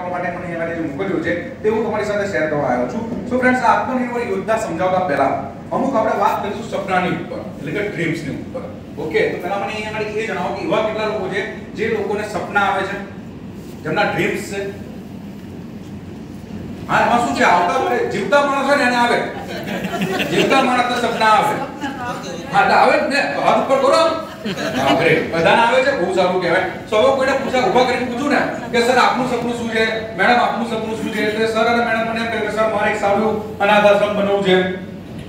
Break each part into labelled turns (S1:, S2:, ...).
S1: કરવા માટે મને અહીંયા જે મોકલ્યું છે તે હું તમારી સાથે શેર કરવા આવ્યો છું. સો ફ્રેન્ડ્સ, આત્મનિર્ભર યોદ્ધા સમજાવતા પહેલા અમુક આપણે વાત કરીશું સપનાની ઉપર, એટલે કે ડ્રીમ્સની ઉપર. ઓકે, તો પહેલા મને અહીંયા એ જણાવો કે એવા કેટલા લોકો છે જે લોકોને સપના આવે છે, જેમના ડ્રીમ્સ છે? હા, એમાં શું છે? આવતા જીવતા માણસ હોય ને એને આવે, જીવતા માણસને સપના આવે. હા, એટલે આવે ને, હાથ ઉપર કરો. હા, ગ્રેટ, બધાને આવે છે, બહુ સારું કહેવાય. સો હવે કોઈને ઊભા કરીને પૂછું ને કે સર આપનું સપનું શું છે, મેડમ આપનું સપનું શું છે, એટલે સર અને મેડમ મને એમ કહે કે સર મારે એક સારું અનાથ આશ્રમ બનવું છે.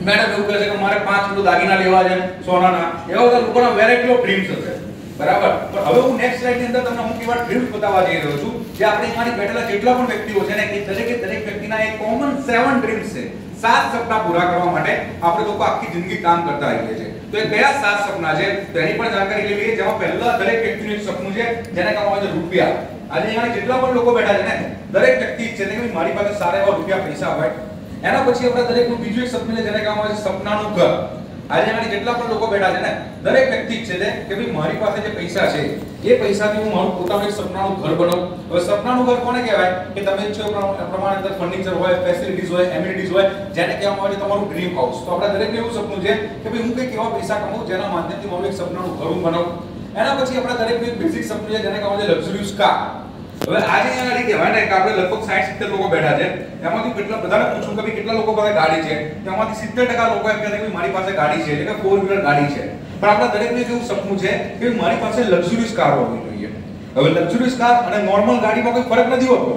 S1: મેડમ એવું કહે છે કે મારે 5 કિલો દાગીના લેવા છે સોનાના. એવા બધા લોકોના વેરાયટી ઓફ ડ્રીમ્સ હશે, બરાબર. પણ હવે હું નેક્સ્ટ સ્લાઇડ ની અંદર તમને અમુક એવા ડ્રીમ્સ બતાવવા જઈ રહ્યો છું જે આપણે અહીંયાની બેઠેલા જેટલા પણ વ્યક્તિઓ છે ને એ દરેક વ્યક્તિના એક કોમન 7 ડ્રીમ્સ છે. 7 સપના પૂરા કરવા માટે આપણે લોકો આખી જિંદગી કામ કરતા આવીએ છીએ. તો એ કયા 7 સપના છે તો એની પણ જાણકારી લેવી છે. જેમાં પહેલા દરેક વ્યક્તિનું એક સપનું છે જેને કહેવામાં આવે છે રૂપિયા. આજે અહીંયા જેટલા પણ લોકો બેઠા છે ને દરેક વ્યક્તિ છે કે મારી પાસે સારા એવા રૂપિયા પૈસા હોય. એના પછી આપણે દરેકનું બીજું એક સપનું છે જેને કહેવામાં આવે છે સપનાનું ઘર. આજે અહીંયા જેટલા પણ લોકો બેઠા છે ને દરેક વ્યક્તિ છે કે ભાઈ મારી પાસે જે પૈસા છે એ પૈસાથી હું મારું પોતાનું એક સપનાનું ઘર બનાવું. હવે સપનાનું ઘર કોને કહેવાય કે તમે ઈચ્છો એ પ્રમાણે અંદર ફર્નિચર હોય, ફેસિલિટીઝ હોય, એમિનિટીઝ હોય, જેને કહેવામાં આવે છે તમારું ડ્રીમ હાઉસ. તો આપણા દરેકને એવું સપનું છે કે ભાઈ હું કંઈક એવા પૈસા કમાઉં જેના માધ્યમથી મારું એક સપનાનું ઘર હું બનાવું. એના પછી આપણા દરેકનું એક બેઝિક સપનું છે જેને કહેવામાં આવે છે લક્ઝરિયસ કાર. હવે આજે અહીંયા કહેવાય ને કે આપણે લગભગ 60-70 લોકો બેઠા છે, એમાંથી કેટલા બધાને પૂછું કે ભાઈ કેટલા લોકો પાસે ગાડી છે, તેમાંથી 70% લોકો એમ કહે છે કે મારી પાસે ગાડી છે, એટલે કે 4 વ્હીલર ગાડી છે. પણ આપણા દરેકનું એવું સપનું છે કે મારી પાસે લક્ઝરિયસ કાર હોવી જોઈએ. હવે લક્ઝરિયસ કાર અને નોર્મલ ગાડીમાં કોઈ ફરક નથી હોતો.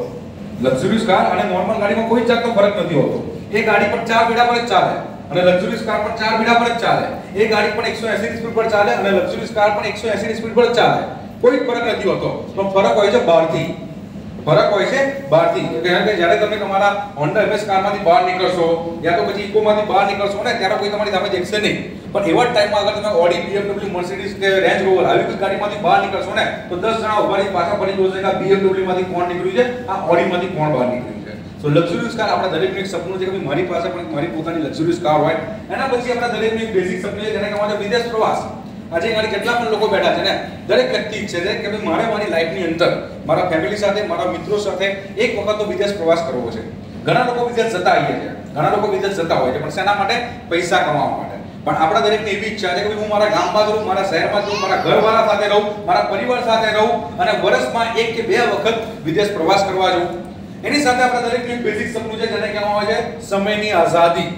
S1: લક્ઝરિયસ કાર અને નોર્મલ ગાડીમાં કોઈ જાતનો ફરક નથી હોતો. એ ગાડી પર 4 બીડા પર જ ચાલે અને લક્ઝરિયસ કાર પર 4 બીડા પર જ ચાલે. એ ગાડી પણ 180 ની સ્પીડ પર ચાલે અને લક્ઝરિયસ કાર પણ 180 ની સ્પીડ પર જ ચાલે. કોઈ ફરક નથી હોતો. પણ ફરક હોય છે બહારથી. ફરક હોય છે બહારથી. કારણ કે જ્યારે તમે તમારા હોન્ડા એમએસ કારમાંથી બહાર નીકળશો યા તો પછી ઇકોમાંથી બહાર નીકળશો ને ત્યારે કોઈ તમારી સામે દેખશે નહીં. પણ એવા ટાઈમમાં અગર તમે ઓડી, BMW, મર્સિડીઝ કે રેન્જ રોવર આવી કોઈ ગાડીમાંથી બહાર નીકળશો ને તો 10 જણા ઉભારી પાછા પડી જોશે કે આ BMW માંથી કોણ નીકળ્યું છે, આ ઓડીમાંથી કોણ બહાર નીકળ્યું છે. સો લક્ઝરિયસ કાર આપણા દરેકનું એક સપનું છે કે મારી પાસે પણ મારી પોતાની લક્ઝરિયસ કાર હોય. એના પછી આપણા દરેકનું એક બેઝિક સપનું છે જેને કહેવાય છે વિદેશ પ્રવાસ. આજે અહીંયા જેટલા પણ લોકો બેઠા છે ને દરેક વ્યક્તિ ઈચ્છે છે કે ભાઈ મારે મારી લાઈફની અંદર મારા ફેમિલી સાથે, મારા મિત્રો સાથે એક વખત તો વિદેશ પ્રવાસ કરવો છે. ઘણા લોકો વિદેશ જતા આવીએ છે, ઘણા લોકો વિદેશ જતા હોય છે, પણ શેના માટે? પૈસા કમાવા માટે. પણ આપણા દરેકની એવી ઈચ્છા છે કે હું મારા ગામમાં રહું, મારા શહેરમાં રહું, મારા ઘરવાળા સાથે રહું, મારા પરિવાર સાથે રહું અને વર્ષમાં 1 કે 2 વખત વિદેશ પ્રવાસ કરવા જાઉં. એની સાથે આપણા દરેકનું એક બેઝિક સપનું છે જેને કહેવામાં આવે છે સમયની આઝાદી.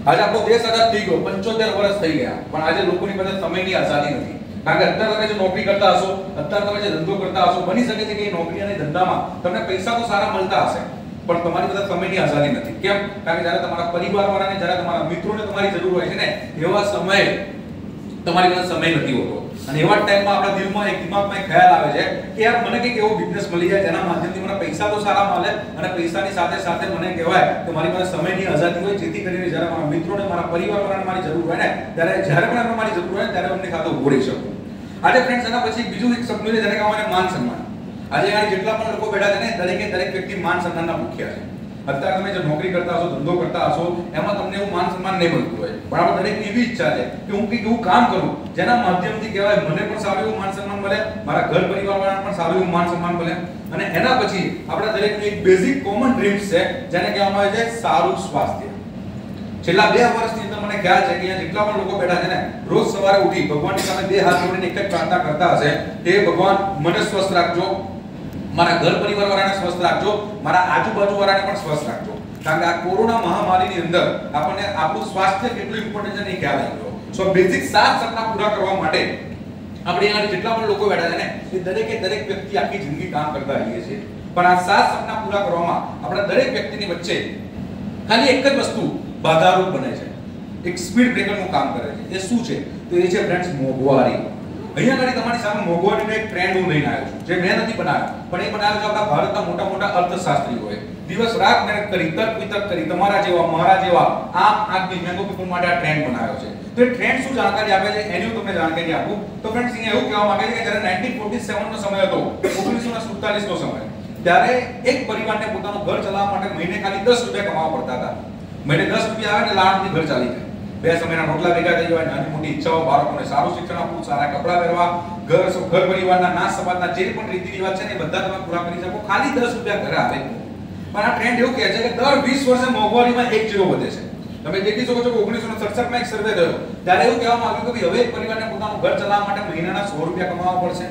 S1: આજે આપણો દેશ આઝાદ થઈ ગયો, 75 વર્ષ થઈ ગયા, પણ આજે લોકોની પાસે સમયની આઝાદી નથી. કારણ કે અત્યારે તમે જે નોકરી કરતા હશો, અત્યારે તમે જે ધંધો કરતા હશો, બની શકે છે કે એ નોકરી અને ધંધામાં તમને પૈસા તો સારા મળતા હશે, પણ તમારી પાસે સમયની આઝાદી નથી. કેમ? કારણ કે જ્યારે તમારા પરિવારવાળાને, જ્યારે તમારા મિત્રોને તમારી જરૂર હોય છે ને એવા સમયે તમારી પાસે સમય નથી હોતો. અને એવા ટાઈમમાં આપણા દિમાગમાં એક ખ્યાલ આવે છે કે યાર મને કંઈક એવો બિઝનેસ મળી જાય જેના માધ્યમથી મને પૈસા તો સારા મળે અને પૈસાની સાથે સાથે મને કહેવાય કે મારી પાસે સમયની આઝાદી હોય, જેથી કરીને જ્યારે મારા મિત્રોને, મારા પરિવારવાળાને મારી જરૂર હોય ને ત્યારે જ્યારે પણ એમને મારી જરૂર હોય ત્યારે એમની સાથે ઊભો રહી શકું. આજે ફ્રેન્ડ્સ એના પછી બીજું એક સપનું છે જેને કહેવાય માન સન્માન. આજે અહીંયા જેટલા પણ લોકો બેઠા છે ને દરેક વ્યક્તિ માન સન્માનના ભૂખ્યા છે. અત્યારે તમે જે નોકરી કરતા હશો, ધંધો કરતા હશો, એમાં તમને એવું માન સન્માન નહીં મળતું હોય, પણ આપણે દરેકની એવી ઈચ્છા છે કે હું કંઈક એવું કામ કરું જેના માધ્યમથી કહેવાય મને પણ સારું એવું માન સન્માન મળે, મારા ઘર પરિવારવાળાને પણ સારું એવું માન સન્માન મળે. અને એના પછી આપણા દરેકનું એક બેઝિક કોમન ડ્રીમ્સ છે જેને કહેવામાં આવે છે સારું સ્વાસ્થ્ય. છેલ્લા 2 વર્ષની અંદર મને ખ્યાલ છે કે અહીંયા જેટલા પણ લોકો બેઠા છે ને રોજ સવારે ઉઠી ભગવાનની સામે 2 હાથ જોડીને એક જ પ્રાર્થના કરતા હશે કે ભગવાન મને સ્વસ્થ રાખજો, મારા ઘર પરિવારવાળાને સ્વસ્થ રાખજો, મારા આજુબાજુવાળાને પણ સ્વસ્થ રાખજો. કારણ કે આ કોરોના મહામારીની અંદર આપણને આપણું સ્વાસ્થ્ય કેટલું ઇમ્પોર્ટન્ટ છે એ ખ્યાલ આવી ગયો. સો બેઝિક 7 સપના પૂરા કરવા માટે આપણે અહીંયા જેટલા પણ લોકો બેઠા છે ને એ દરેક વ્યક્તિ આખી જિંદગી કામ કરતા રહીએ છીએ, પણ આ 7 સપના પૂરા કરવામાં આપણા દરેક વ્યક્તિની વચ્ચે ખાલી એક જ વસ્તુ બાધારૂપ બને છે, એક સ્પીડ બ્રેકરનું કામ કરે છે. એ શું છે? તો એ છે ફ્રેન્ડ્સ મોંઘવારી. અહીંયા આગળ તમારી સામે મોંઘવારીનો એક ટ્રેન્ડ હું લઈને આવ્યો છું, જે મેં નથી બનાવ્યો, પણ એ બનાવ્યો છે આપણા ભારતના મોટા અર્થશાસ્ત્રીઓએ. દિવસ રાત મહેનત કરી, તર્ક વિતર્ક કરી, તમારા જેવા, મારા જેવા આમ આદમી મેંગો પીપલ માટે આ ટ્રેન્ડ બનાવ્યો છે. તો એ ટ્રેન્ડ શું જાણકારી આપે છે એની હું તમને જાણકારી આપું. તો ફ્રેન્ડ્સ અહીંયા એવું કહેવા માંગે છે કે જ્યારે 1947 નો સમય હતો, 1947 નો સમય, ત્યારે એક પરિવારને પોતાનું ઘર ચલાવવા માટે મહિને ખાલી 10 રૂપિયા કમાવા પડતા હતા. મહિને 10 રૂપિયા આવે ને લાડથી ઘર ચાલી જાય. 2 સમયના રોટલા ભેગા થઈ જાય, નાની મોટી ઈચ્છાઓ, બાળકોને સારું શિક્ષણ આપવું, સારા કપડાં પહેરવા, ઘર પરિવારના નાશ સમાજના જે પણ રીતિ રિવાજ છે ને એ બધા તમે પૂરા કરી શકો ખાલી 10 રૂપિયા ઘરે આવે. પણ આ ટ્રેન્ડ એવું કહે છે કે દર 20 વર્ષે મોંઘવારીમાં 1 0 વધે છે. તમે દેખી શકો છો કે 1967 માં એક સર્વે થયો ત્યારે એવું કહેવામાં આવ્યું કે હવે એક પરિવારને પોતાનું ઘર ચલાવવા માટે મહિનાના 100 રૂપિયા કમાવવા પડશે.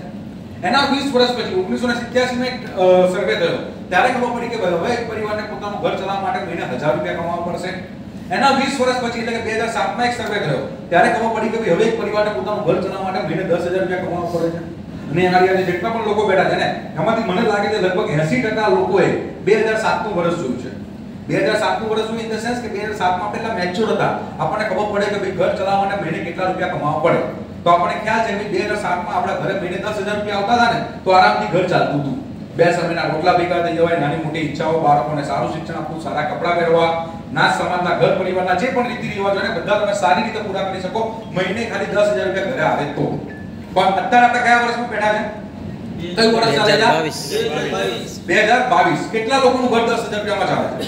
S1: એના 20 વર્ષ પછી 1987 માં એક સર્વે થયો ત્યારે ખબર પડી કે હવે એક પરિવારને પોતાનું ઘર ચલાવવા માટે મહિને 1000 રૂપિયા કમાવવા પડશે. એના 20 વર્ષ પછી એટલે કે 2007 માં એક સર્વે થયો ત્યારે ખબર પડી કે હવે એક પરિવારને પોતાનું ઘર ચલાવવા માટે મહિને 10000 રૂપિયા કમાવવા પડે છે. અને અમારી આજે જેટલા પણ લોકો બેઠા છે ને એમાંથી મને લાગે છે લગભગ 80% લોકોએ 2007 નું વર્ષ જોયું છે. 2007 નું વર્ષ જોયું ઇન ધ સેન્સ કે 2007 માં પેલા મેચ્યોર હતા. આપણને ખબર પડે કે ભાઈ ઘર ચલાવવા માટે મહિને કેટલા રૂપિયા કમાવવા પડે. તો આપણને ખ્યાલ છે કે 2007 માં આપણા ઘરે મહિને 10000 રૂપિયા આવતા હતા ને તો આરામથી ઘર ચાલતું હતું. બે સમયના રોટલા ભેગા થઈ જવાય, નાની મોટી ઈચ્છાઓ, બાળકોને સારું શિક્ષણ આપવું, સારા કપડાં પહેરવા, નાચ સમાજના ઘર પરિવારના જે પણ રીતિ રિવાજો ને બધા તમે સારી રીતે પૂરા કરી શકો મહિને ખાલી 10000 રૂપિયા ઘરે આવે તો. પણ અત્યારે આપણે કયા વર્ષમાં બેઠા છે? કયું વર્ષ ચાલે છે? 2022. કેટલા લોકોનું ઘર 10000 રૂપિયામાં ચાલે છે?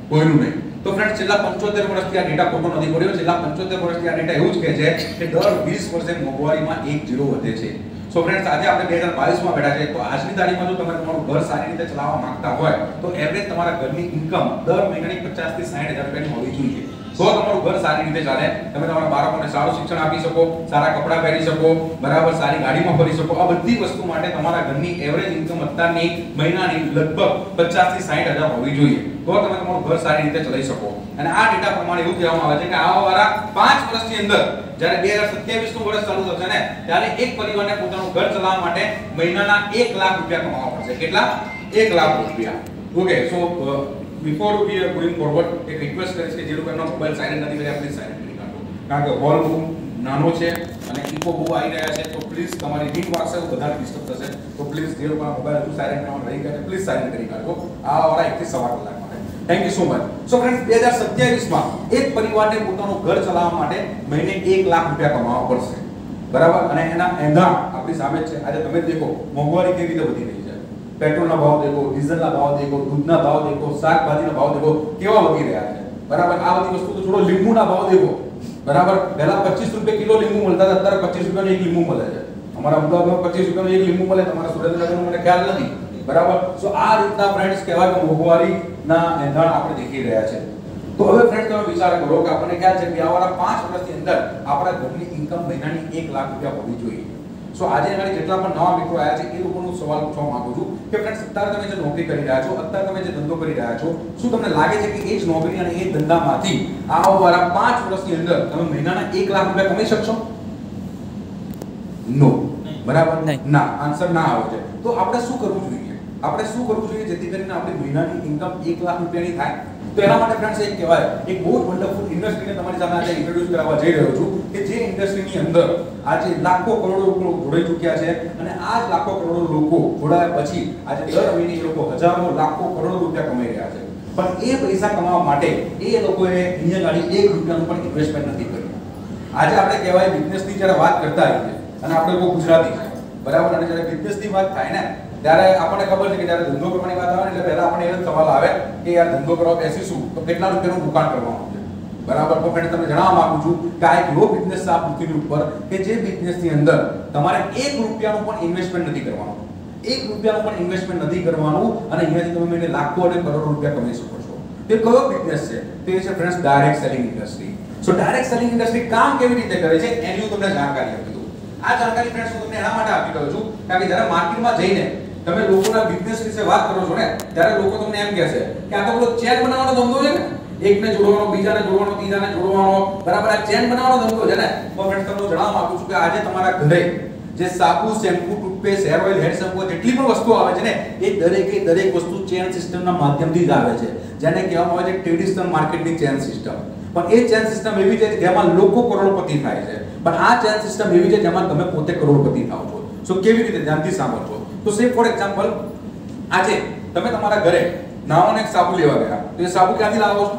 S1: કોઈનું નહીં. તો ફ્રેન્ડ્સ છેલ્લા 75 વર્ષથી આ ડેટા ખોટો નથી પડ્યો. છેલ્લા 75 વર્ષથી આ ડેટા એવું જ કહે છે કે દર 20 વર્ષે મોંઘવારીમાં 1 0 વધે છે. સો ફ્રેન્ડ્સ આજે આપણે 2022 માં બેઠા છે તો આજની તારીખમાં જો તમે તમારું ઘર સારી રીતે ચલાવવા માંગતા હોય તો એવરેજ તમારા ઘરની ઇન્કમ દર મહિનાની 50 થી 60000 રૂપિયાની હોવી જોઈએ. તો તમારું ઘર સારી રીતે ચાલે, તમે તમારા બાળકોને સારું શિક્ષણ આપી શકો, સારા કપડાં પહેરી શકો, બરાબર સારી ગાડીમાં ફરી શકો. આ બધી વસ્તુ માટે તમારા ઘરની એવરેજ ઇન્કમ અત્યારની મહિનાની લગભગ 50 થી 60000 હોવી જોઈએ. તો તમે તમારું ઘર સારી રીતે ચલાવી શકો. અને આ ડેટા પ્રમાણે એવું કહેવામાં આવે છે કે આવવાવાળા 5 વર્ષની અંદર જ્યારે 2027 નું વર્ષ ચાલુ થશે ને ત્યારે એક પરિવારને પોતાનું ઘર ચલાવવા માટે મહિનાના 1 લાખ રૂપિયા કમાવવા પડશે. કેટલા? 1 લાખ રૂપિયા. Okay, so before we are going forward એક રિક્વેસ્ટ કરીશ કે જે લોકો એમનો મોબાઈલ સાયલેન્ટ નથી કર્યા પ્લીઝ સાયલેન્ટ કરી નાખો. કારણ કે હોલ રૂમ નાનો છે અને ઇકો બહુ આવી રહ્યા છે તો પ્લીઝ તમારી રિંગ વાગશે તો વધારે ડિસ્ટર્બ થશે. તો પ્લીઝ જે લોકો મોબાઈલ હજુ સાયલેન્ટ કરવાનું રહી ગયા છે પ્લીઝ સાયલેન્ટ કરી નાખો આ વાળા 1 થી સવા કલાક માટે. Thank you so much. So friends 2027 માં એક પરિવારને પોતાનું ઘર ચલાવવા માટે મહિને 1 લાખ રૂપિયા કમાવવા પડશે. બરાબર. અને એના એંધાણ આપણી સામે છે. આજે તમે દેખો મોંઘવારી કેવી રીતે વધી રહી છે. પેટ્રોલના ભાવ દેખો, ડીઝલના ભાવ દેખો, દૂધના ભાવ દેખો, શાકભાજીના ભાવ દેખો કેવા વધી રહ્યા છે. બરાબર. આ બધી વસ્તુ તો છોડો, લીંબુના ભાવ દેખો. બરાબર. પહેલા 25 રૂપિયા કિલો લીંબુ મળતા હતા, અત્યારે 25 રૂપિયાનું એક લીંબુ મળે છે. અમારા અમદાવાદમાં 25 રૂપિયાનું એક લીંબુ મળે, તમારા સુરેન્દ્રનગરનું મને ખ્યાલ નથી. બરાબર. સો આ રીતના ફ્રેન્ડ્સ કહેવાય કે મોંઘવારીના એંધાણ આપણે દેખી રહ્યા છે. તો હવે ફ્રેન્ડ તમે વિચાર કરો કે આપણને ખ્યાલ છે કે આવવાના 5 વર્ષની અંદર આપણા ઘરની ઇન્કમ મહિનાની 1 લાખ રૂપિયા હોવી જોઈએ. સો આજે અમારી જેટલા પણ નવા મિત્રો આવ્યા છે એ લોકોનો સવાલ પૂછવા માંગુ છું કે ફ્રેન્ડ્સ અત્યારે તમે જે નોકરી કરી રહ્યા છો, અત્યારે તમે જે ધંધો કરી રહ્યા છો, શું તમને લાગે છે કે એ જ નોકરી અને એ ધંધામાંથી આવવાના 5 વર્ષની અંદર તમે મહિનાના 1 લાખ રૂપિયા કમાઈ શકશો? નો. બરાબર. ના, આન્સર ના આવે છે. તો આપણે શું કરવું જોઈએ? આપણે શું કરવું જોઈએ જેથી કરીને આપણી મહિનાની ઇન્કમ 1 લાખ રૂપિયાની થાય? તો એના માટે ફ્રેન્ડ્સ એક કહેવાય એક બહુ વન્ડરફુલ ઇન્ડસ્ટ્રીને તમારી સામે આજે ઇન્ટ્રોડ્યુસ કરવા જઈ રહ્યો છું કે જે ઇન્ડસ્ટ્રીની અંદર આજે લાખો કરોડો લોકો જોડાઈ ચૂક્યા છે અને આ જ લાખો કરોડો લોકો જોડાયા પછી આજે દર મહિને એ લોકો હજારો લાખો કરોડો રૂપિયા કમાઈ રહ્યા છે. પણ એ પૈસા કમાવા માટે એ લોકોએ અહીંયા ગાડી 1 રૂપિયાનું પણ ઇન્વેસ્ટમેન્ટ નથી કર્યું. આજે આપણે કહેવાય બિઝનેસની જ્યારે વાત કરતા હોઈએ અને આપણે લોકો ગુજરાતી છે બરાબર, અને જ્યારે બિઝનેસની વાત થાય ને ત્યારે આપણને ખબર છે કે જ્યારે ધંધો કરવાની વાત આવે ને એટલે પહેલા આપણને એ સવાલ આવે કે યાર ધંધો કરવા બેસીશું તો કેટલા રૂપિયાનું દુકાન કરવાનું છે. બરાબર. તો ફ્રેન્ડ તમને જણાવવા માંગુ છું કે આ એક એવો બિઝનેસ છે આ પૃથ્વીની ઉપર કે જે બિઝનેસની અંદર તમારે 1 રૂપિયાનું પણ ઇન્વેસ્ટમેન્ટ નથી કરવાનું. 1 રૂપિયાનું પણ ઇન્વેસ્ટમેન્ટ નથી કરવાનું અને અહીંયાથી તમે મહિને લાખો અને કરોડો રૂપિયા કમાઈ શકો છો. તે કયો બિઝનેસ છે? તે છે ફ્રેન્ડ્સ ડાયરેક્ટ સેલિંગ ઇન્ડસ્ટ્રી. સો ડાયરેક્ટ સેલિંગ ઇન્ડસ્ટ્રી કામ કેવી રીતે કરે છે એની હું તમને જાણકારી આપી દઉં. આ જાણકારી ફ્રેન્ડ્સ હું તમને એના માટે આપી રહ્યો છું કારણ કે જ્યારે માર્કેટમાં જઈને તમે લોકોના બિઝનેસ વિશે વાત કરો છો ને ત્યારે લોકો તમને એમ કહેશે કે આ તો પેલો ચેન બનાવવાનો ધંધો છે ને, એકને જોડવાનો, બીજાને જોડવાનો, ત્રીજાને જોડવાનો, બરાબર. આ ચેન બનાવવાનો ધંધો છે ને. તો ફ્રેન્ડ્સ તમને જણાવવા માંગુ છું કે આજે તમારા ઘરે જે સાબુ, shampoo, toothpaste, hair oil, hair shampoo જેટલી પણ વસ્તુઓ આવે છે ને એ દરેક વસ્તુ ચેન સિસ્ટમના માધ્યમથી જ આવે છે, જેને કહેવામાં આવે છે ટ્રેડિશનલ માર્કેટની ચેન સિસ્ટમ. પણ એ ચેન સિસ્ટમ એવી છે જેમાં લોકો કરોડપતિ થાય છે, પણ આ ચેન સિસ્ટમ એવી છે જેમાં તમે પોતે કરોડપતિ થાઓ છો. સો કેવી રીતે? ધ્યાનથી સાંભળજો. તો સે ફોર એક્ઝામ્પલ આજે તમે તમારા ઘરે નાવાનો એક સાબુ લેવા ગયા તો એ સાબુ ક્યાંથી લાવો છો?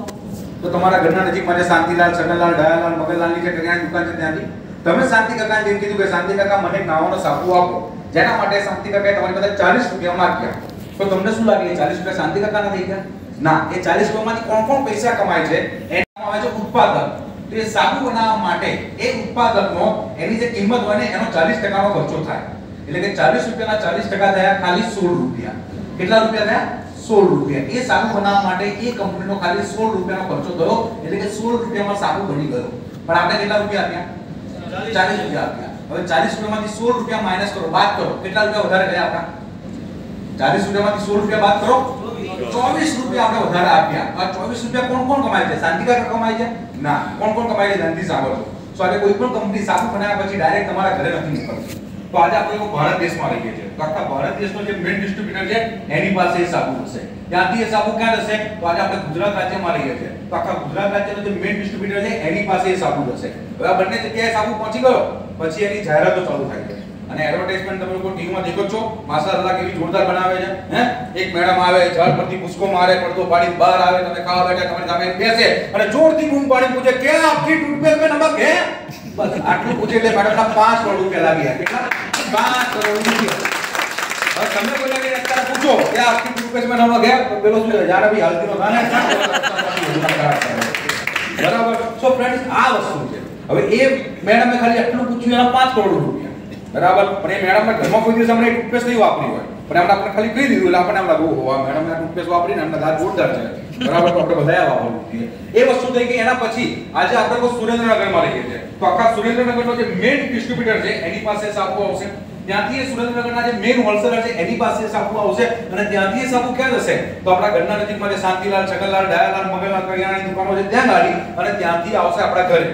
S1: તો તમારા ઘરના નજીકમાં જે શાંતિલાલ, છગનલાલ, દયાલાલ, મગનલાલની જે કરિયાણાની દુકાન છે ત્યાંથી. તમે શાંતિ કાકાને જેમ કીધું કે શાંતિ કાકા મને નાવાનો સાબુ આપો, જેના માટે શાંતિ કાકાએ તમારી પાસે 40 રૂપિયા માંગ્યા. તો તમને શું લાગે એ 40 રૂપિયા શાંતિ કાકાના થઈ ગયા? ના, એ 40 રૂપિયામાંથી કોણ પૈસા કમાય છે એનું નામ આવે છે ઉત્પાદક. તો એ સાબુ બનાવવા માટે એ ઉત્પાદકનો એની જે કિંમત હોય ને એનો 40% નો ખર્ચો થાય. એટલે કે 40 રૂપિયાના 40% થયા ખાલી 16 રૂપિયા. કેટલા રૂપિયા થયા? 16 રૂપિયા. એ સાબુ બનાવવા માટે એ કંપનીનો ખાલી 16 રૂપિયાનો ખર્ચો થયો. એટલે કે 16 રૂપિયામાં સાબુ બની ગયો. પણ આપણે કેટલા રૂપિયા આપ્યા? 40 રૂપિયા આપ્યા. હવે 40 રૂપિયામાંથી 16 રૂપિયા માઈનસ કરો, બાદ કરો. કેટલા રૂપિયા વધારે ગયા આપણા? 40 રૂપિયામાંથી 16 રૂપિયા બાદ કરો, 24 રૂપિયા આપણે વધારે આપ્યા. આ 24 રૂપિયા કોણ કમાય છે? શાંતિકાર કમાય છે? ના. કોણ કમાય છે? ધનથી સાંભળો. સો આજે કોઈ પણ કંપની સાબુ બનાવ્યા પછી ડાયરેક્ટ તમારા ઘરે નથી નીકળતી. તો આજે આપણે ભારત દેશમાં રહીએ છીએ. તો આખા ભારત દેશનો જે મેઇન ડિસ્ટ્રીબ્યુટર છે એની પાસે એ સાબુ હશે. ત્યાંથી એ સાબુ ક્યાં જશે? તો આજે આપણે ગુજરાત રાજ્યમાં રહીએ છીએ. તો આખા ગુજરાત રાજ્યનો જે મેઇન ડિસ્ટ્રીબ્યુટર છે એની પાસે એ સાબુ જશે. હવે આ બંને જગ્યાએ સાબુ પહોંચી ગયો પછી એની જાહેરાતો ચાલુ થાય છે. અને એડવર્ટાઇઝમેન્ટ તમે લોકો ટીવીમાં દેખો છો, માશાઅલ્લાહ કેવી જોરદાર બનાવે છે. એક મેડમ આવે, ઝાડ પરથી પુષ્કો મારે, પડતો પાડી બહાર આવે, તમે ખાવા બેઠા તમારી સામે બેસે અને જોરથી બૂમ પાડી પૂછે કે આપકી ટૂથપેસ્ટ में नमक है? બસ આટલું પૂછે એટલે મેડમના 5 કરોડ રૂપિયા લાગી ગયા. કેટલા? 5 કરોડ રૂપિયા. હવે તમે કોઈ લાગે અત્યારે પૂછો કે આપકી ટૂથપેસ્ટ में नमक है તો પેલો શું કહે? યાર અભી હલ્દીનો દાના બરાબર. સો ફ્રેન્ડ્સ આ વસ્તુ છે. હવે એ મેડમે ખાલી આટલું પૂછ્યું એના 5 કરોડ રૂપિયા. બરાબર. પણ એ મેડમના ઘરમાં કોઈ દિવસ આપણે ટૂથપેસ્ટ નહીં વાપરી હોય, પણ આપણે ખાલી કહી દીધું એટલે આપણને એમ લાગે ઓહો આ મેડમને ટૂથપેસ્ટ વાપરીને એમના દાંત જોરદાર છે. બરાબર. તો આપણે બધાએ વાપરવું જોઈએ. એ વસ્તુ થઈ ગઈ. એના પછી આજે આપણે કોઈ સુરેન્દ્રનગરમાં રહીએ છીએ. તો આખા સુરેન્દ્રનગરનો જે મેઇન ડિસ્ટ્રીબ્યુટર છે એની પાસે સાબુ આવશે. ત્યાંથી એ સુરેન્દ્રનગરના જે મેઇન હોલસેલર છે એની પાસે સાબુ આવશે અને ત્યાંથી એ સાબુ ક્યાં જશે? તો આપણા ઘરના નજીકમાં જે શાંતિલાલ, છગનલાલ, ડાયાલાલ, મગનલાલ કરિયાણાની દુકાનો છે ત્યાં ગાડી અને ત્યાંથી આવશે આપણા ઘરે.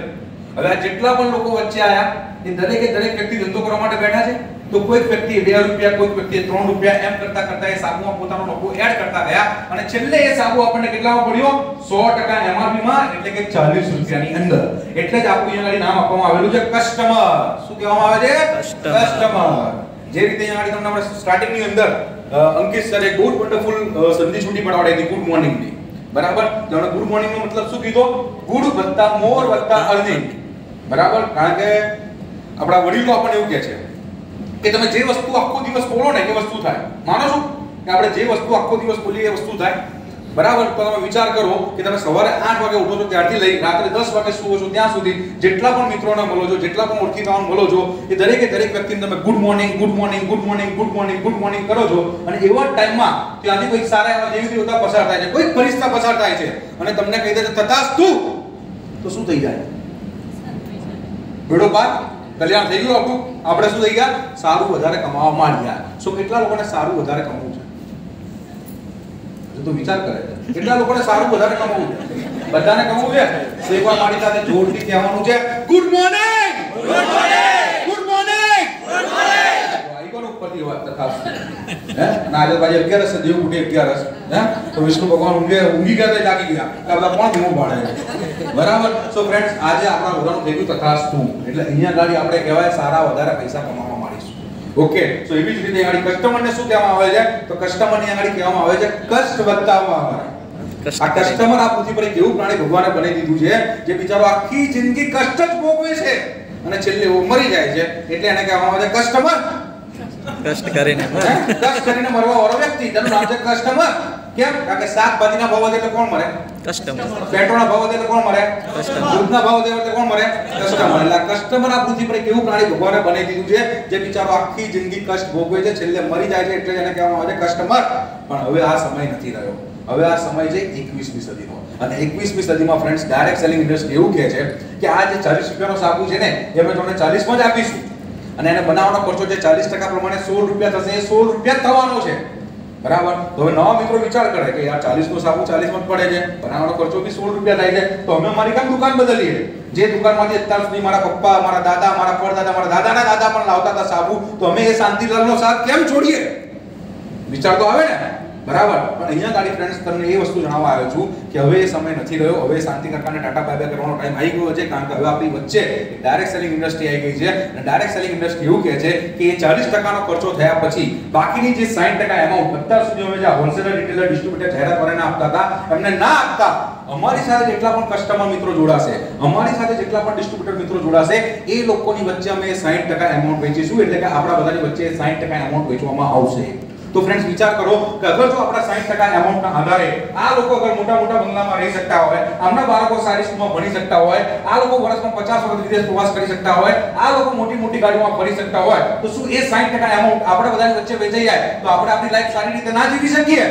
S1: હવે આ જેટલા પણ લોકો વચ્ચે આયા એ દરેકે દરેક વ્યક્તિ ધંધો કરવા માટે બેઠા છે. તો કોઈક વ્યક્તિ 2 રૂપિયા, કોઈક વ્યક્તિ 3 રૂપિયા એમ કરતા કરતા એ સાબુમાં પોતાનો નફો એડ કરતા ગયા અને છેલ્લે એ સાબુ આપણને કેટલામાં પડ્યો? 100% એમઆરપી માં, એટલે કે 40 રૂપિયાની અંદર. એટલે જ આપણું અહીંયા નામ આપવામાં આવેલું છે કસ્ટમર. શું કહેવામાં આવે છે? કસ્ટમર. જે રીતે અહીંયા તમને આપણે સ્ટાર્ટિંગ ની અંદર અંકિત સરે ગુડ વન્ડરફુલ સંધિ છૂટી પડાવડી હતી ગુડ મોર્નિંગ ની. બરાબર. તો ગુડ મોર્નિંગ નો મતલબ શું કીધો? ગુડ વત્તા મોર વત્તા અર્નિંગ. બરાબર. કારણ કે આપણા વડીલો આપણને એવું કહે છે કે તમે જે વસ્તુ આખો દિવસ બોલો ને એ વસ્તુ થાય. માનો છો કે આપણે જે વસ્તુ આખો દિવસ બોલીએ એ વસ્તુ થાય? બરાબર. તો તમે વિચાર કરો કે તમે સવારે 8 વાગે ઉઠો છો ત્યારથી લઈ રાત્રે 10 વાગે સૂવો છો ત્યાં સુધી જેટલા પણ મિત્રોને મળો છો, જેટલા પણ ઓળખીતાઓને મળો છો, એ દરેકે દરેક વ્યક્તિને તમે good morning, good morning, good morning, good morning, good morning કરો છો અને એવા ટાઈમમાં ત્યાંથી કોઈ સારા એવા દેવી દેવતા પસાર થાય છે, કોઈ ફરિશ્તા પસાર થાય છે અને તમને કહી દે છે તથાસ્તુ, તો શું થઈ જાય? બેડો પાર, કલ્યાણ થઈ ગયું આપણું. આપણે શું થઈ ગયા? સારું વધારે કમાવા માંડ્યા. સો કેટલા લોકોને સારું વધારે કમાવું છે? તો વિચાર કરે છે કેટલા લોકોને સારું વધારે કમાવું છે? બધાને કમાવું છે. એકવાર મારી સાથે જોરથી કહેવાનું છે good morning, good morning, good morning, good morning. આઈ કોનો ઉપરથી વાત તથા હે નાજે ભાઈ 11 દેવ ઉઠે 11 હે તો વિષ્ણુ ભગવાન ઊંઘી ગયા તો જાગી ગયા. આ બધા કોણ ધીમું પાડે છે? બરાબર. સો ફ્રેન્ડ્સ આજે આપણા બધાનું થઈ ગયું તથાસ્તુ. એટલે અહીંયા ગાડી આપણે કહેવાય સારા વધારે પૈસા કમાવા માંડીશું. ઓકે. સો એવી જ રીતે ગાડી કસ્ટમરને શું કહેવામાં આવે છે? તો કસ્ટમરની ગાડી કહેવામાં આવે છે કષ્ટ બતાવવા. આ કસ્ટમર આ પૃથ્વી પર એક એવું પ્રાણી ભગવાને બનાવી દીધું છે જે બિચારો આખી જિંદગી કષ્ટ જ ભોગવે છે અને છેલ્લે वो મરી જાય છે. એટલે એને કહેવામાં આવે છે કસ્ટમર. કષ્ટ કરીને મરવા વાળો વ્યક્તિ, તેનું નામ છે કસ્ટમર. કેમ? કારણ કે શાકભાજીના ભાવ વધે એટલે કોણ મરે? કસ્ટમર. પેટ્રોલના ભાવ વધે એટલે કોણ મરે? કસ્ટમર. દૂધના ભાવ વધે એટલે કોણ મરે? કસ્ટમર. એટલે કસ્ટમર આ પૃથ્વી પર એક એવું પ્રાણી ભગવાને બનાવી દીધું છે જે બિચારો આખી જિંદગી કષ્ટ ભોગવે છે, છેલ્લે મરી જાય છે. એટલે એને કહેવામાં આવે છે કસ્ટમર. પણ હવે આ સમય નથી રહ્યો. હવે આ સમય છે 21મી સદીનો. અને 21મી સદીમાં ફ્રેન્ડ્સ ડાયરેક્ટ સેલિંગ ઇન્ડસ્ટ્રી એવું કહે છે કે આ જે 40 રૂપિયાનો સાબુ છે ને એ અમે તમને 40 માં જ આપીશું અને એને બનાવવાનો ખર્ચો જે 40% પ્રમાણે 16 રૂપિયા થશે. એ 16 રૂપિયા થવાનો છે. બરાબર. તો હવે નવા મિત્રો વિચાર કરે કે યાર 40 નો સાબુ 40 માં જ પડે છે, બનાવવાનો ખર્ચો બી 16 રૂપિયા થાય છે, તો અમે મારી કામ દુકાન બદલીએ. જે દુકાનમાંથી અત્યાર સુધી મારા પપ્પા, મારા દાદા, મારા પરદાદા, મારા દાદાના દાદા પણ લાવતા હતા સાબુ, તો અમે એ શાંતિલાલનો સાથ કેમ છોડીએ? વિચાર તો આવે ને? બરાબર. પણ અહીંયા ગાડી ફ્રેન્ડ્સ તમને એ વસ્તુ જણાવવા આવ્યો છું કે હવે એ સમય નથી રહ્યો. હવે શાંતિ કાકાને ટાટા બાય બાય કરવાનો ટાઈમ આવી ગયો છે. કારણ કે હવે આપણી વચ્ચે ડાયરેક્ટ સેલિંગ ઇન્ડસ્ટ્રી આવી ગઈ છે અને ડાયરેક્ટ સેલિંગ ઇન્ડસ્ટ્રી એવું કહે છે કે એ 40% નો ખર્ચો થયા પછી બાકીની જે 60% એમાઉન્ટ અત્યાર સુધી અમે જે હોલસેલર, રિટેલર, ડિસ્ટ્રીબ્યુટર જાહેરાત કરીને આપતા હતા એમને ના આપતા. અમારી સાથે જેટલા પણ કસ્ટમર મિત્રો જોડાશે, અમારી સાથે જેટલા પણ ડિસ્ટ્રીબ્યુટર મિત્રો જોડાશે, એ લોકોની વચ્ચે અમે 60% એમાઉન્ટ વેચીશું. એટલે કે આપણા બધાની વચ્ચે 60% એમાઉન્ટ વેચવામાં આવશે. तो फ्रेंड्स विचार करो कि अगर जो આપણા 60% એમાઉન્ટ ના આધારે આ લોકો અગર મોટા મોટા બંગલામાં રહી શકતા હોય, આમના બાળકો સારી સ્કૂલમાં ભણી શકતા હોય, આ લોકો વર્ષમાં 50 વખત વિદેશ પ્રવાસ કરી શકતા હોય, આ લોકો મોટી મોટી ગાડીઓમાં ફરી શકતા હોય, તો શું એ 60% એમાઉન્ટ આપણે બધાની વચ્ચે વેચાઈ જાય તો આપણે આપણી લાઈફ સારી રીતે ના જીવી શકીએ?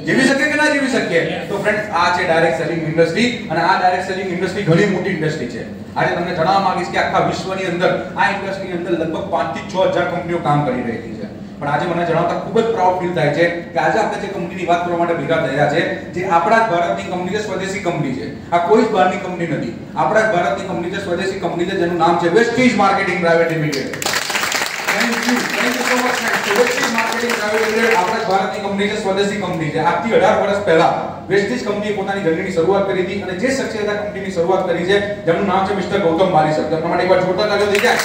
S1: જીવી શકીએ કે ના જીવી શકીએ? તો ફ્રેન્ડ્સ આ છે ડાયરેક્ટ સેલિંગ ઇન્ડસ્ટ્રી, અને આ ડાયરેક્ટ સેલિંગ ઇન્ડસ્ટ્રી ઘણી મોટી ઇન્ડસ્ટ્રી છે. આજે તમને જણાવવા માંગીશ કે આખા વિશ્વની અંદર આ ઇન્ડસ્ટ્રીની અંદર લગભગ 5 થી 6000 કંપનીઓ કામ કરી રહી છે. પણ આજે મને જણાવતા ખૂબ જ પ્રાઉડ ફીલ થાય છે કે આજે આપણે જે કંપનીની વાત કરવા માટે ભેગા થયા છે, જે આપણા જ ભારતની કંપની છે, સ્વદેશી કંપની છે. આ કોઈ જ બહારની કંપની નથી, આપણા જ ભારતની કંપની છે, સ્વદેશી કંપની છે, જેનું નામ છે Vestige marketing private limited. Thank you so much friends. Vestige marketing private limited આપણા જ ભારતની કંપની છે, સ્વદેશી કંપની છે. આજથી 18 વર્ષ પહેલા વેસ્ટીજ કંપનીએ પોતાની જર્નીની શરૂઆત કરી હતી, અને જે શખ્સિયત આ કંપનીની શરૂઆત કરી છે, જેનું નામ છે મિસ્ટર ગૌતમ બાલીસર. તો તમારે એકવાર જોરદાર તાળીઓ થઈ જાય.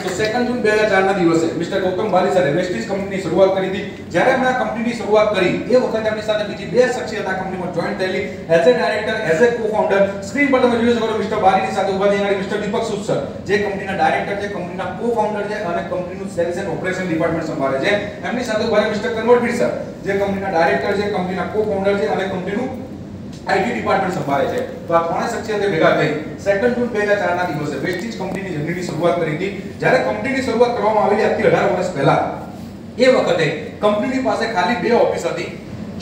S1: તો 2 જૂન 2004 ના દિવસે મિસ્ટર ગૌતમ બાલીસરે વેસ્ટીજ કંપનીની શરૂઆત કરી હતી. જ્યારે એમણે આ કંપનીની શરૂઆત કરી એ વખતે એમની સાથે બીજી બે શખ્સિયત આ કંપનીમાં જોઈન થયેલી as a director, as a co-founder. Screen પર તમે જોઈ શકો છો મિસ્ટર બારીની સાથે ઊભા છે મિસ્ટર દીપક સુદ સર, જે કંપનીના ડાયરેક્ટર છે, કંપનીના કો-ફાઉન્ડર છે, અને કંપનીનું સેલ્સ એન્ડ ઓપરેશન ડિપાર્ટમેન્ટ સંભાળે છે. એમની સાથે ઊભા છે મિસ્ટર કન્વરવીર સર, જે કંપનીના ડાયરેક્ટર છે, કંપનીના કો-ફાઉન્ડર છે, અને કંપનીનું આઈટી ડિપાર્ટમેન્ટ સંભાળે છે. તો આ ત્રણેય શખ્સિયતો ભેગા થઈ 2 જૂન 2004 ના દિવસે વેસ્ટીજ કંપનીની જર્નીની શરૂઆત કરી હતી. જ્યારે કંપનીની શરૂઆત કરવામાં આવી હતી 18 વર્ષ પહેલા, એ વખતે કંપનીની પાસે ખાલી 2 ઓફિસ હતી,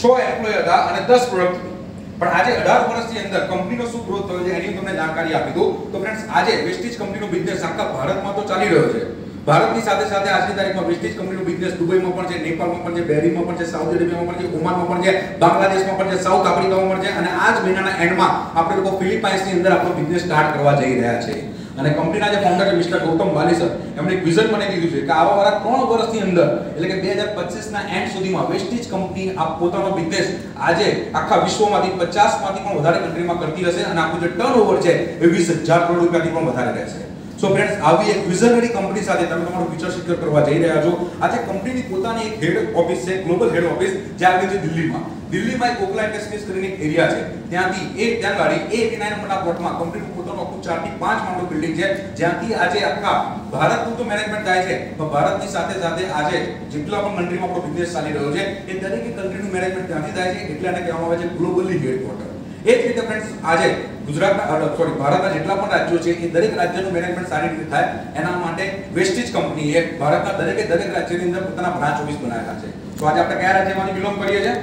S1: 6 એમ્પ્લોય હતા અને 10 પ્રોડક્ટ હતી. પણ આજે 18 વર્ષની અંદર કંપનીનો શું ગ્રોથ થયો છે એની તમને જાણકારી આપી દઉં. તો ફ્રેન્ડ્સ, આજે વેસ્ટીજ કંપનીનો બિઝનેસ આખા ભારતમાં તો ચાલી રહ્યો છે. ભારતની સાથે સાથે આજની તારીખમાં વેસ્ટીજ કંપનીનો બિઝનેસ દુબઈમાં પણ છે, નેપાળમાં પણ છે, બહેરીનમાં પણ છે, સાઉદી અરેબિયામાં પણ છે, ઓમાનમાં પણ છે, બાંગ્લાદેશમાં પણ છે, સાઉથ આફ્રિકામાં પણ છે, અને આ જ મહિનાના એન્ડમાં આપણે લોકો ફિલિપાઇન્સની અંદર આપણો બિઝનેસ સ્ટાર્ટ કરવા જઈ રહ્યા છે. અને કંપનીના જે ફાઉન્ડર છે મિસ્ટર ગૌતમ બાલીસર, એમણે એક વિઝન મને કીધું છે કે આવવાવાળા 3 વર્ષની અંદર, એટલે કે 2025 ના એન્ડ સુધીમાં વેસ્ટીજ કંપની આ પોતાનો બિઝનેસ આજે આખા વિશ્વમાંથી 50 માંથી પણ વધારે કન્ટ્રીમાં કરતી હશે, અને આપણું જે ટર્નઓવર છે એ 20,000 કરોડ રૂપિયાથી પણ વધારે રહેશે. સો ફ્રેન્ડ્સ, આવી એક વિઝનરી કંપની સાથે તમે તમારું ફ્યુચર સિક્યોર કરવા જઈ રહ્યા છો. આજે કંપનીની પોતાની એક હેડ ઓફિસ છે, ગ્લોબલ હેડ ઓફિસ, જે આવેલી છે દિલ્હીમાં. દિલ્હીમાં એક ઓકલા ઇન્ડસ્ટ્રીઝ કરીને એક એરિયા છે, ત્યાંથી ત્યાં ગાડી A89 નંબરના પ્લોટમાં કંપનીનું પોતાનું આખું 4 થી 5 માળનું બિલ્ડિંગ છે, જ્યાંથી આજે આખા ભારતનું તો મેનેજમેન્ટ થાય છે, પણ ભારતની સાથે સાથે આજે જેટલા પણ કન્ટ્રીમાં આપણો બિઝનેસ ચાલી રહ્યો છે એ દરેક કન્ટ્રીનું મેનેજમેન્ટ ત્યાંથી થાય છે, એટલે આને કહેવામાં આવે છે ગ્લોબલી હેડક્વાર્ટર. એ જ રીતે ફ્રેન્ડ્સ, આજે ભારતના જેટલા પણ રાજ્યો છે એ દરેક રાજ્યનું મેનેજમેન્ટ સારી રીતે થાય એના માટે વેસ્ટીજ કંપનીએ ભારતના દરેક રાજ્યની અંદર પોતાના બ્રાન્ચ ઓફિસ બનાવેલા છે. તો આજે આપણે કયા રાજ્યમાંથી બિલોંગ કરીએ છીએ?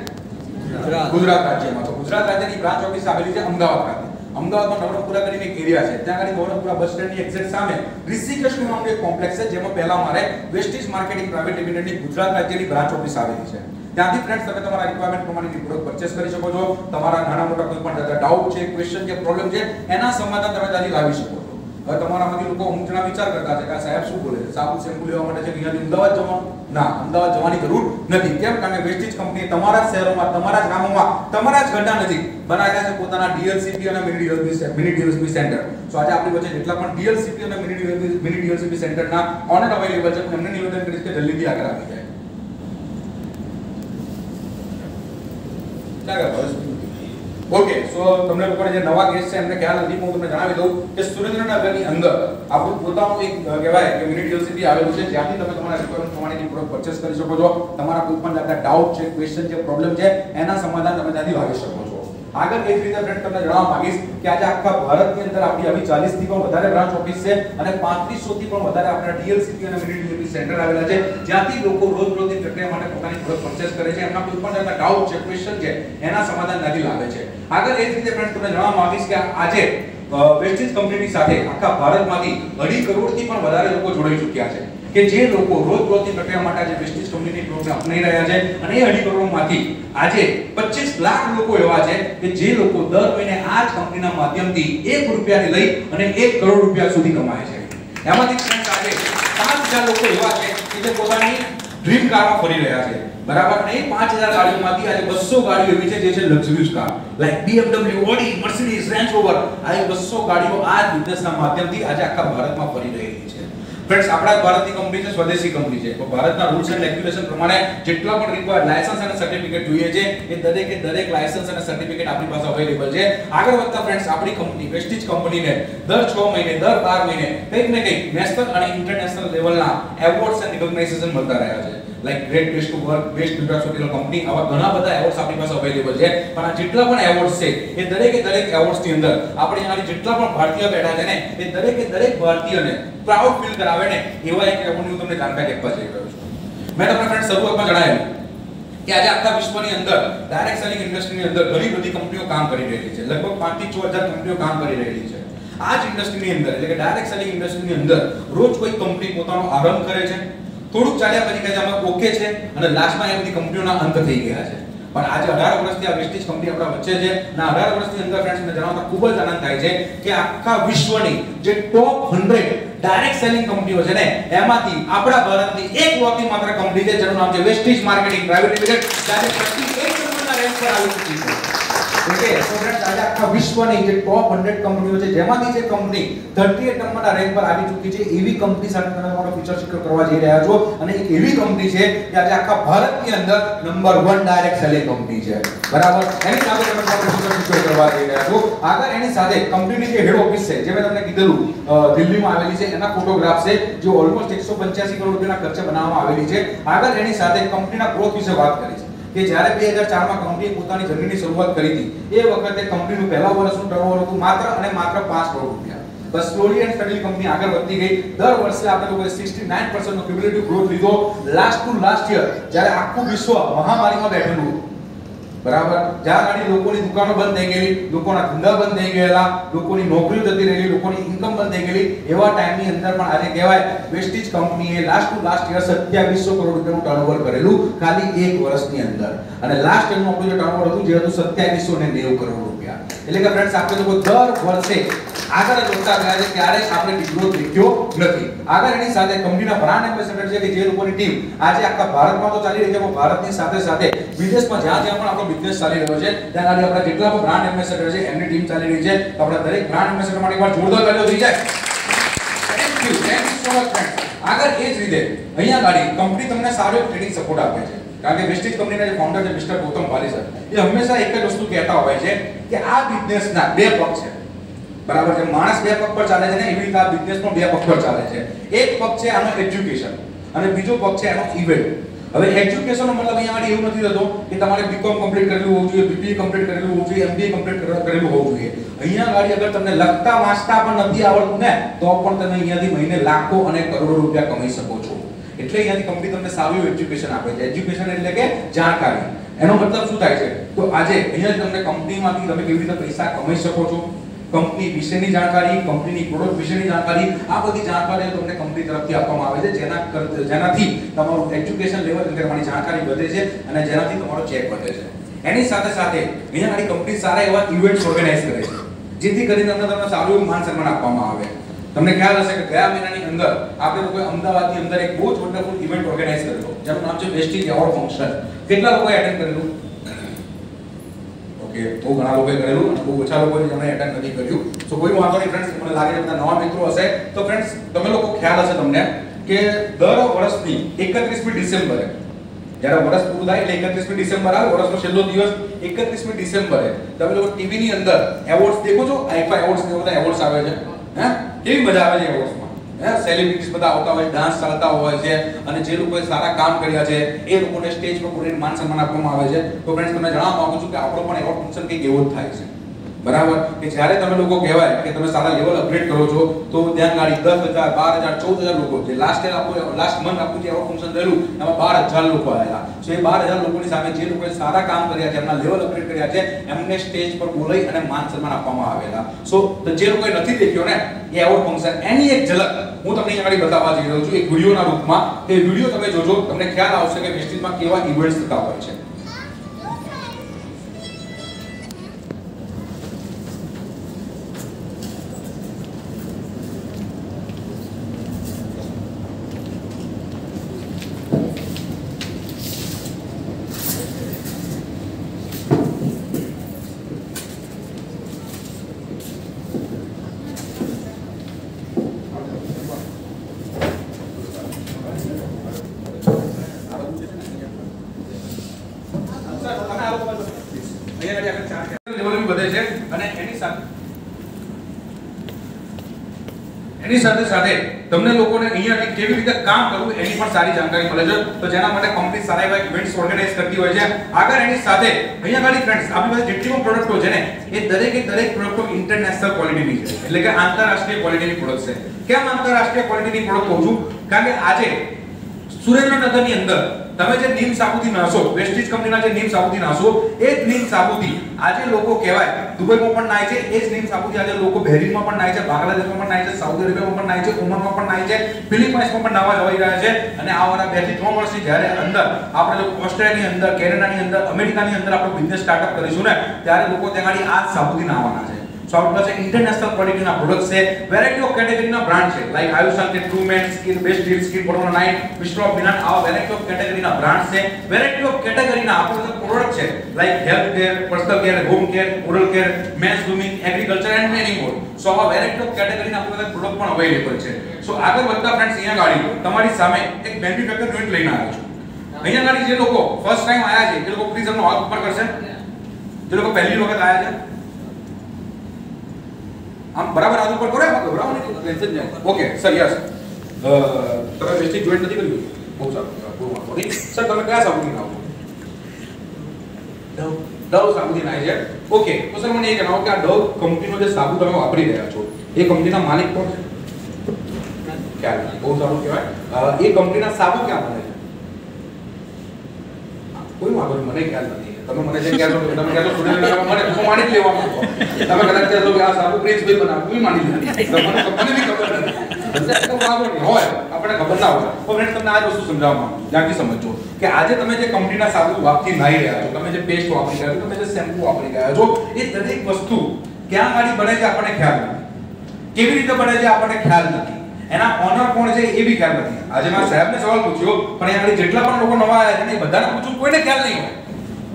S1: ગુજરાત રાજ્યમાં. તો ગુજરાત રાજ્યની બ્રાન્ચ ઓફિસ આવેલી છે અમદાવાદ ખાતે. અમદાવાદમાં નવરંગપુરા કરીને એક એરિયા છે, ત્યાં આગળ નવરંગપુરા બસ સ્ટેન્ડની એક્ઝેક્ટ સામે ઋષિકેશ નામનું એક કોમ્પ્લેક્સ છે, જેમાં પહેલા મારે વેસ્ટીજ માર્કેટિંગ પ્રાઇવેટ લિમિટેડની ગુજરાત રાજ્યની બ્રાન્ચ ઓફિસ આવેલી છે. ત્યાંથી ફ્રેન્ડ્સ તમે તમારા રિક્વાયરમેન્ટ પ્રમાણેની પ્રોડક્ટ પરચેસ કરી શકો છો. તમારા નાના મોટા કોઈ પણ ડાઉટ છે, ક્વેશ્ચન છે, પ્રોબ્લેમ છે, એના સમાધાન તમે ત્યાંથી લાવી શકો છો. હવે તમારામાંથી લોકો અમુક જણા વિચાર કરતા છે કે સાહેબ શું બોલે છે, સાબુ શેમ્પુ લેવા માટે છે કે અહીંયાથી અમદાવાદ જવાનું? ના, અમદાવાદ જવાની જરૂર નથી. કેમ? કારણ કે વેસ્ટીજ કંપની તમારા જ શહેરોમાં, તમારા જ ગામોમાં, તમારા જ ઘરના નજીક બનાવેલા છે પોતાના ડીએલસીપી અને મિની ડીએલસીપી સેન્ટર. સો આજે આપણી વચ્ચે જેટલા પણ ડીએલસીપી અને મિની ડીએલસીપી સેન્ટરના ઓનર અવેલેબલ છે, હું એમને નિવેદન કરીશ કે જલ્દીથી આગળ આવી જાય. ઓકે, સો તમને લોકોને જે નવા ગેસ્ટ છે એમને ખ્યાલ નથી, હું તમને જણાવી દઉં કે સુરેન્દ્રનગરની અંદર આપણું પોતાનું એક કહેવાય કે મિની ડીએલસીપી આવેલું છે, જ્યાંથી તમે તમારા રિક્વાયરમેન્ટ પ્રમાણેની પ્રોડક્ટ પરચેસ કરી શકો છો. તમારા કોઈ પણ જાતના ડાઉટ છે, ક્વેશ્ચન છે, પ્રોબ્લેમ છે, એના સમાધાન તમે ત્યાંથી લાવી શકો છો. આગળ એક રીતે ફ્રેન્ડ તમને જણાવવા માંગીશ કે આજે આખા ભારતની અંદર આપણી આવી 40 થી પણ વધારે બ્રાન્ચ ઓફિસ છે, અને 3500 થી પણ વધારે આપણા ડીએલસીપી અને મિની ડીએલસીપી સેન્ટર આવેલા છે, જ્યાંથી લોકો રોજની પ્રક્રિયા માટે પોતાની પ્રોડક્ટ પરચેસ કરે છે, એમના કોઈ પણ જાતના ડાઉટ છે, ક્વેશ્ચન છે, એના સમાધાન ત્યાંથી લાવે છે. આગળ એ જ રીતે ફ્રેન્ડ તમને જણાવવા માંગીશ કે આજે વેસ્ટીજ કંપનીની સાથે આખા ભારતમાંથી 2.5 કરોડથી પણ વધારે લોકો જોડાઈ ચૂક્યા છે, કે જે લોકો રોજની પ્રક્રિયા માટે આજે વેસ્ટીજ કંપનીની પ્રોડક્ટ અપનાવી રહ્યા છે, અને એ 2.5 કરોડમાંથી આજે 25 લાખ લોકો એવા છે કે જે લોકો દર મહિને આ જ કંપનીના માધ્યમથી 1 રૂપિયાથી લઈ અને 1 કરોડ રૂપિયા સુધી કમાય છે. એમાંથી ફ્રેન્ડ આજે 5000 લોકો એવા છે કે જે પોતાની ડ્રીમ કારમાં ફરી રહ્યા છે, બરાબર? અને એ 5000 ગાડીઓમાંથી આજે 200 ગાડીઓ એવી છે જે છે luxuries car, like BMW, Audi, Mercedes, Range Rover. આ 200 ગાડીઓ આ જ બિઝનેસના માધ્યમથી આજે આખા ભારતમાં ફરી રહી છે. ફ્રેન્ડ્સ આપણા ભારતની કંપની છે, સ્વદેશી કંપની છે. તો ભારતના રૂલ્સ એન્ડ રેગ્યુલેશન પ્રમાણે જેટલા પણ રિક્વાયર્ડ લાયસન્સ અને સર્ટિફિકેટ જોઈએ છે એ દરેક લાયસન્સ અને સર્ટિફિકેટ આપણી પાસે અવેલેબલ છે. આગળ વધતા ફ્રેન્ડ્સ આપણી કંપની વેસ્ટીજ કંપનીને દર 6 મહિને દર 12 મહિને કંઈક ને કંઈક નેશનલ અને ઇન્ટરનેશનલ લેવલના એવોર્ડ્સ એન્ડ રિકોગ્નાઇઝેશન મળતા રહ્યા છે. Like great place to work, best nutraceutical company, આવા ઘણા બધા એવોર્ડ્સ આપણી પાસે અવેલેબલ છે. પણ આ જેટલા પણ એવોર્ડ્સ છે એ દરેક એવોર્ડ્સ ની અંદર આપણે અહીંયા જેટલા પણ ભારતીય બેઠા છે ને એ દરેક ભારતીયને પ્રાઉડ ફીલ કરાવે ને એવા એક એવોર્ડની હું તમને જાણકારી આપવા જઈ રહ્યો છું. મેં તમને ફ્રેન્ડ શરૂઆતમાં જણાવ્યું કે આજે આખા વિશ્વની અંદર ડાયરેક્ટ સેલિંગ ઇન્ડસ્ટ્રીની અંદર ઘણી બધી કંપનીઓ કામ કરી રહી છે. લગભગ 5 થી 6000 કંપનીઓ કામ કરી રહી છે. આ જ ઇન્ડસ્ટ્રીની અંદર એટલે કે ડાયરેક્ટ સેલિંગ ઇન્ડસ્ટ્રીની અંદર રોજ કોઈ કંપની પોતાનો આરંભ કરે છે, થોડુંક ચાલ્યા પછી કહે છે અમે ઓકે છે, અને લાસ્ટમાં એ બધી કંપનીઓના અંત થઈ ગયા છે. પણ આજે 18 વર્ષથી આ વેસ્ટીજ કંપની આપણા વચ્ચે છે અને 18 વર્ષની અંદર ફ્રેન્ડ્સ મને જણાવતા ખૂબ જ આનંદ થાય છે કે આખા વિશ્વની જે ટોપ 100 ડાયરેક્ટ સેલિંગ કંપનીઓ છે ને એમાંથી આપણા ભારતની એકલૌતી માત્ર કંપની છે જેનું નામ છે વેસ્ટીજ માર્કેટિંગ પ્રાઇવેટ લિમિટેડ, જે પ્રતિ 1 નંબરના રેન્ક પર આવી ચૂકી છે. ઓકે, તો ફ્રેન્ડ્સ આજે આખા વિશ્વની જે ટોપ 100 કંપનીઓ છે જેમાંથી જે કંપની 38 નંબરના રેન્ક પર આવી ચૂકી છે એવી કંપની સાથે તમે તમારો ફ્યુચર સિક્યોર કરવા જઈ રહ્યા છો. અને એક એવી કંપની છે કે આજે આખા ભારતની અંદર નંબર 1 ડાયરેક્ટ સેલિંગ કંપની છે. બરાબર, એની સાથે તમે તમારો ફ્યુચર સિક્યોર કરવા જઈ રહ્યા છો. આગળ એની સાથે કંપનીની જે હેડ ઓફિસ છે જે મેં તમને કીધેલું દિલ્હીમાં આવેલી છે, એના ફોટોગ્રાફ છે જે ઓલમોસ્ટ 185 કરોડ રૂપિયાના ખર્ચે બનાવવામાં આવેલી છે. આગળ એની સાથે કંપનીના ગ્રોથ વિશે વાત કરી છે કે જ્યારે 2004 માં કંપનીએ પોતાની જર્નીની શરૂઆત કરી હતી એ વખતે કંપનીનું પહેલા વર્ષનું ટર્નઓવર હતું માત્ર અને માત્ર 5 કરોડ રૂપિયા. બસ સ્લોલી એન્ડ સ્ટડીલી કંપની આગળ વધતી ગઈ. દર વર્ષે આપણે લોકોએ 69% નો ક્યુમ્યુલેટિવ ગ્રોથ લીધો. લાસ્ટ ટુ લાસ્ટ યર જ્યારે આખું વિશ્વ મહામારીમાં બેઠેલું, બરાબર, જ્યાં ગાડી લોકોની દુકાનો બંધ થઈ ગઈ, લોકોના ધંધા બંધ થઈ ગયેલા, લોકોની નોકરીઓ જતી રહેલી, લોકોની ઇન્કમ બંધ થઈ ગયેલી, એવા ટાઈમની અંદર પણ આજે કહેવાય વેસ્ટીજ કંપનીએ last two last year 2700 crore રૂપિયાનું ટર્નઓવર કરેલું ખાલી એક વર્ષની અંદર. અને લાસ્ટ યરનું આપણું જે ટર્નઓવર હતું જે હતું 2790 કરોડ રૂપિયા. એટલે કે ફ્રેન્ડ્સ આપણે લોકો દર વર્ષે આગળ વધતા ગયા છે, ત્યારે આપણે ડિગ્રોથ દેખ્યો નથી. આગળ એની સાથે કંપનીના બ્રાન્ડ એમ્બેસેડર છે કે જે લોકોની ટીમ આજે આખા ભારતમાં તો ચાલી રહી છે, પણ ભારતની સાથે સાથે વિદેશમાં જ્યાં પણ આપણો બિઝનેસ ચાલી રહ્યો છે ત્યાં આજે આપણા જેટલા પણ બ્રાન્ડ એમ્બેસેડર છે એમની ટીમ ચાલી રહી છે. તો આપણા દરેક બ્રાન્ડ એમ્બેસેડર માટે એકવાર જોરદાર તાળીઓ થઈ જાય. Thank you so much friend. આગળ એ જ રીતે અહીંયા ગાડી કંપની તમને સારો ટ્રેડિંગ સપોર્ટ આપે છે. કારણ કે વેસ્ટીજ કંપનીના જે ફાઉન્ડર છે મિસ્ટર ગૌતમ પાલીસર, એ હંમેશા એક જ વસ્તુ કહેતા હોય છે કે આ બિઝનેસના બે પગ છે. બરાબર છે, માણસ બે પગ પર ચાલે છે ને એવી રીતે આ બિઝનેસ પણ બે પગ પર ચાલે છે. એક પગ છે આનો એજ્યુકેશન અને બીજો પગ છે એનો ઇવેન્ટ. હવે એજ્યુકેશનનો મતલબ અહીંયા આગળ એવું નથી થતો કે તમારે બીકોમ કમ્પ્લીટ કરેલું હોવું જોઈએ, બીબીએ કમ્પ્લીટ કરેલું હોવું જોઈએ, એમબીએ કમ્પ્લીટ કરેલું હોવું જોઈએ. અહીંયા આગળ અગર તમને લખતા વાંચતા પણ નથી આવડતું ને તો પણ તમે અહીંયાથી મહિને લાખો અને કરોડો રૂપિયા કમાઈ શકો છો. એટલે અહીંયાથી કંપની તમને સારું એજ્યુકેશન આપે છે. એજ્યુકેશન એટલે કે જાણકારી. એનો મતલબ શું થાય છે? તો આજે અહીંયા તમને કંપનીમાંથી તમે કેવી રીતે પૈસા કમાઈ શકો છો, કંપની વિશેની જાણકારી, કંપનીની પ્રોડક્ટ વિશેની જાણકારી, આ બધી જાણકારીઓ તમને કંપની તરફથી આપવામાં આવે છે જેનાથી તમારું એજ્યુકેશન લેવલ એટલે તમારી જાણકારી વધે છે અને જેનાથી તમારો ચેક વધે છે. એની સાથે સાથે અહીંયા મારી કંપની સારા એવા ઇવેન્ટ્સ ઓર્ગેનાઇઝ કરે છે જેથી કરીને તમને સારું એવું માન સન્માન આપવામાં આવે. તમને ખ્યાલ હશે કે ગયા મહિનાની અંદર આપણે લોકોએ અમદાવાદની અંદર એક બહુ જ વન્ડરફુલ ઇવેન્ટ ઓર્ગેનાઇઝ કર્યો જેનું નામ છે વેસ્ટીજ એવોર્ડ ફંક્શન. કેટલા લોકોએ એટેન્ડ કરેલું? ઓકે, બહુ ઘણા લોકોએ કરેલું અને બહુ ઓછા લોકોએ જેમણે એટેન્ડ નથી કર્યું. સો કોઈ વાંધો નહીં ફ્રેન્ડ્સ, મને લાગે છે બધા નવા મિત્રો હશે. તો ફ્રેન્ડ્સ તમે લોકો ખ્યાલ હશે તમને કે દર વર્ષની 31મી ડિસેમ્બરે જ્યારે વર્ષ પૂરું થાય એટલે 31મી ડિસેમ્બર આવે, વર્ષનો છેલ્લો દિવસ 31મી ડિસેમ્બરે તમે લોકો ટીવીની અંદર એવોર્ડ્સ દેખો છો. આઈફા એવોર્ડ્સ ને બધા એવોર્ડ્સ આવે છે. હે, કેવી મજા આવે છે એવોર્ડ્સમાં. હે, સેલિબ્રિટીઝ બધા આવતા હોય, ડાન્સ ચાલતા હોય છે અને જે લોકોએ સારા કામ કર્યા છે એ લોકોને સ્ટેજ પર બોલીને માન સન્માન આપવામાં આવે છે. તો ફ્રેન્ડ્સ તમને જણાવવા માંગુ છું કે આપણો પણ એવોર્ડ ફંક્શન કંઈક એવો જ થાય છે. બરાબર, કે જ્યારે તમે લોકો કહેવાય કે તમે સારા લેવલ અપગ્રેડ કરો છો તો ત્યાં ગાડી 10,000 12,000 14,000 લોકો જે લાસ્ટ મંથ આપણું જે એવોર્ડ ફંક્શન થયેલું એમાં 12,000 લોકો આવેલા. સો એ 12,000 લોકોની સામે જે લોકોએ સારા કામ કર્યા છે, એમના લેવલ અપગ્રેડ કર્યા છે, એમને સ્ટેજ પર બોલાવી અને માન સન્માન આપવામાં આવેલા. સો જે લોકોએ નથી દેખ્યો ને એ એવોર્ડ ફંક્શન, એની એક ઝલક હું તમને અહીંયા આગળ બતાવવા જઈ રહ્યો છું એક વિડિયોના રૂપમાં. તે વિડિયો તમે જોજો, તમને ખ્યાલ આવશે કે વેસ્ટીજમાં કેવા ઇવેન્ટ્સ થતા હોય છે. અહીંયા આગળ ચાર લેવલ બી વધે છે અને એની સાથે તમને લોકોને અહીંયા કેવી રીતે કામ કરવું એની પણ સારી જાણકારી મળે છે. તો જેના માટે કંપની સારા એવા ઇવેન્ટ્સ ઓર્ગેનાઇઝ કરતી હોય છે. આગળ એની સાથે અહીંયા ગાડી ફ્રેન્ડ્સ આપણી પાસે જેટલી પણ પ્રોડક્ટો છે ને એ દરેક પ્રોડક્ટો ઇન્ટરનેશનલ ક્વોલિટીની છે, એટલે કે આંતરરાષ્ટ્રીય ક્વોલિટીની પ્રોડક્ટ છે. કેમ આંતરરાષ્ટ્રીય ક્વોલિટીની પ્રોડક્ટ કહું છું? કારણ કે આજે સુરેન્દ્રનગરની અંદર તમે જે નીમ સાબુથી નાશો, વેસ્ટીજ કંપનીના જે નીમ સાબુથી નાશો, એ જ નીમ સાબુથી આજે લોકો કહેવાય દુબઈમાં પણ નાય છે, એ જ નીમ સાબુથી આજે લોકો બહેરીનમાં પણ નાય છે, બાંગ્લાદેશમાં પણ નાય છે, સાઉદી અરેબિયામાં પણ નાય છે, ઓમાનમાં પણ નાય છે, ફિલિપાઇન્સમાં પણ નાવા જઈ રહ્યા છે. અને આવવાના 2 થી 3 વર્ષથી જ્યારે અંદર આપણે લોકો ઓસ્ટ્રેલિયાની અંદર, કેનેડાની અંદર, અમેરિકાની અંદર આપણો બિઝનેસ સ્ટાર્ટઅપ કરીશું ને ત્યારે લોકો ત્યાં આ સાબુથી નાવાના છે. So our પાસે ઇન્ટરનેશનલ ક્વોલિટીના પ્રોડક્ટ્સ છે, વેરાયટી ઓફ કેટેગરીના બ્રાન્ડ છે, લાઈક આયુષાન કે ટ્રુમેન, skin best deal, skin formula 9, વિસ્ટ્રોપ બિનાન, આવા વેરાયટી ઓફ કેટેગરીના બ્રાન્ડ છે. વેરાયટી ઓફ કેટેગરીના આપણા પ્રોડક્ટ છે, like health care, personal care, home care, oral care, men's grooming, agriculture and many more. So આવા વેરાયટી ઓફ કેટેગરીના આપણા પ્રોડક્ટ પણ અવેલેબલ છે. સો આગળ વધતા ફ્રેન્ડ્સ અહીંયા ગાડી તમારી સામે એક મેન્યુફેક્ચર યુનિટ લઈને આવ્યો છું. અહીંયા ગાડી જે લોકો ફર્સ્ટ ટાઈમ આયા છે એ લોકો પ્લીઝ એમનો હાથ ઉપર કરશે. જે લોકો પહેલી વખત આયા છે આમ બરાબર હાથ ઉપર કરો, બરાબર ટેન્શન નહીં. ઓકે સર, યસ તમે વેસ્ટિંગ જોઈન્ટ નથી કર્યું? બહુ સારું. સર તમે કયા સાબુથી નાવો? ડવ સાબુથી નાય છે. ઓકે તો સર મને એ જણાવો કે આ ડવ કંપનીનો જે સાબુ તમે વાપરી રહ્યા છો એ કંપનીના માલિક કોણ છે? ખ્યાલ નથી. બહુ સારું કહેવાય. એ કંપનીના સાબુ ક્યાં બને છે? કોઈ વાંધો નહીં, મને ખ્યાલ નથી. તમે મને જે કહેશો કે તમે કહેશો સ્ટુડન્ટ મને હું માની જ લેવાનું છો. તમે કદાચ કહેશો કે આ સાબુ પ્રિન્સભાઈ બનાવ્યું, હું માની લઉં. મને બી ખબર નથી. વાંધો નહીં હોય, આપણને ખબર ના હોય. તો ફ્રેન્ડ તમને આ વસ્તુ સમજાવવા ત્યાંથી સમજો કે આજે તમે જે કંપનીના સાબુ વાપરી નાઈ રહ્યા છો, તમે જે પેસ્ટ વાપરી રહ્યા છો, તમે જે શેમ્પુ વાપરી રહ્યા છો, એ દરેક વસ્તુ ક્યાં ગાડી બને છે આપણને ખ્યાલ નથી. કેવી રીતે બને છે આપણને ખ્યાલ નથી. એના ઓનર કોણ છે એ બી ખ્યાલ નથી. આજે મેં સાહેબને સવાલ પૂછ્યો, પણ અહીંયા જેટલા પણ લોકો નવા આવ્યા છે ને એ બધાને પૂછ્યું, કોઈને ખ્યાલ નહીં હોય.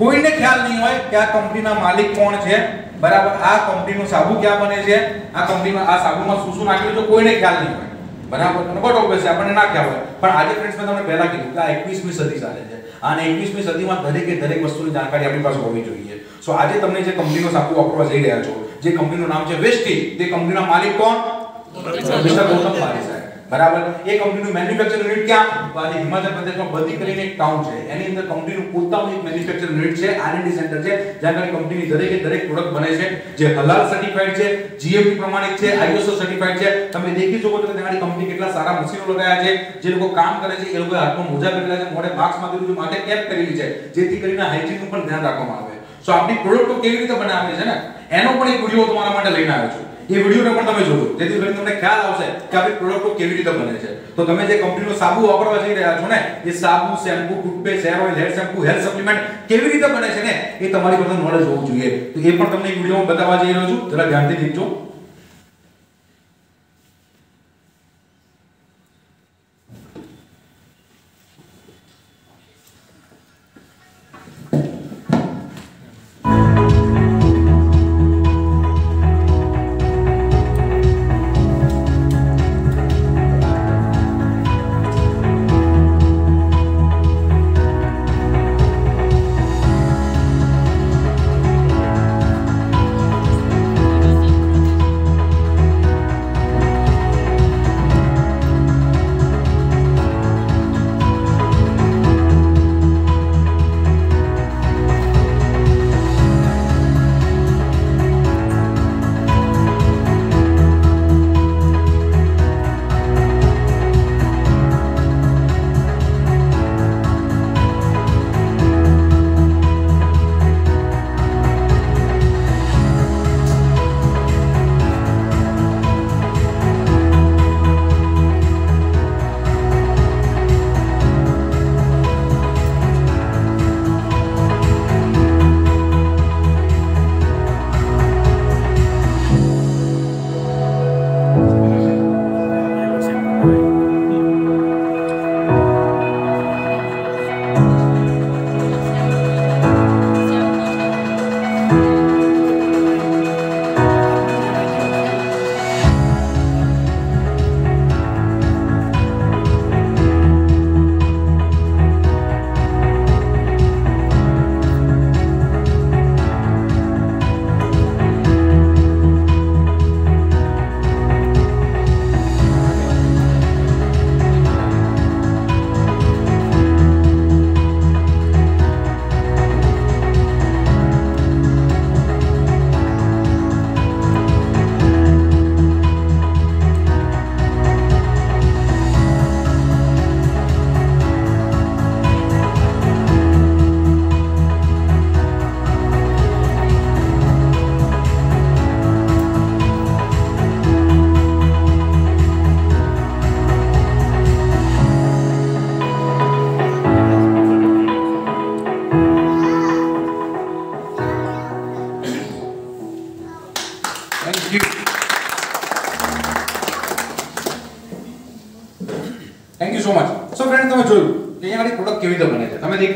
S1: કોઈને ખ્યાલ નહીં હોય કે આ કંપનીના માલિક કોણ છે, બરાબર, આ કંપનીનો સાબુ ક્યાં બને છે, આ કંપનીમાં આ સાબુમાં શું નાખેલું છે, કોઈને ખ્યાલ નહીં હોય. બરાબર, બટ ઓબ્વિયસ આપણને ના ખ્યાલ હોય. પણ આજે ફ્રેન્ડ્સ મેં તમને પહેલા કીધું કે આ 21મી સદી ચાલે છે અને 21મી સદીમાં દરેક વસ્તુની જાણકારી આપણી પાસે હોવી જોઈએ. સો આજે તમને જે કંપનીનો સાબુ વાપરવા જઈ રહ્યા છો, જે કંપનીનું નામ છે વેસ્ટીજ, તે કંપનીના માલિક કોણ? મિસ્ટર ગૌતમ પારી સાહેબ. બરાબર, એ કંપનીનું મેન્યુફેક્ચર યુનિટ ક્યાં? આજે હિમાચલ પ્રદેશમાં બધી કરીને એક ટાઉન છે, એની અંદર કંપનીનું પોતાનું એક મેન્યુફેક્ચર યુનિટ છે, R&D સેન્ટર છે, જ્યાં આગળ કંપનીની દરેક પ્રોડક્ટ બને છે, જે હલાલ સર્ટિફાઈડ છે, GMP પ્રમાણિત છે, ISO સર્ટિફાઈડ છે. તમે દેખી શકો છો કે તમારી કંપની કેટલા સારા મશીનો લગાવ્યા છે, જે લોકો કામ કરે છે એ લોકો હાથમાં મોજા પહેરેલા છે, મોઢે માસ્ક માંગેલું છે, માથે કેપ પહેરેલી છે, જેથી કરીને હાઇજીનનું પણ ધ્યાન રાખવામાં આવે. સો આપણી પ્રોડક્ટો કેવી રીતે બનાવે છે ને એનો પણ એક વિડિયો તમારા માટે લઈને આવ્યો છું. એ વિડિયોને પણ તમે જોજો, જેથી કરીને તમને ખ્યાલ આવશે કે આપણી પ્રોડક્ટો કેવી રીતે બને છે. તો તમે જે કંપનીનો સાબુ વાપરવા જઈ રહ્યા છો ને, એ સાબુ, shampoo, toothpaste, hair oil, hair shampoo, hair supplement કેવી રીતે બને છે ને એ તમારી પાસે નોલેજ હોવું જોઈએ. તો એ પણ તમને વિડિયોમાં બતાવવા જઈ રહ્યો છું, જરા ધ્યાનથી દેખજો.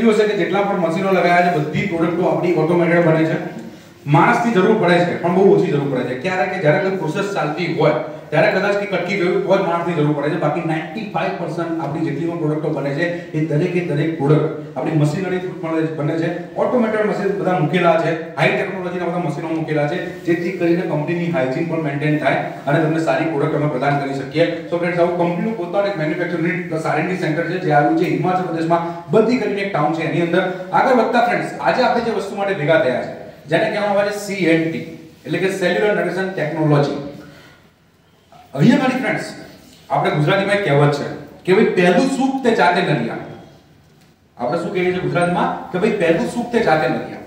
S1: દેખ્યું હશે કે જેટલા પણ મશીનો લગાવ્યા છે બધી પ્રોડક્ટો આપણી ઓટોમેટેડ બને છે. માણસની જરૂર પડે છે પણ બહુ ઓછી જરૂર પડે છે. ક્યારે કે જ્યારે કોઈ પ્રોસેસ ચાલતી હોય ત્યારે કદાચ કે કટકી ગયું તો જ માણસની જરૂર પડે છે. બાકી 95% આપણી જેટલી પણ પ્રોડક્ટો બને છે એ દરેક પ્રોડક્ટ આપણી મશીનરી થ્રુ બને છે. ઓટોમેટેડ મશીન બધા મૂકેલા છે, હાઈ ટેકનોલોજીના બધા મશીનો મૂકેલા છે, જેથી કરીને કંપનીની હાઇજીન પણ મેન્ટેન થાય અને તમને સારી પ્રોડક્ટ અમે પ્રદાન કરી શકીએ. સો ફ્રેન્ડ્સ, આવું કંપનીનું પોતાનું એક મેન્યુફેક્ચરિંગ સારેન્ડી સેન્ટર છે જે આવ્યું છે હિમાચલ પ્રદેશમાં, બધી કરીને એક ટાઉન છે એની અંદર. આગળ વધતા ફ્રેન્ડ્સ, આજે આપણે જે વસ્તુ માટે ભેગા થયા છે જેને કહેવામાં આવે છે CNT એટલે કે સેલ્યુલર ન્યુટ્રિશન ટેકનોલોજી. અહીંયા મારી ફ્રેન્ડ્સ, આપણે ગુજરાતીમાં એક કહેવત છે કે ભાઈ પહેલું સુખ તે જાતે નરિયા. આપણે શું કહીએ છીએ ગુજરાતીમાં કે ભાઈ પહેલું સુખ તે જાતે નરિયા.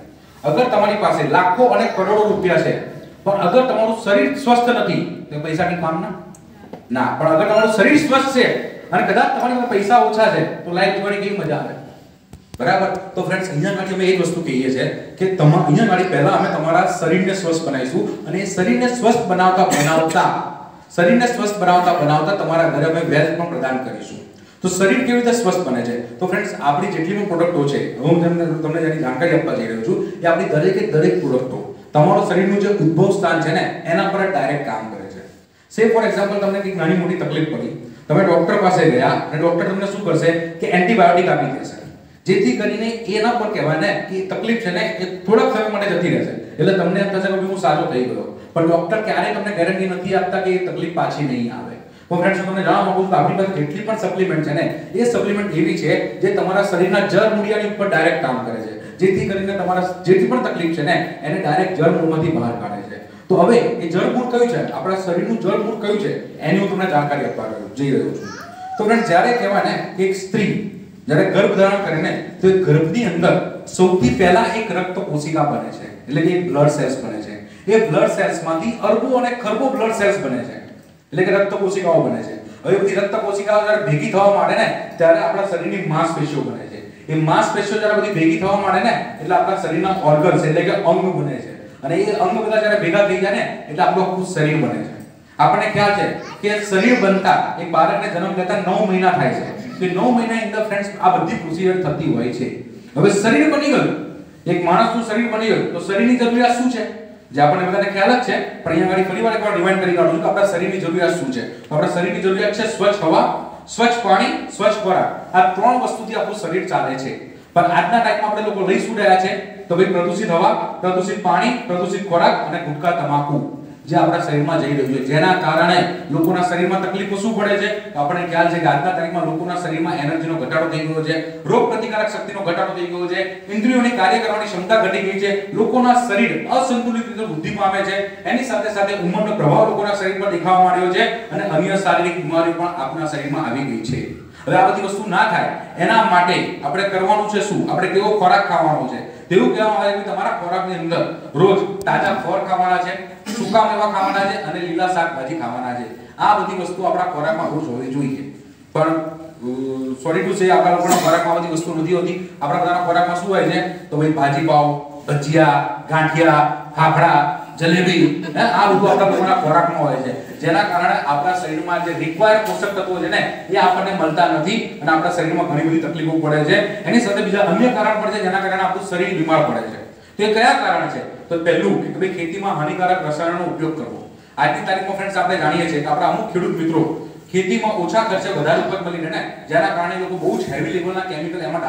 S1: અગર તમારી પાસે લાખો અને કરોડો રૂપિયા છે પણ અગર તમારું શરીર સ્વસ્થ નથી તો પૈસાની કામ ના. પણ અગર તમારું શરીર સ્વસ્થ છે અને કદાચ તમારી પાસે પૈસા ઓછા છે તો લાઈફ જીવવાની કેવી મજા આવે. બરાબર? તો ફ્રેન્ડ્સ, અહીંયા ગાડી અમે એ જ વસ્તુ કહીએ છીએ કે અહીંયા ગાડી પહેલા અમે તમારા શરીરને સ્વસ્થ બનાવીશું અને એ શરીરને સ્વસ્થ બનાવતા તમારા ઘરે અમે વેલ્થ પણ પ્રદાન કરીશું. તો શરીર કેવી રીતે સ્વસ્થ બને છે? તો ફ્રેન્ડ્સ, આપણી જેટલી પણ પ્રોડક્ટો છે, હું તમને જેની જાણકારી આપવા જઈ રહ્યો છું, એ આપણી દરેક પ્રોડક્ટો તમારો શરીરનું જે ઉદ્ભવ સ્થાન છે ને એના પર ડાયરેક્ટ કામ કરે છે. સે ફોર એક્ઝામ્પલ, તમને કંઈક નાની મોટી તકલીફ પડી, તમે ડોક્ટર પાસે ગયા અને ડોક્ટર તમને શું કરશે કે એન્ટીબાયોટિક આપી દેશે, જેથી કરીને એના પર કહેવાય ને કે તકલીફ છે ને એ થોડાક સમય માટે જતી રહેશે. એટલે તમને એમ થશે કે હું સાજો થઈ ગયો, પણ ડોક્ટર ક્યારેય તમને ગેરંટી નથી આપતા કે એ તકલીફ પાછી નહીં આવે. તો ફ્રેન્ડ્સ, હું તમને જણાવવા માંગુ છું કે આપણી પાસે જેટલી પણ સપ્લિમેન્ટ છે ને એ સપ્લિમેન્ટ એવી છે જે તમારા શરીરના જળ મૂળિયાની ઉપર ડાયરેક્ટ કામ કરે છે, જેથી કરીને તમારા જેટલી પણ તકલીફ છે ને એને ડાયરેક્ટ જળ મૂળમાંથી બહાર કાઢે છે. તો હવે એ જળ મૂળ કયું છે, આપણા શરીરનું જળ મૂળ કયું છે એની હું તમને જાણકારી આપવા જઈ રહ્યો છું. તો ફ્રેન્ડ્સ, જ્યારે કહેવાય ને કે એક સ્ત્રી જ્યારે ગર્ભ ધારણ કરે ને તો એ ગર્ભની અંદર સૌથી પહેલા એક રક્ત કોશિકા બને છે, એટલે કે બ્લડ સેલ્સ બને છે. એ બ્લડ સેલ્સમાંથી અરબો અને ખરબો બ્લડ સેલ્સ બને છે, એટલે કે રક્ત કોશિકાઓ બને છે. હવે બધી રક્ત કોશિકાઓ જ્યારે ભેગી થવા માંડે ને ત્યારે આપણા શરીરની માંસપેશીઓ બને છે. એ માંસપેશીઓ જ્યારે બધી ભેગી થવા માંડે ને એટલે આપણા શરીરના ઓર્ગન્સ એટલે કે અંગ બને છે. અને એ અંગ બધા જ્યારે ભેગા થઈ જાય ને એટલે આપણું આખું શરીર બને છે. આપણને ખ્યાલ છે કે શરીર બનતા એક બાળકને જન્મ લેતા 9 મહિના થાય છે. તો 9 મહિના અંદર ફ્રેન્ડ્સ આ બધી પ્રોસિજર થતી હોય છે. હવે શરીર બની ગયું, એક માણસનું શરીર બની ગયું, તો શરીરની જરૂરિયાત શું છે જે આપણને બધાને ખ્યાલ જ છે, પણ અહીંયા આગળ ફરીવાર એકવાર રિમાઇન્ડ કરી કાઢું છું કે આપણા શરીરની જરૂરિયાત શું છે. આપણા શરીરની જરૂરિયાત છે સ્વચ્છ હવા, સ્વચ્છ પાણી, સ્વચ્છ ખોરાક. આ 3 વસ્તુથી આપણું શરીર ચાલે છે. પણ આજના ટાઈમમાં આપણે લોકો લઈ શું રહ્યા છે તો ભાઈ પ્રદૂષિત હવા, પ્રદૂષિત પાણી, પ્રદૂષિત ખોરાક અને ગુટખા તમાકુ જે આપણા શરીરમાં જઈ રહ્યું છે, જેના કારણે લોકોના શરીરમાં તકલીફો શું પડે છે. તો આપણને ખ્યાલ છે કે આજના તારીખમાં લોકોના શરીરમાં એનર્જીનો ઘટાડો થઈ ગયો છે, રોગ પ્રતિકારક શક્તિનો ઘટાડો થઈ ગયો છે, ઇન્દ્રિયોની કાર્ય કરવાની ક્ષમતા ઘટી ગઈ છે, લોકોના શરીર અસંતુલિત રીતે વૃદ્ધિ પામે છે, એની સાથે સાથે ઉંમરનો પ્રભાવ લોકોના શરીર પર દેખાવા માંડ્યો છે અને અન્ય શારીરિક બીમારીઓ પણ આપણા શરીરમાં આવી ગઈ છે. હવે આ બધી વસ્તુ ના થાય એના માટે આપણે કરવાનું છે શું? આપણે કેવો ખોરાક ખાવાનો છે? તેવું કહેવામાં આવે કે તમારા ખોરાકની અંદર રોજ તાજા ફળ ખાવાના છે, સૂકા મેવા ખાવાના છે અને લીલા શાકભાજી ખાવાના છે. આ બધી વસ્તુ આપણા ખોરાકમાં રોજ હોવી જોઈએ. પણ સોરી ટુ સે આપણા લોકોના ખોરાકમાં બધી વસ્તુ નથી હોતી. આપણા બધાના ખોરાકમાં શું હોય છે તો ભાઈ ભાજી પાવ, ભજીયા, ગાંઠિયા, ફાફડા, જલેબી, આ બધું આપણા લોકોના ખોરાકમાં હોય છે, જેના કારણે આપણા શરીરમાં જે રિક્વાયર્ડ પોષક તત્વો છે ને એ આપણને મળતા નથી અને આપણા શરીરમાં ઘણી બધી તકલીફો પડે છે. એની સાથે બીજા અન્ય કારણ પણ છે જેના કારણે આપણું શરીર બીમાર પડે છે. તો એ કયા કારણ છે? તો પહેલું કે ભાઈ ખેતીમાં હાનિકારક રસાયણોનો ઉપયોગ કરવો. આજની તારીખમાં ફ્રેન્ડ્સ આપણે જાણીએ છીએ કે આપણા અમુક ખેડૂત મિત્રો ખેતીમાં ઓછા ખર્ચે વધારે ઉપજ મળી રહે ને જેના કારણે લોકો બહુ જ હેવી લેવલના કેમિકલ એમાં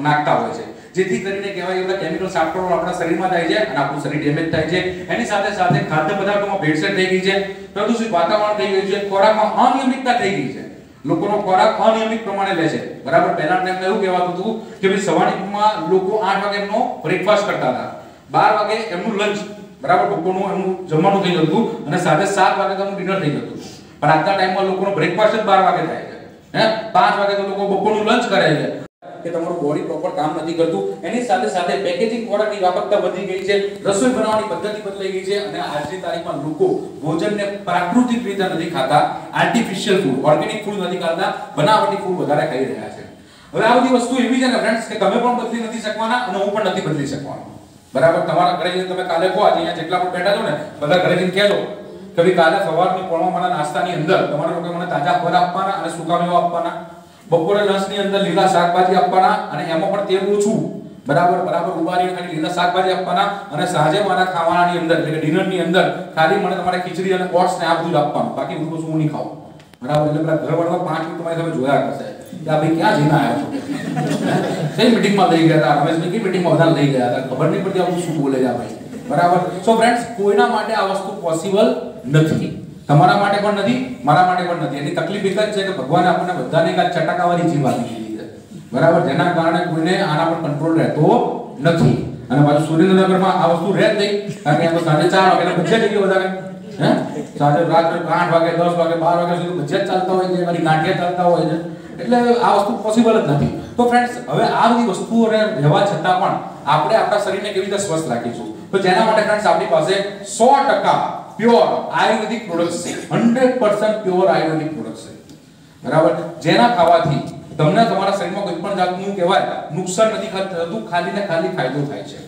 S1: નાખતા હોય છે, જેથી કરીને કહેવાય એવા કેમિકલ્સ આપણા શરીરમાં જાય છે અને આપણું શરીર ડેમેજ થાય છે. એની સાથે સાથે ખાદ્ય પદાર્થોમાં ભેળસેળ થઈ ગઈ છે, પ્રદૂષિત વાતાવરણ થઈ ગયું છે, ખોરાકમાં અનિયમિતતા થઈ ગઈ છે. લોકોનો ખોરાક અનિયમિત પ્રમાણે લે છે. બરાબર, પહેલા ટાઈમમાં એવું કહેવાતું હતું કે ભાઈ સવારમાં લોકો 8 વાગે એમનો બ્રેકફાસ્ટ કરતા હતા, 12 વાગે એમનું લંચ, બરાબર, બપોરનું એમનું જમવાનું થઈ જતું અને સાથે 7 વાગે એમનું ડિનર થઈ જતું. પણ આજના ટાઈમમાં લોકોનો બ્રેકફાસ્ટ જ 12 વાગે થાય છે, 5 વાગે તો લોકો બપોરનું લંચ કરે છે કે તમારું બોડી પ્રોપર કામ નથી કરતું. એની સાથે સાથે પેકેજિંગ ખોરાકની વ્યાપકતા વધી ગઈ છે, રસોઈ બનાવવાની પદ્ધતિ બદલાઈ ગઈ છે અને આજની તારીખમાં લોકો ભોજનને પ્રાકૃતિક રીતે નથી ખાતા, આર્ટિફિશિયલ ફૂડ, ઓર્ગેનિક ફૂડ નથી ખાતા, બનાવટી ફૂડ વધારે ખાઈ રહ્યા છે. હવે આ બધી વસ્તુ એવી છે ને ફ્રેન્ડ્સ કે તમે પણ બદલી નથી શકવાના અને હું પણ નથી બદલી શકવાનો. બરાબર, તમારા ઘરે જઈને તમે કાલે કહો, આજે અહીંયા જેટલા પણ બેઠા છો ને બધા ઘરે જઈને કહેજો કે ભાઈ કાલે સવારની પોણમાં નાસ્તાની અંદર તમારા લોકો મને તાજા ફળ આપવાના અને સૂકા મેવા આપવાના, બપોરે લંચની અંદર લીલા શાકભાજી આપવાના અને એમાં પણ તેલ ઓછું, બરાબર ઉબારીને ખાલી લીલા શાકભાજી આપવાના અને સાંજે મારા ખાવાનાની અંદર એટલે કે ડિનરની અંદર ખાલી મને તમારે ખીચડી અને ઓટ્સ ને આ બધું જ આપવાનું, બાકી બધું હું નહીં ખાઉં, બરાબર. એટલે પેલા ઘરવાળા 5 મિનિટ તમારે તમે જોયા હશે કે આ ભાઈ ક્યાં જઈને આવ્યા છો, કઈ મીટિંગમાં લઈ ગયા હતા, રમેશભાઈ કઈ મીટિંગમાં બધા લઈ ગયા હતા, ખબર નહીં પડતી આવું શું બોલે છે આ ભાઈ, બરાબર. સો ફ્રેન્ડ્સ, કોઈના માટે આ વસ્તુ પોસિબલ નથી, તમારા માટે પણ નથી, મારા માટે પણ નથી. એની તકલીફ એક જ છે કે ભગવાને આપણને બધાને એક ચટાકાવાળી જીભ આપી દીધી છે, બરાબર, જેના કારણે કોઈને આના પર કંટ્રોલ રહેતો નથી. અને પાછું સુરેન્દ્રનગરમાં આ વસ્તુ રહે જ નહીં, કારણ કે સાંજે 4 વાગે બજેટ થઈ ગયો વધારે, સાંજે રાત્રે 8 વાગે 10 વાગે 12 વાગ્યા સુધી બજેટ ચાલતા હોય છે, મારી ગાંઠિયા ચાલતા હોય છે, એટલે આ વસ્તુ પોસિબલ જ નથી. તો ફ્રેન્ડ્સ, હવે આ બધી વસ્તુઓ રહેવા છતાં પણ આપણે આપણા શરીરને કેવી રીતે સ્વસ્થ રાખીશું? તો જેના માટે ફ્રેન્ડ્સ આપણી પાસે 100% પ્યોર આયુર્વેદિક પ્રોડક્ટ્સ છે, 100% પ્યોર આયુર્વેદિક પ્રોડક્ટ્સ છે, બરાબર, જેના ખાવાથી તમને તમારા શરીરમાં કોઈ પણ જાતનું કહેવાય નુકસાન નથી થતું, ખાલી ને ખાલી ફાયદો થાય છે,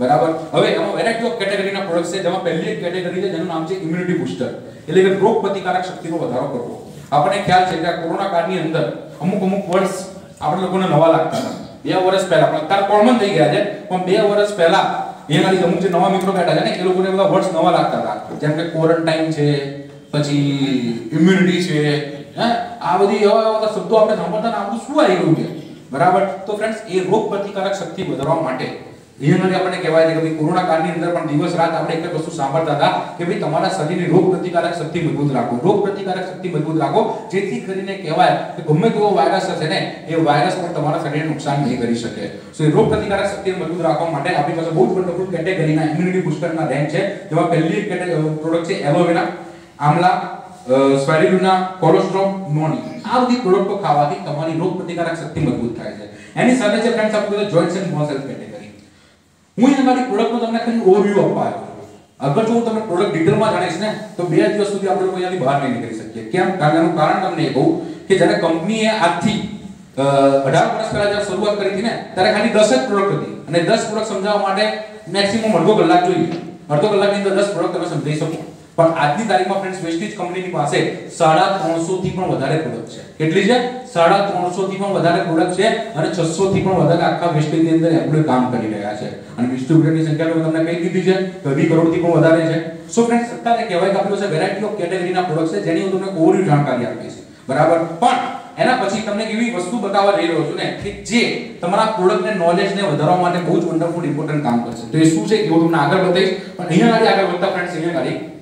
S1: બરાબર. હવે એમાં વેરાયટી ઓફ કેટેગરીના પ્રોડક્ટ્સ છે, જેમાં પહેલી એક કેટેગરી છે જેનું નામ છે ઇમ્યુનિટી બૂસ્ટર, એટલે કે રોગ પ્રતિકારક શક્તિનો વધારો કરવો. આપણને ખ્યાલ છે કે આ કોરોના કાળની અંદર અમુક વર્ષ આપણે લોકોને નવા લાગતા હતા, 2 વર્ષ પહેલા પણ અત્યારે કોમન થઈ ગયા છે, પણ 2 વર્ષ પહેલા એનાથી અમુક જે નવા મિત્રો બેઠા છે ને એ લોકોને બધા વર્ષ નવા લાગતા હતા, જેમ કે ક્વોરન્ટાઇન છે, પછી ઇમ્યુનિટી છે, આ બધી એવા શબ્દો આપણે સાંભળતા ને આપણું શું આવી ગયું છે, બરાબર. તો ફ્રેન્ડ્સ, એ રોગ પ્રતિકારક શક્તિ વધારવા માટે અહીંયા આપણને કહેવાય છે કે ભાઈ કોરોના કાળની અંદર પણ દિવસ રાત આપણે એક જ વસ્તુ સાંભળતા હતા કે ભાઈ તમારા શરીરની રોગ પ્રતિકારક શક્તિ મજબૂત રાખો, રોગ પ્રતિકારક શક્તિ મજબૂત રાખો, જેથી કરીને કહેવાય કે ગમે તેવો વાયરસ હશે ને એ વાયરસ પણ તમારા શરીરને નુકસાન નહીં કરી શકે. સો એ રોગ પ્રતિકારક શક્તિને મજબૂત રાખવા માટે આપણી પાસે બહુ જ વન્ડરફુલ કેટેગરીના ઇમ્યુનિટી બૂસ્ટરના રેન્જ છે, જેમાં પહેલી એક પ્રોડક્ટ છે એલોવેરા, આમલા, સ્પાઇરુલિના, કોલોસ્ટ્રોમ, નોની. આ બધી પ્રોડક્ટો ખાવાથી તમારી રોગ પ્રતિકારક શક્તિ મજબૂત થાય છે. એની સાથે છે ફ્રેન્ડ્સ આપણે જોઇન્ટ્સ એન્ડ મસલ્સ કેટેગરી. હું અહીંયા પ્રોડક્ટનો તમને ખાલી ઓવરવ્યુ આપવા આવ્યો છું. અગર જો હું તમને પ્રોડક્ટ ડિટેલમાં જાણીશ ને તો 2 દિવસ સુધી આપણે લોકો અહીંયાથી બહાર નહીં નીકળી શકીએ. કેમ? કારણ એનું કારણ તમને એ કહું કે જ્યારે કંપનીએ આજથી 18 વર્ષ પહેલા જ્યારે શરૂઆત કરી હતી ને ત્યારે ખાલી 10 જ પ્રોડક્ટ હતી અને 10 પ્રોડક્ટ સમજાવવા માટે મેક્સિમમ અડધો કલાક જોઈએ. અડધો કલાકની અંદર 10 પ્રોડક્ટ તમે સમજાવી શકો. પણ આજની તારીખમાં ફ્રેન્ડ્સ વેસ્ટીજ કંપનીની પાસે 350 થી પણ વધારે પ્રોડક્ટ છે. કેટલી છે? 350 થી પણ વધારે પ્રોડક્ટ છે અને 600 થી પણ વધારે આખા વેસ્ટીજની અંદર એમ્પ્લોય કામ કરી રહ્યા છે. અને ડિસ્ટ્રીબ્યુટરની સંખ્યા તો તમને કહી દીધી છે કે 20 કરોડ થી પણ વધારે છે. સો ફ્રેન્ડ્સ, અત્યારે કહેવાય કે આપણી પાસે વેરાયટી ઓફ કેટેગરીના પ્રોડક્ટ છે જેની હું તમને ઓવરવ્યુ જાણકારી આપીશ, બરાબર. પણ એના પછી તમને એવી વસ્તુ બતાવવા જઈ રહ્યો છું ને કે જે તમારા પ્રોડક્ટને નોલેજને વધારવા માટે બહુ જ વન્ડરફુલ ઇમ્પોર્ટન્ટ કામ કરશે. તો એ શું છે એ હું તમને આગળ બતાવીશ. પણ અહીંયા આગળ વધતા ફ્રેન્ડ્સ, અહીંયા આગળ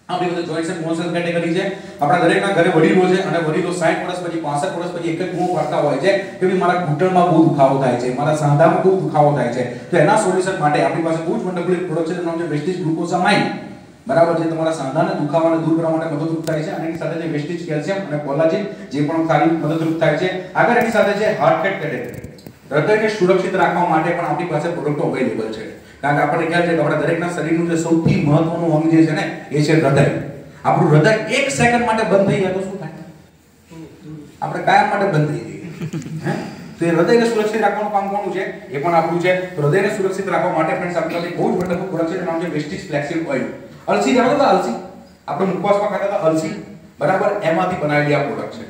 S1: આપણી પાસે જોઇન્ટ્સ એન્ડ મસલ્સ કેટેગરી છે. આપણા દરેકના ઘરે વડીલો છે અને વડીલો 60 વર્ષ પછી 65 વર્ષ પછી એક જ બૂમ પાડતા હોય છે કે ભાઈ મારા ઘૂંટણમાં બહુ દુખાવો થાય છે, મારા સાંધામાં બહુ દુખાવો થાય છે. તો એના સોલ્યુશન માટે આપણી પાસે બહુ જ વન્ડરફુલ પ્રોડક્ટ છે જેનું નામ છે વેસ્ટીજ ગ્લુકોસામાઇન, બરાબર, જે તમારા સાંધાને દુખાવાને દૂર કરવા માટે મદદરૂપ થાય છે. અને એની સાથે જે વેસ્ટીજ કેલ્શિયમ અને કોલાજન જે પણ સારી મદદરૂપ થાય છે. આગળ એની સાથે છે હાર્ટ રેટ કેટેગરી. હૃદયને સુરક્ષિત રાખવા માટે પણ આપણી પાસે પ્રોડક્ટો અવેલેબલ છે. કારણ કે આપણને ખ્યાલ છે કે આપણા દરેકના શરીરનું જે સૌથી મહત્વનું અંગ જે છે ને એ છે હૃદય. આપણું હૃદય 1 સેકન્ડ માટે બંધ થઈ જાય તો શું થાય? આપણે કાયમ માટે બંધ થઈ જઈએ. તો એ હૃદયને સુરક્ષિત રાખવાનું કામ કોનું છે? એ પણ આપણું છે. હૃદયને સુરક્ષિત રાખવા માટે ફ્રેન્ડ્સ આપણી પાસે બહુ જ વન્ડરફુલ પ્રોડક્ટ છે જેનું નામ છે વેસ્ટીજ ફ્લેક્સીડ ઓઇલ. અલસી જાણો છો? અલસી આપણે મુખવાસમાં ખાતા હતા અલસી, બરાબર, એમાંથી બનાવેલી આ પ્રોડક્ટ છે.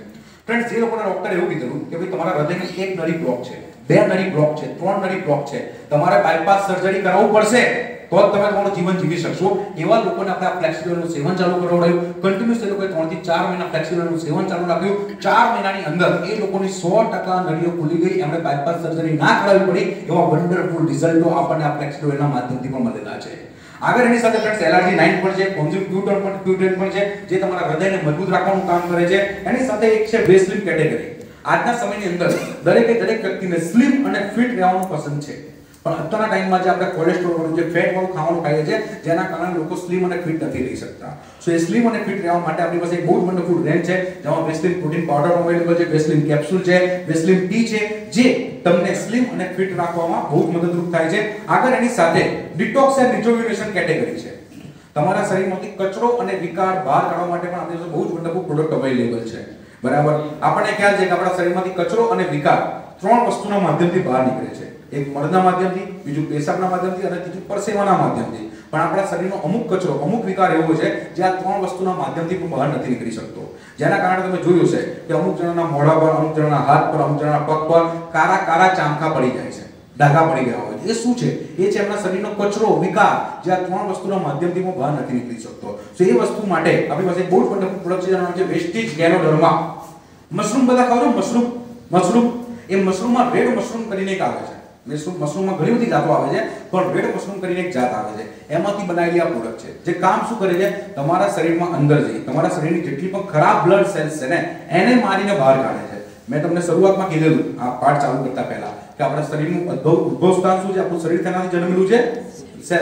S1: ફ્રેન્ડ્સ, જે લોકોના ડોક્ટરે એવું કીધું કે ભાઈ તમારા હૃદયની 1 નળી બ્લોક છે, 2 નળી બ્લોક છે, 3 નળી બ્લોક છે, તમારે બાયપાસ સર્જરી કરાવવું પડશે તો જ તમે તમારું જીવન જીવી શકશો. એવા લોકોને આપણે આ ફ્લેક્સીડ ઓઇલનું સેવન ચાલુ કરાવડાવ્યું. કન્ટિન્યુઅસ એ લોકોએ 3 થી 4 મહિના ફ્લેક્સીડ ઓઇલનું સેવન ચાલુ રાખ્યું. 4 મહિનાની અંદર એ લોકોની 100% નળીઓ ખુલી ગઈ. એમણે બાયપાસ સર્જરી ના કરાવવી પડી. એવા વન્ડરફુલ રિઝલ્ટો આપણને આ ફ્લેક્સીડ ઓઇલના માધ્યમથી પણ મળેલા છે. આગળ એની સાથે ફ્રેન્ડ્સ એલર્જી 9 પણ છે, કોન્ઝ્યુમ ક્યુટન પણ છે જે તમારા હૃદયને મજબૂત રાખવાનું કામ કરે છે. એની સાથે એક છે વેસ્લિન કેટેગરી. આજના સમયની અંદર દરેક વ્યક્તિને સ્લિમ અને ફિટ રહેવાનું પસંદ છે. પણ અત્યારના ટાઈમમાં જે આપણે કોલેસ્ટ્રોલ વાળું જે ફેટ વાળું ખાવાનું ખાઈએ છીએ જેના કારણે લોકો સ્લિમ અને ફિટ નથી રહી શકતા. સો એ સ્લિમ અને ફિટ રહેવા માટે આપણી પાસે એક બહુ જ વન્ડરફુલ રેન્જ છે જેમાં વેસ્લિન પ્રોટીન પાવડર અવેલેબલ છે, વેસ્લિન કેપ્સ્યુલ છે, વેસ્લિન ટી છે જે તમને સ્લિમ અને ફિટ રાખવામાં બહુ જ મદદરૂપ થાય છે. આગળ એની સાથે ડિટોક્સ એન્ડ રિજુવિનેશન કેટેગરી છે. તમારા શરીરમાંથી કચરો અને વિકાર બહાર કાઢવા માટે પણ આપણી પાસે બહુ જ વન્ડરફુલ પ્રોડક્ટ અવેલેબલ છે, બરાબર. આપણને ખ્યાલ છે કે આપણા શરીરમાંથી કચરો અને વિકાર 3 વસ્તુના માધ્યમથી બહાર નીકળે છે. એક મળના માધ્યમથી, બીજું પેશાબના માધ્યમથી અને ત્રીજું પરસેવાના માધ્યમથી. પણ આપણા શરીરનો અમુક કચરો, અમુક વિકાર એવો છે જે આ ત્રણ વસ્તુના માધ્યમથી પણ બહાર નથી નીકળી શકતો, જેના કારણે તમે જોયું છે કે અમુક જણાના મોઢા પર, અમુક જણાના હાથ પર, અમુક જણાના પગ પર કાળા કાળા ચામખા પડી જાય છે, ડાઘા પડી ગયા હોય. એ શું છે? એ છે એમના શરીરનો કચરો, વિકાર, જે આ ત્રણ વસ્તુના માધ્યમથી પણ બહાર નથી નીકળી શકતો. તો એ વસ્તુ માટે આપણી પાસે બહુ જ વન્ડરફુલ પ્રોડક્ટ છે, જેનું નામ છે વેસ્ટીજ ગેનોડર્મા. મશરૂમ બધા ખાવ છો? મશરૂમ એ મશરૂમમાં રેડ મશરૂમ કરીને એક આવે છે. મશરૂમમાં ઘણી બધી જાતો આવે છે, પણ રેડ મશરૂમ કરીને એક જાત આવે છે, એમાંથી બનાવેલી આ પ્રોડક્ટ છે, જે કામ શું કરે છે? તમારા શરીરમાં અંદર જઈ તમારા શરીરની જેટલી પણ ખરાબ બ્લડ સેલ્સ છે ને, એને મારીને બહાર કાઢે છે. મેં તમને શરૂઆતમાં કીધેલું આ પાઠ ચાલુ કરતા પહેલા કે આપણા શરીરનું ઉદ્ભવ સ્થાન શું છે? આપણું શરીર તેનાથી જન્મેલું છે,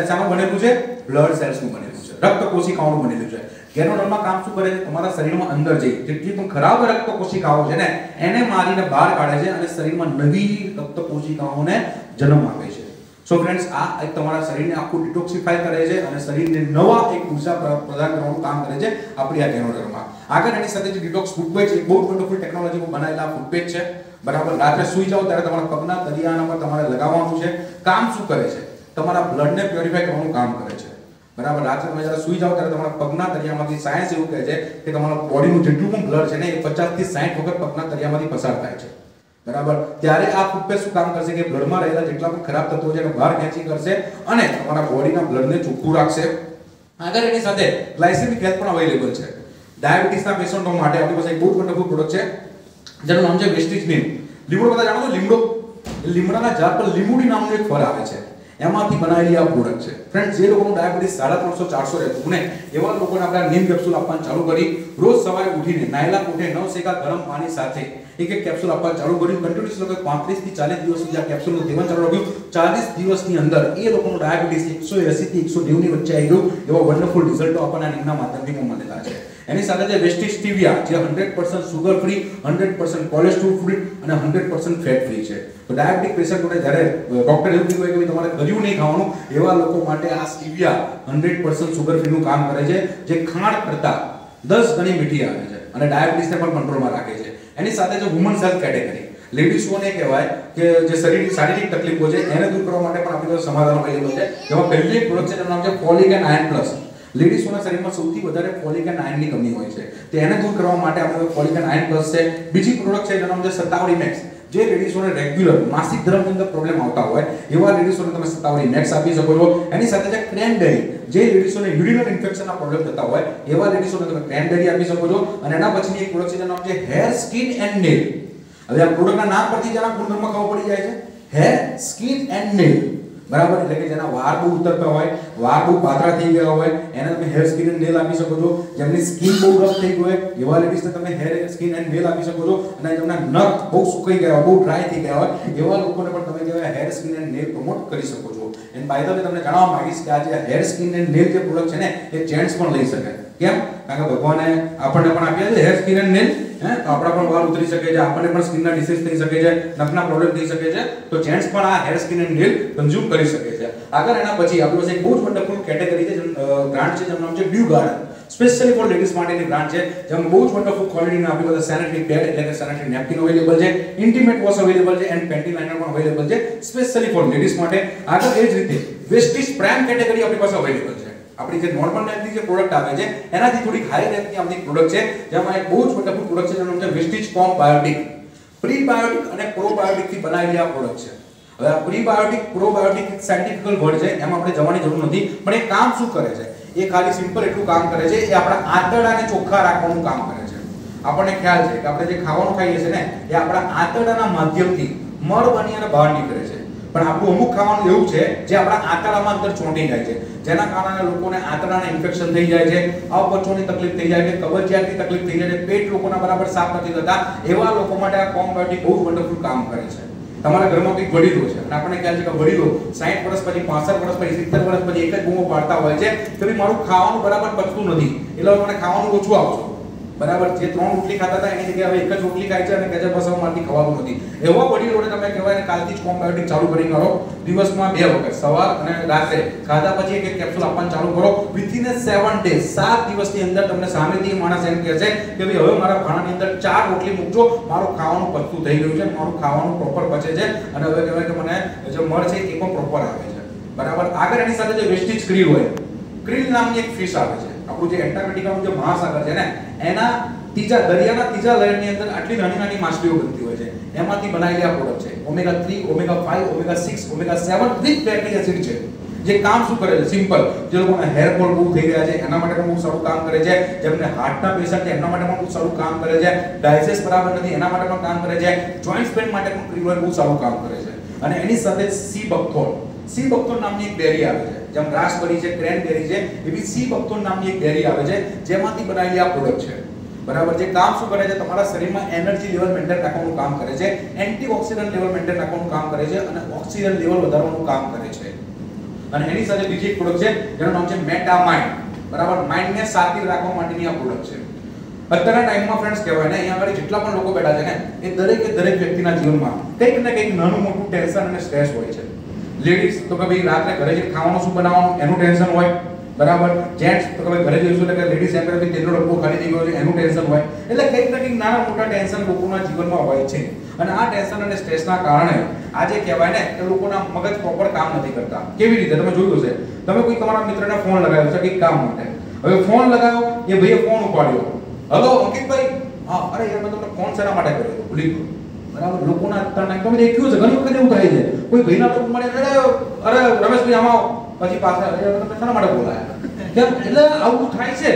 S1: શાનું બનેલું છે? બ્લડ સેલ્સનું બનેલું છે, રક્ત કોશિકાઓનું બનેલું છે. ગેનોડર્મા કામ શું કરે છે? તમારા શરીરમાં અંદર જઈ જેટલી પણ ખરાબ રક્ત કોશિકાઓ છે ને, એને મારીને બહાર કાઢે છે અને શરીરમાં નવી રક્ત કોશિકાઓને જન્મ આપે છે. સો ફ્રેન્ડ્સ, આ એક તમારા શરીરને આખું ડિટોક્સિફાય કરે છે અને શરીરને નવા એક ઉર્જા પ્રદાન કરવાનું કામ કરે છે આપણી આ ગેનોડર્મા. આગળ એની સાથે જે ડિટોક્સ ફૂટપેજ, એક બહુ વન્ડરફુલ ટેકનોલોજીમાં બનાવેલા ફૂટપેજ છે, બરાબર. રાત્રે સૂઈ જાઓ ત્યારે તમારા પગના તળિયાના પર તમારે લગાવવાનું છે. કામ શું કરે છે? તમારા બ્લડને પ્યોરિફાય કરવાનું કામ કરે છે, બરાબર. રાત્રે તમે જ્યારે સૂઈ જાઓ ત્યારે તમારા પગના તળિયામાંથી, સાયન્સ એવું કહે છે કે તમારા બોડીનું જેટલું પણ બ્લડ છે ને, એ 50 થી 60 વખત પગના તળિયામાંથી પસાર થાય છે, બરાબર. ત્યારે આ ફૂટપેસ્ટ શું કામ કરશે કે બ્લડમાં રહેલા જેટલા પણ ખરાબ તત્વો છે એને બહાર ખેંચી કરશે અને તમારા બોડીના બ્લડને ચોખ્ખું રાખશે. આગળ એની સાથે ગ્લાયસેમિક હેલ્થ પણ અવેલેબલ છે. ડાયાબિટીસના પેશન્ટો માટે આપણી પાસે એક બહુ વન્ડરફુલ પ્રોડક્ટ છે, જેનું નામ છે વેસ્ટીજ નીમ. લીમડો બધા જાણો છો? લીમડાના ઝાડ પર લીંબુડી નામનું એક ફળ આવે છે, એમાંથી બનાવેલી આ પ્રોડક્ટ છે. ફ્રેન્ડ્સ, જે લોકોનું ડાયાબિટીસ 350 400 રહેતું ને, એવા લોકોને આપણે નીમ કેપ્સ્યુલ આપવાનું ચાલુ કરી. રોજ સવારે ઉઠીને નાયલા કોઠે 9 શેકા ગરમ પાણી સાથે એક કેપ્સ્યુલ આપવાનું ચાલુ કર્યું. કન્ટિન્યુઅસ લોકો 35 થી 40 દિવસ સુધી આ કેપ્સ્યુલનું સેવન ચાલુ રાખ્યું. 40 દિવસની અંદર એ લોકોનું ડાયાબિટીસ 180 થી 190 ની વચ્ચે આવી ગયું. એવા વન્ડરફુલ રિઝલ્ટો આપણને નીમના માધ્યમથી મળેલા છે. એની સાથે જે વેસ્ટીજ સ્ટીવિયા, જે 100% સુગર ફ્રી, 100% કોલેસ્ટ્રોલ ફ્રી અને 100% ફેટ ફ્રી છે. તો ડાયાબિટીક પેશન્ટોને જ્યારે ડોક્ટર એવું કીધું કે તમારે કર્યું નહીં ખાવાનું, એવા લોકો માટે આ સ્ટીવિયા 100% સુગર ફ્રીનું કામ કરે છે, જે ખાંડ કરતા 10 ગણી મીઠી આવે છે અને ડાયાબિટીસને પણ કંટ્રોલમાં રાખે છે. એની સાથે જે વુમન્સ હેલ્થ કેટેગરી, લેડીઝોને કહેવાય કે જે શારીરિક તકલીફો છે એને દૂર કરવા માટે પણ આપણી પાસે સમાધાન અવેલેબલ છે. જેમાં પહેલી એક પ્રોડક્ટ છે, જેનું નામ છે ફોલિક એન્ડ આયર્ન પ્લસ. લેડીઝોના શરીરમાં સૌથી વધારે ફોલિક એન્ડ આયર્નની કમી હોય છે, તો એને દૂર કરવા માટે આપણે ફોલિક એન્ડ આયર્ન પ્લસ છે. બીજી પ્રોડક્ટ છે, જેનું નામ છે શતાવરી મેક્સ. જે લેડીઝોને રેગ્યુલર માસિક ધર્મની અંદર પ્રોબ્લેમ આવતા હોય એવા લેડીઝોને તમે શતાવરી મેક્સ આપી શકો છો. એની સાથે છે ક્રેનબેરી, જે લેડીઝોને યુરિનલ ઇન્ફેક્શનના પ્રોબ્લેમ થતા હોય એવા લેડીઝોને તમે ક્રેનબેરી આપી શકો છો. અને એના પછીની એક પ્રોડક્ટ છે, જેનું નામ છે હેર, સ્કિન એન્ડ નેલ. હવે આ પ્રોડક્ટના નામ પરથી જેના ગુણધર્મ ખબર પડી જાય છે, હેર, સ્કિન એન્ડ નેલ, બરાબર. એટલે કે જેના વાળ બહુ ઉતરતા હોય, વાળ બહુ પાતળા થઈ ગયા હોય, એને તમે હેર, સ્કિન એન્ડ નેલ આપી શકો છો. જેમની સ્કિન બહુ રફ થઈ ગઈ હોય એવા લેડીઝને તમે હેર, સ્કિન એન્ડ નેલ આપી શકો છો. અને જેમના નખ બહુ સુકાઈ ગયા હોય, બહુ ડ્રાય થઈ ગયા હોય, એવા લોકોને પણ તમે કહેવાય hair, skin and nail promote કરી શકો છો. એન્ડ બાય ધ વે તમને જણાવવા માંગીશ કે આ જે હેર, સ્કિન એન્ડ નેલ જે પ્રોડક્ટ છે ને, એ જેન્ટ્સ પણ લઈ શકે. કેમ? કારણ કે ભગવાને આપણને પણ આપ્યા છે હેર, સ્કિન એન્ડ નેલ. તો આપણા પણ વાળ ઉતરી શકે છે, આપણને પણ સ્કિનના ડિસીઝ થઈ શકે છે, નખના પ્રોબ્લેમ થઈ શકે છે. તો જેન્ટ્સ પણ આ hair, skin and nail consume કરી શકે છે. આગળ એના પછી આપણી પાસે એક બહુ જ વન્ડરફુલ કેટેગરી છે, બ્રાન્ડ છે, જેનું નામ છે Dew Garden. Specially for ladies માટેની બ્રાન્ડ છે, જેમાં બહુ જ વન્ડરફુલ ક્વોલિટીના આપણી પાસે સેનેટરી પેડ એટલે કે સેનેટરી નેપકિન અવેલેબલ છે, ઇન્ટિમેટ વોશ અવેલેબલ છે એન્ડ પેન્ટી લાઇનર પણ અવેલેબલ છે, સ્પેશિયલી ફોર લેડીઝ માટે. આગળ એ જ રીતે વેસ્ટીજ પ્રાઇમ કેટેગરી આપણી પાસે અવેલેબલ છે. આપણી જે નોર્મલ રેન્જની જે પ્રોડક્ટ આવે છે એનાથી થોડી હાઈ રેન્જની આપણી પ્રોડક્ટ છે, જેમાં એક બહુ જ વન્ડરફુલ પ્રોડક્ટ છે, જેનું નામ છે વેસ્ટીજ કોમ બાયોટિક. પ્રીબાયોટિક અને પ્રોબાયોટિક થી બનાવેલી આ પ્રોડક્ટ છે. હવે આ પ્રીબાયોટિક, પ્રોબાયોટિક એક સાયન્ટિફિકલ વર્ડ છે, એમાં આપણે જવાની જરૂર નથી, પણ એ કામ શું કરે છે? એ ખાલી સિમ્પલ એટલું કામ કરે છે, એ આપણા આંતરડાને ચોખ્ખા રાખવાનું કામ કરે છે. આપણને ખ્યાલ છે કે આપણે જે ખાવાનું ખાઈએ છીએ ને, એ આપણા આંતરડાના માધ્યમથી મળ બની અને બહાર નીકળે છે. પણ આપણું અમુક ખાવાનું એવું છે જે આપણા આંતરડામાં અંદર ચોંટી જાય છે, જેના કારણે લોકોને આંતરડાના ઇન્ફેક્શન થઈ જાય છે, અપચોની તકલીફ થઈ જાય છે, કબજિયાતની તકલીફ થઈ જાય છે, પેટ લોકોના બરાબર સાફ નથી થતા. એવા લોકો માટે આ કોમ્બાયોટિક બહુ વન્ડરફુલ કામ કરે છે. તમારા ઘરમાં કોઈ વડીલો છે અને આપણને ખ્યાલ છે કે વડીલો 60 વર્ષ પછી, 65 વર્ષ પછી, 70 વર્ષ પછી એક જ બૂમો પાડતા હોય છે કે ભાઈ મારું ખાવાનું બરાબર પચતું નથી, એટલે મને ખાવાનું ઓછું આપજો, બરાબર. જે 3 રોટલી ખાતા હતા એની જગ્યાએ હવે એક જ રોટલી ખાય છે અને કહે છે બસ હવે મારથી ખવાતું નથી. એવા વડીલોને તમે કહેવાય ને કાલથી જ કોમ્બાયોટિક ચાલુ કરી કરો. દિવસમાં 2 વખત, સવાર અને રાત્રે ખાધા પછી એક કેપ્સ્યુલ આપવાનું ચાલુ કરો. વિથિન 7 ડેઝ, 7 દિવસની અંદર તમને સામેથી માણસ એમ કહે છે કે ભાઈ હવે મારા ખાણાની અંદર 4 રોટલી મૂકજો, મારું ખાવાનું પચતું થઈ ગયું છે, મારું ખાવાનું પ્રોપર પચે છે અને હવે કહેવાય કે મને જે મળ છે એ પણ પ્રોપર આવે છે. બરાબર. આગળ એની સાથે જે વેસ્ટેજ ક્રીલ હોય, ક્રીલ નામની એક ફિશ આવે છે. આપણું જે એન્ટાર્કટિકાનું જે મહાસાગર છે ને એના દરિયાના ત્રીજા લેયરની અંદર આટલી નાની નાની માછલીઓ બનતી હોય છે. એમાંથી બનાવેલી આ પ્રોડક્ટ છે omega 3, omega 5, omega 6, omega 7 rich fatty acid છે. જે કામ શું કરે છે? સિમ્પલ. જે લોકોના હેર ફોલ બહુ થઈ રહ્યા છે એના માટે પણ બહુ સારું કામ કરે છે. જેમને હાર્ટના પેશન્ટ છે એમના માટે પણ બહુ સારું કામ કરે છે. ડાયજેસ્ટ બરાબર નથી એના માટે પણ કામ કરે છે. જોઈન્ટ પેન માટે પણ ક્રીલ બહુ સારું કામ કરે છે. અને એની સાથે સી બકથોર્ન, સી બકથોર્ન નામની એક બેરી આવે છે. જેમ રાસબેરી છે, ક્રેનબેરી છે, એવી સી બકથોર્ન નામની એક બેરી આવે છે જેમાંથી બનાવેલી આ પ્રોડક્ટ છે. બરાબર. જે કામ શું કરે છે? તમારા શરીરમાં એનર્જી લેવલ મેન્ટેન રાખવાનું કામ કરે છે, એન્ટીઓક્સિડન્ટ લેવલ મેન્ટેન રાખવાનું કામ કરે છે અને ઓક્સિજન લેવલ વધારવાનું કામ કરે છે. અને એની સાથે બીજી એક પ્રોડક્ટ છે જેનું નામ છે મેટામાઇન્ડ. બરાબર. માઇન્ડને શાંતિ રાખવા માટેની આ પ્રોડક્ટ છે. અત્યારના ટાઈમમાં ફ્રેન્ડ્સ કહેવાય ને અહીંયા આગળ જેટલા પણ લોકો બેઠા છે ને એ દરેક વ્યક્તિના જીવનમાં કંઈક ને કંઈક નાનું મોટું ટેન્શન અને સ્ટ્રેસ હોય છે. લેડીઝ તો કે ભાઈ રાત્રે ઘરે જઈને ખાવાનું શું બનાવવાનું એનું ટેન્શન હોય. બરાબર. જેન્ટ્સ તો કે ભાઈ ઘરે જઈશું એટલે કે લેડીઝ એમ કરે કે તેનો ડબ્બો ખાલી થઈ ગયો છે એનું ટેન્શન હોય. એટલે કંઈક ને કંઈક નાના મોટા ટેન્શન લોકોના જીવનમાં હોય છે. અને આ ટેન્શન અને સ્ટ્રેસના કારણે આજે કહેવાય ને કે લોકોના મગજ પ્રોપર કામ નથી કરતા. કેવી રીતે? તમે જોયું હશે, તમે કોઈ તમારા મિત્રને ફોન લગાવ્યો છે કંઈક કામ માટે. હવે ફોન લગાવ્યો, એ ભાઈએ ફોન ઉપાડ્યો. હલો અંકિતભાઈ. હા, અરે યાર મેં તમને ફોન શેના માટે કર્યો? ભૂલી ગયો. બરાબર. લોકોના અત્યારના તમે દેખ્યું છે ઘણી વખત એવું થાય છે. કોઈ ભાઈના લોકો મળે અરે રમેશભાઈ આમાં પછી પાછા તમે શેના માટે બોલાયા? કેમ? એટલે આવું થાય છે.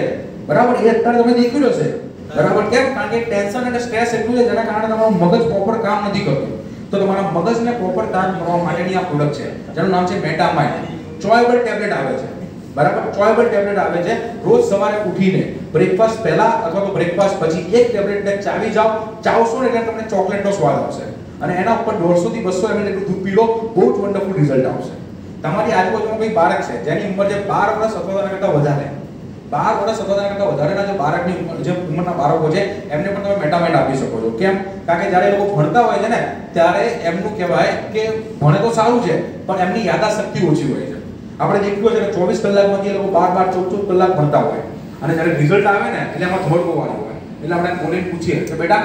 S1: બરાબર. એ અત્યારે તમે દેખ્યું હશે. બરાબર. કેમ? કારણ કે ટેન્શન અને સ્ટ્રેસ એટલું છે જેના કારણે તમારું મગજ પ્રોપર કામ નથી કરતું. તો તમારા મગજને પ્રોપર કામ કરવા માટેની આ પ્રોડક્ટ છે જેનું નામ છે મેટામાઇન્ડ. ચોએબલ ટેબ્લેટ આવે છે. બરાબર. ચોએબલ ટેબ્લેટ આવે છે. રોજ સવારે ઉઠીને બ્રેકફાસ્ટ પહેલા અથવા તો બ્રેકફાસ્ટ પછી એક ટેબ્લેટને ચાવી જાઓ. ચાવશો ને એટલે તમને ચોકલેટનો સ્વાદ આવશે. અને એના ઉપર 150 થી 200 ml એટલું દૂધ પી લો, બહુ જ વન્ડરફુલ રિઝલ્ટ આવશે. તમારી આજુબાજુમાં કોઈ બાળક છે જેની ઉંમર છે 12 વર્ષ અથવા તેના કરતાં વધારે, 12 વર્ષ અથવા તેના કરતાં વધારેના જે બાળકની જે ઉંમરના બાળકો છે એમને પણ તમે મેટામાઇન્ડ આપી શકો છો. કેમ? કારણ કે જ્યારે એ લોકો ભણતા હોય છે ને ત્યારે એમનું કહેવાય કે ભણે તો સારું છે પણ એમની યાદાશક્તિ ઓછી હોય છે. આપણે દેખ્યું છે કે 24 કલાકમાંથી એ લોકો 12 14 કલાક ભણતા હોય અને જ્યારે રિઝલ્ટ આવે ને એટલે એમાં ધોળ ગોવાનું હોય. એટલે આપણે બોલીને પૂછીએ કે બેટા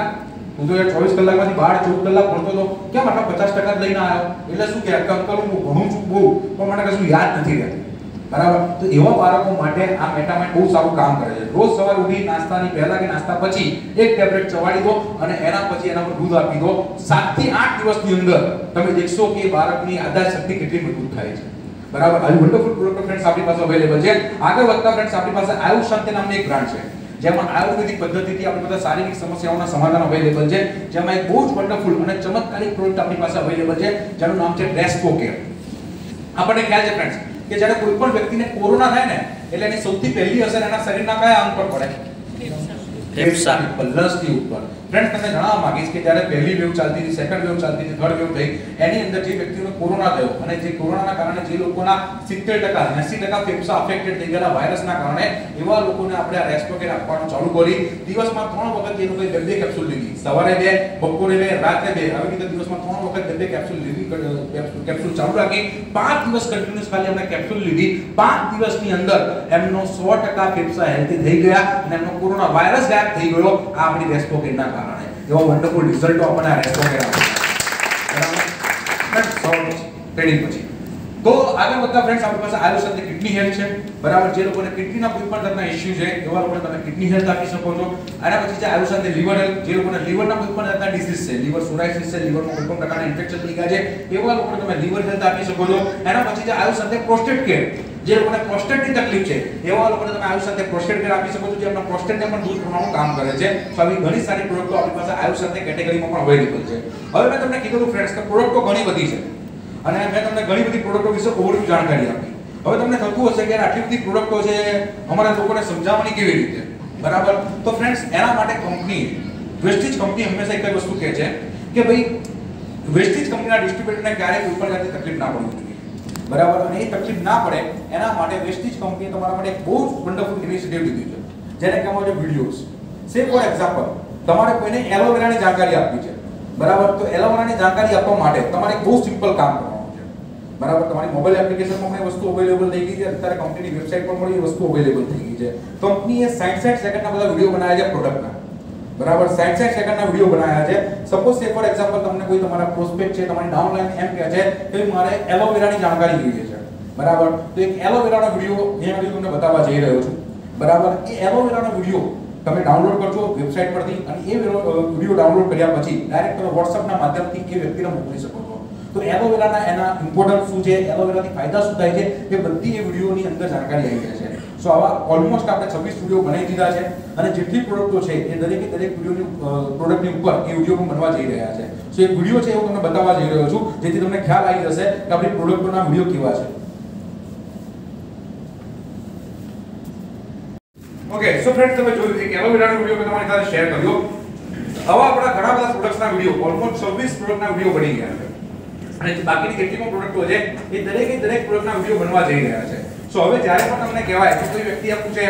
S1: તું તો યાર 24 કલાકમાંથી 12 14 કલાક ભણતો હતો, કેમ આટલા 50% લઈને આવ્યો? એટલે શું કે અંકલ હું ભણું છું બહુ પણ મને કશું યાદ નથી રહેતું. બરાબર. તો એવા બાળકો માટે આ મેટામાઇન્ડ બહુ સારું કામ કરે છે. રોજ સવારે ઉઠી નાસ્તાની પહેલા કે નાસ્તા પછી એક ટેબ્લેટ ચવાડી દો અને એના પછી એના પર દૂધ આપી દો. 7 થી 8 દિવસની અંદર તમે દેખશો કે બાળકની યાદશક્તિ કેટલી મજબૂત થાય છે. બરાબર. આ વન્ડરફુલ પ્રોડક્ટ ફ્રેન્ડ્સ આપણી પાસે અવેલેબલ છે. આગળ વધતા ફ્રેન્ડ્સ આપણી પાસે આયુષ શાંતિ નામની એક બ્રાન્ડ છે જેમાં આયુર્વેદિક પદ્ધતિથી આપણી પાસે શારીરિક સમસ્યાઓના સમાધાન અવેલેબલ છે. જેમાં એક બહુ જ વન્ડરફુલ અને ચમત્કારિક પ્રોડક્ટ આપણી પાસે અવેલેબલ છે જેનું નામ છે રેસ્પો કેર. આપણને ખ્યાલ છે ફ્રેન્ડ્સ કે જ્યારે કોઈ પણ વ્યક્તિને કોરોના થાય ને એટલે એની સૌથી પહેલી અસર એના શરીરના કયા અંગ પર પડે? ફેફસા પલ્લસની ઉપર. ફ્રેન્ડ્સ તમને જણાવવા માંગીશ કે જ્યારે પહેલી વેવ ચાલતી હતી, સેકન્ડ વેવ ચાલતી હતી, થર્ડ વેવ થઈ, એની અંદર જે વ્યક્તિઓને કોરોના થયો અને જે કોરોનાના કારણે જે લોકોના 70% 80% ફેફસા અફેક્ટેડ થઈ ગયેલા વાયરસના કારણે એવા લોકોને આપણે આ રેસ્પિરેટર આપવાનું ચાલુ કરી. દિવસમાં 3 વખત એ લોકોએ 2 કેપ્સ્યુલ લીધી. સવારે 2, બપોરે 2, રાત્રે 2. આવી રીતે દિવસમાં 3 વખત 2 કેપ્સ્યુલ લીધી. કેપ્સ્યુલ ચાલુ રાખી 5 દિવસ કન્ટિન્યુઅસ ખાલી એમણે કેપ્સ્યુલ લીધી. 5 દિવસની અંદર એમનો 100% ફેફસા હેલ્ધી થઈ ગયા અને એમનો કોરોના વાયરસ ગાયબ થઈ ગયો આ આપણી રેસ્પિરેટરના કારણે. એવા વન્ડરફુલ રિઝલ્ટો આપણને આ રેસ્પિરેટર આપે. બરાબર. ટ્રેનિંગ પછી તો આગળ વધતા ફ્રેન્ડ્સ આપણી પાસે આયુષ સાથે કિડની હેલ્થ છે. બરાબર. જે લોકોને કિડનીના કોઈ પણ જાતના ઇશ્યુ છે એવા લોકોને તમે કિડની હેલ્થ આપી શકો છો. આના પછી છે આયુષ સાથે લીવર હેલ્થ. જે લોકોને લીવરના કોઈ પણ જાતના ડિસીઝ છે, લીવર સોરાઇસિસ છે, લીવરમાં કોઈ પણ પ્રકારના ઇન્ફેક્શન થઈ ગયા છે એવા લોકોને તમે લીવર હેલ્થ આપી શકો છો. એના પછી છે આયુષ સાથે પ્રોસ્ટેટ કેર. જે લોકોને પ્રોસ્ટેટની તકલીફ છે એવા લોકોને તમે આયુષ સાથે પ્રોસ્ટેટ કેર આપી શકો છો જે એમના પ્રોસ્ટેટને પણ દૂર કરવાનું કામ કરે છે. તો આવી ઘણી સારી પ્રોડક્ટો આપણી પાસે આયુષ સાથે કેટેગરીમાં પણ અવેલેબલ છે. હવે મેં તમને કીધું ફ્રેન્ડ્સ કે પ્રોડક્ટો ઘણી બધી છે અને મેં તમને ઘણી બધી પ્રોડક્ટો વિશે ઓવરવ્યુ જાણકારી આપી. હવે તમને થતું હશે કે આટલી બધી પ્રોડક્ટો છે અમારા લોકોને સમજાવવાની કેવી રીતે? બરાબર. તો ફ્રેન્ડ્સ એના માટે કંપની વેસ્ટેજ કંપની હંમેશા એક જ વસ્તુ કહે છે કે ભાઈ વેસ્ટેજ કંપનીના ડિસ્ટ્રીબ્યુટરને ક્યારેય કોઈ પણ જાતની તકલીફ ના પડવી જોઈએ. બરાબર. અને એ તકલીફ ના પડે એના માટે વેસ્ટેજ કંપનીએ તમારા માટે એક બહુ જ વન્ડરફુલ ઇનિશિયેટિવ લીધું છે જેને કહેવાય છે વિડિયોઝ. સે ફોર એક્ઝામ્પલ તમારે કોઈને એલોવેરાની જાણકારી આપવી છે. બરાબર. તો એલોવેરાની જાણકારી આપવા માટે તમારે બહુ સિમ્પલ કામ કરવાનું છે. બરાબર. તમારી મોબાઈલ એપ્લિકેશનમાં પણ વસ્તુ અવેલેબલ થઈ ગઈ છે. અત્યારે કંપનીની વેબસાઈટ પર પણ એ વસ્તુ અવેલેબલ થઈ ગઈ છે. કંપનીએ 60 સેકન્ડના બધા વિડિયો બનાવ્યા છે પ્રોડક્ટના. બરાબર. 60 સેકન્ડના વિડિયો બનાવ્યા છે. સપોઝ સે ફોર એક્ઝામ્પલ તમને કોઈ તમારા પ્રોસ્પેક્ટ છે, તમારી ડાઉનલાઈન એમ કહે છે કે મારે એલોવેરાની જાણકારી જોઈએ છે. બરાબર. તો એક એલોવેરાનો વિડિયો અહીંયા તમને બતાવવા જઈ રહ્યો છું. બરાબર. એ એલોવેરાનો વિડિયો તમે ડાઉનલોડ કરજો વેબસાઈટ પરથી અને એ વિડિયો ડાઉનલોડ કર્યા પછી ડાયરેક્ટ તમે WhatsApp ના માધ્યમથી એ વ્યક્તિને મોકલી શકો છો. તો એલોવેરાના એના ઇમ્પોર્ટન્સ શું છે, એલોવેરાથી ફાયદા શું થાય છે, એ બધી એ વિડિયોની અંદર જાણકારી આવી જાય છે. સો આવા ઓલમોસ્ટ આપણે 26 વિડિયો બનાવી દીધા છે અને જેટલી પ્રોડક્ટો છે એ દરેકે દરેક વિડિયોની પ્રોડક્ટની ઉપર એ વિડિયો પણ બનવા જઈ રહ્યા છે. સો એક વિડિયો છે એ હું તમને બતાવવા જઈ રહ્યો છું જેથી તમને ખ્યાલ આવી જશે કે આપણી પ્રોડક્ટોના વિડિયો કેવા છે. ઓકે, સો ફ્રેન્ડ્સ તમે જોયું એક એલોવેરાનો વિડિયો મેં તમારી સાથે શેર કર્યો. હવે આપણા ઘણા બધા પ્રોડક્ટ્સના વિડિયો ઓલમોસ્ટ 26 પ્રોડક્ટના વિડિયો બની ગયા છે અને બાકીની કેટલી પણ પ્રોડક્ટો છે એ દરેક પ્રોડક્ટના વિડિયો બનવા જઈ રહ્યા છે. સો હવે જ્યારે પણ તમને કહેવાય કે કોઈ વ્યક્તિ આ પૂછે